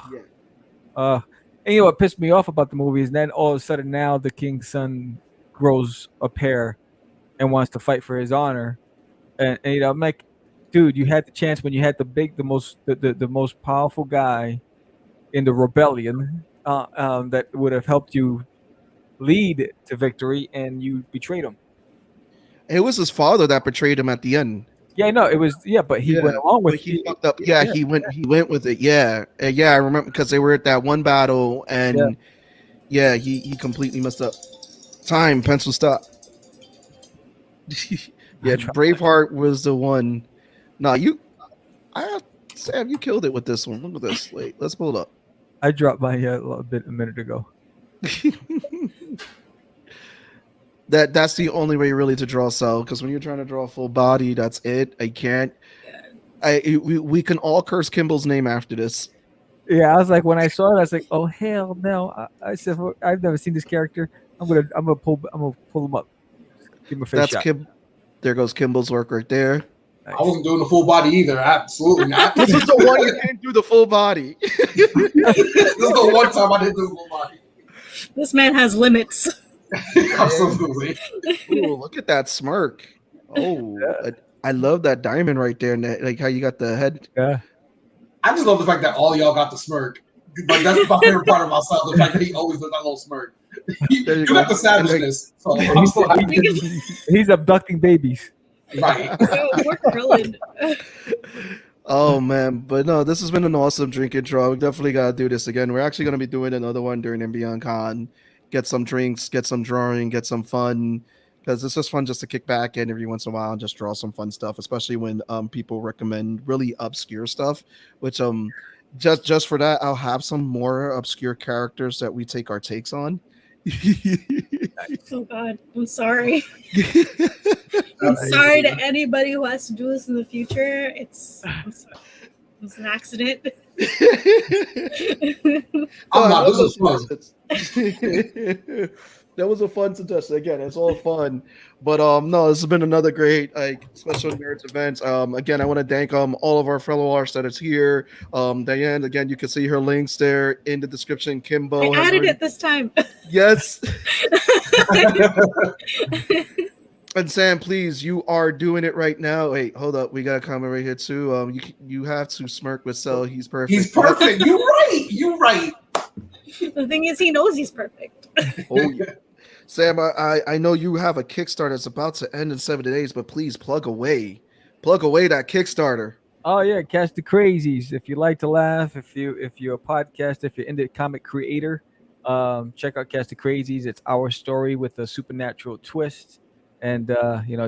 And you know what pissed me off about the movie is then all of a sudden now the king's son grows a pair and wants to fight for his honor, and you know I'm like, dude, you had the chance when you had the most powerful guy in the rebellion that would have helped you lead to victory, and you betrayed him. It was his father that betrayed him at the end. Yeah, no, it was but he went along with But he fucked up. Yeah, he went with it. Yeah, I remember because they were at that one battle, and he completely messed up. Time, pencil, stop. Yeah, Braveheart was the one. No, Sam, you killed it with this one. Look at this. Wait, let's pull it up. I dropped my a minute ago. That's the only way really to draw Cell, because when you're trying to draw a full body, that's it. I can't. We can all curse Kimball's name after this. Yeah, I was like, when I saw it, I was like, oh hell no! I said, I've never seen this character. I'm gonna pull him up. Give him a face shot. There goes Kimball's work right there. I wasn't doing the full body either. Absolutely not. This is the one you didn't do the full body. This is the one time I didn't do the full body. This man has limits. Absolutely. Ooh, look at that smirk. Oh, I love that diamond right there, and like how you got the head. Yeah. I just love the fact that all y'all got the smirk. Like that's my favorite part of myself. The fact that he always does that little smirk. You got the savageness. So I'm so happy. He's abducting babies. Right. Yo, we're grilling. Oh man, but no, this has been an awesome drink intro. We definitely gotta do this again. We're actually gonna be doing another one during Beyond Con. Get some drinks, get some drawing, get some fun. Because it's just fun just to kick back in every once in a while and just draw some fun stuff, especially when people recommend really obscure stuff. Which just for that, I'll have some more obscure characters that we take our takes on. Oh God, I'm sorry. I'm sorry to anybody who has to do this in the future. It's an accident. I'm not. This is fun. That was a fun suggestion. Again, it's all fun. But no, this has been another great special nerds event. Again, I want to thank all of our fellow artists here. Diane, again, you can see her links there in the description. Kimbo, I added it this time. Yes. And Sam, please, you are doing it right now. Wait, hold up. We got a comment right here too. You have to smirk with Cell. He's perfect. He's perfect. You're right. You're right. The thing is, he knows he's perfect. Oh yeah. Sam, I know you have a Kickstarter that's about to end in 7 days, but please plug away that Kickstarter. Oh yeah, Catch the Crazies. If you like to laugh, if you're a podcast, if you're into comic creator, check out Catch the Crazies. It's our story with a supernatural twist. And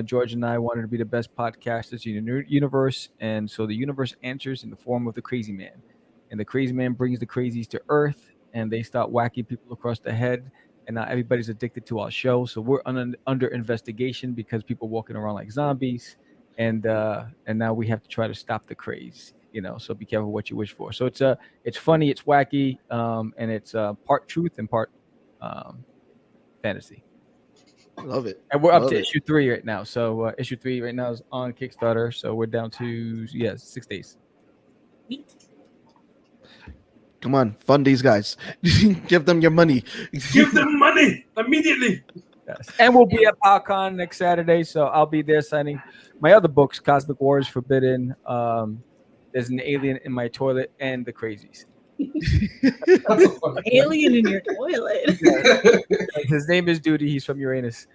George and I wanted to be the best podcasters in the universe, and so the universe answers in the form of the Crazy Man, and the Crazy Man brings the crazies to Earth, and they start whacking people across the head. And now everybody's addicted to our show, so we're under investigation because people walking around like zombies, and now we have to try to stop the craze. So be careful what you wish for. So it's funny, it's wacky, and it's part truth and part fantasy. I love it. And we're up to issue 3 right now. So issue 3 right now is on Kickstarter. So we're down to 6 days. Come on, fund these guys. Give them your money. Give them money immediately. Yes. And we'll be at PowCon next Saturday, so I'll be there signing my other books, Cosmic Wars Forbidden. There's an alien in my toilet, and the Crazies. Alien in your toilet. His name is Duty. He's from Uranus.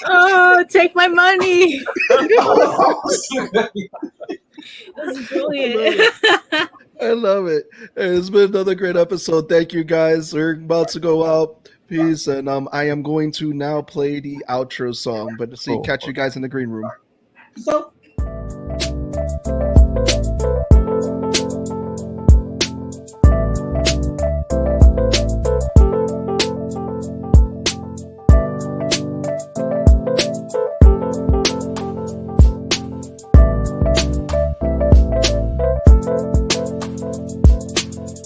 Oh, take my money. That's brilliant. I love it. It's been another great episode. Thank you guys. We're about to go out. Peace. And I am going to now play the outro song, but catch you guys in the green room. So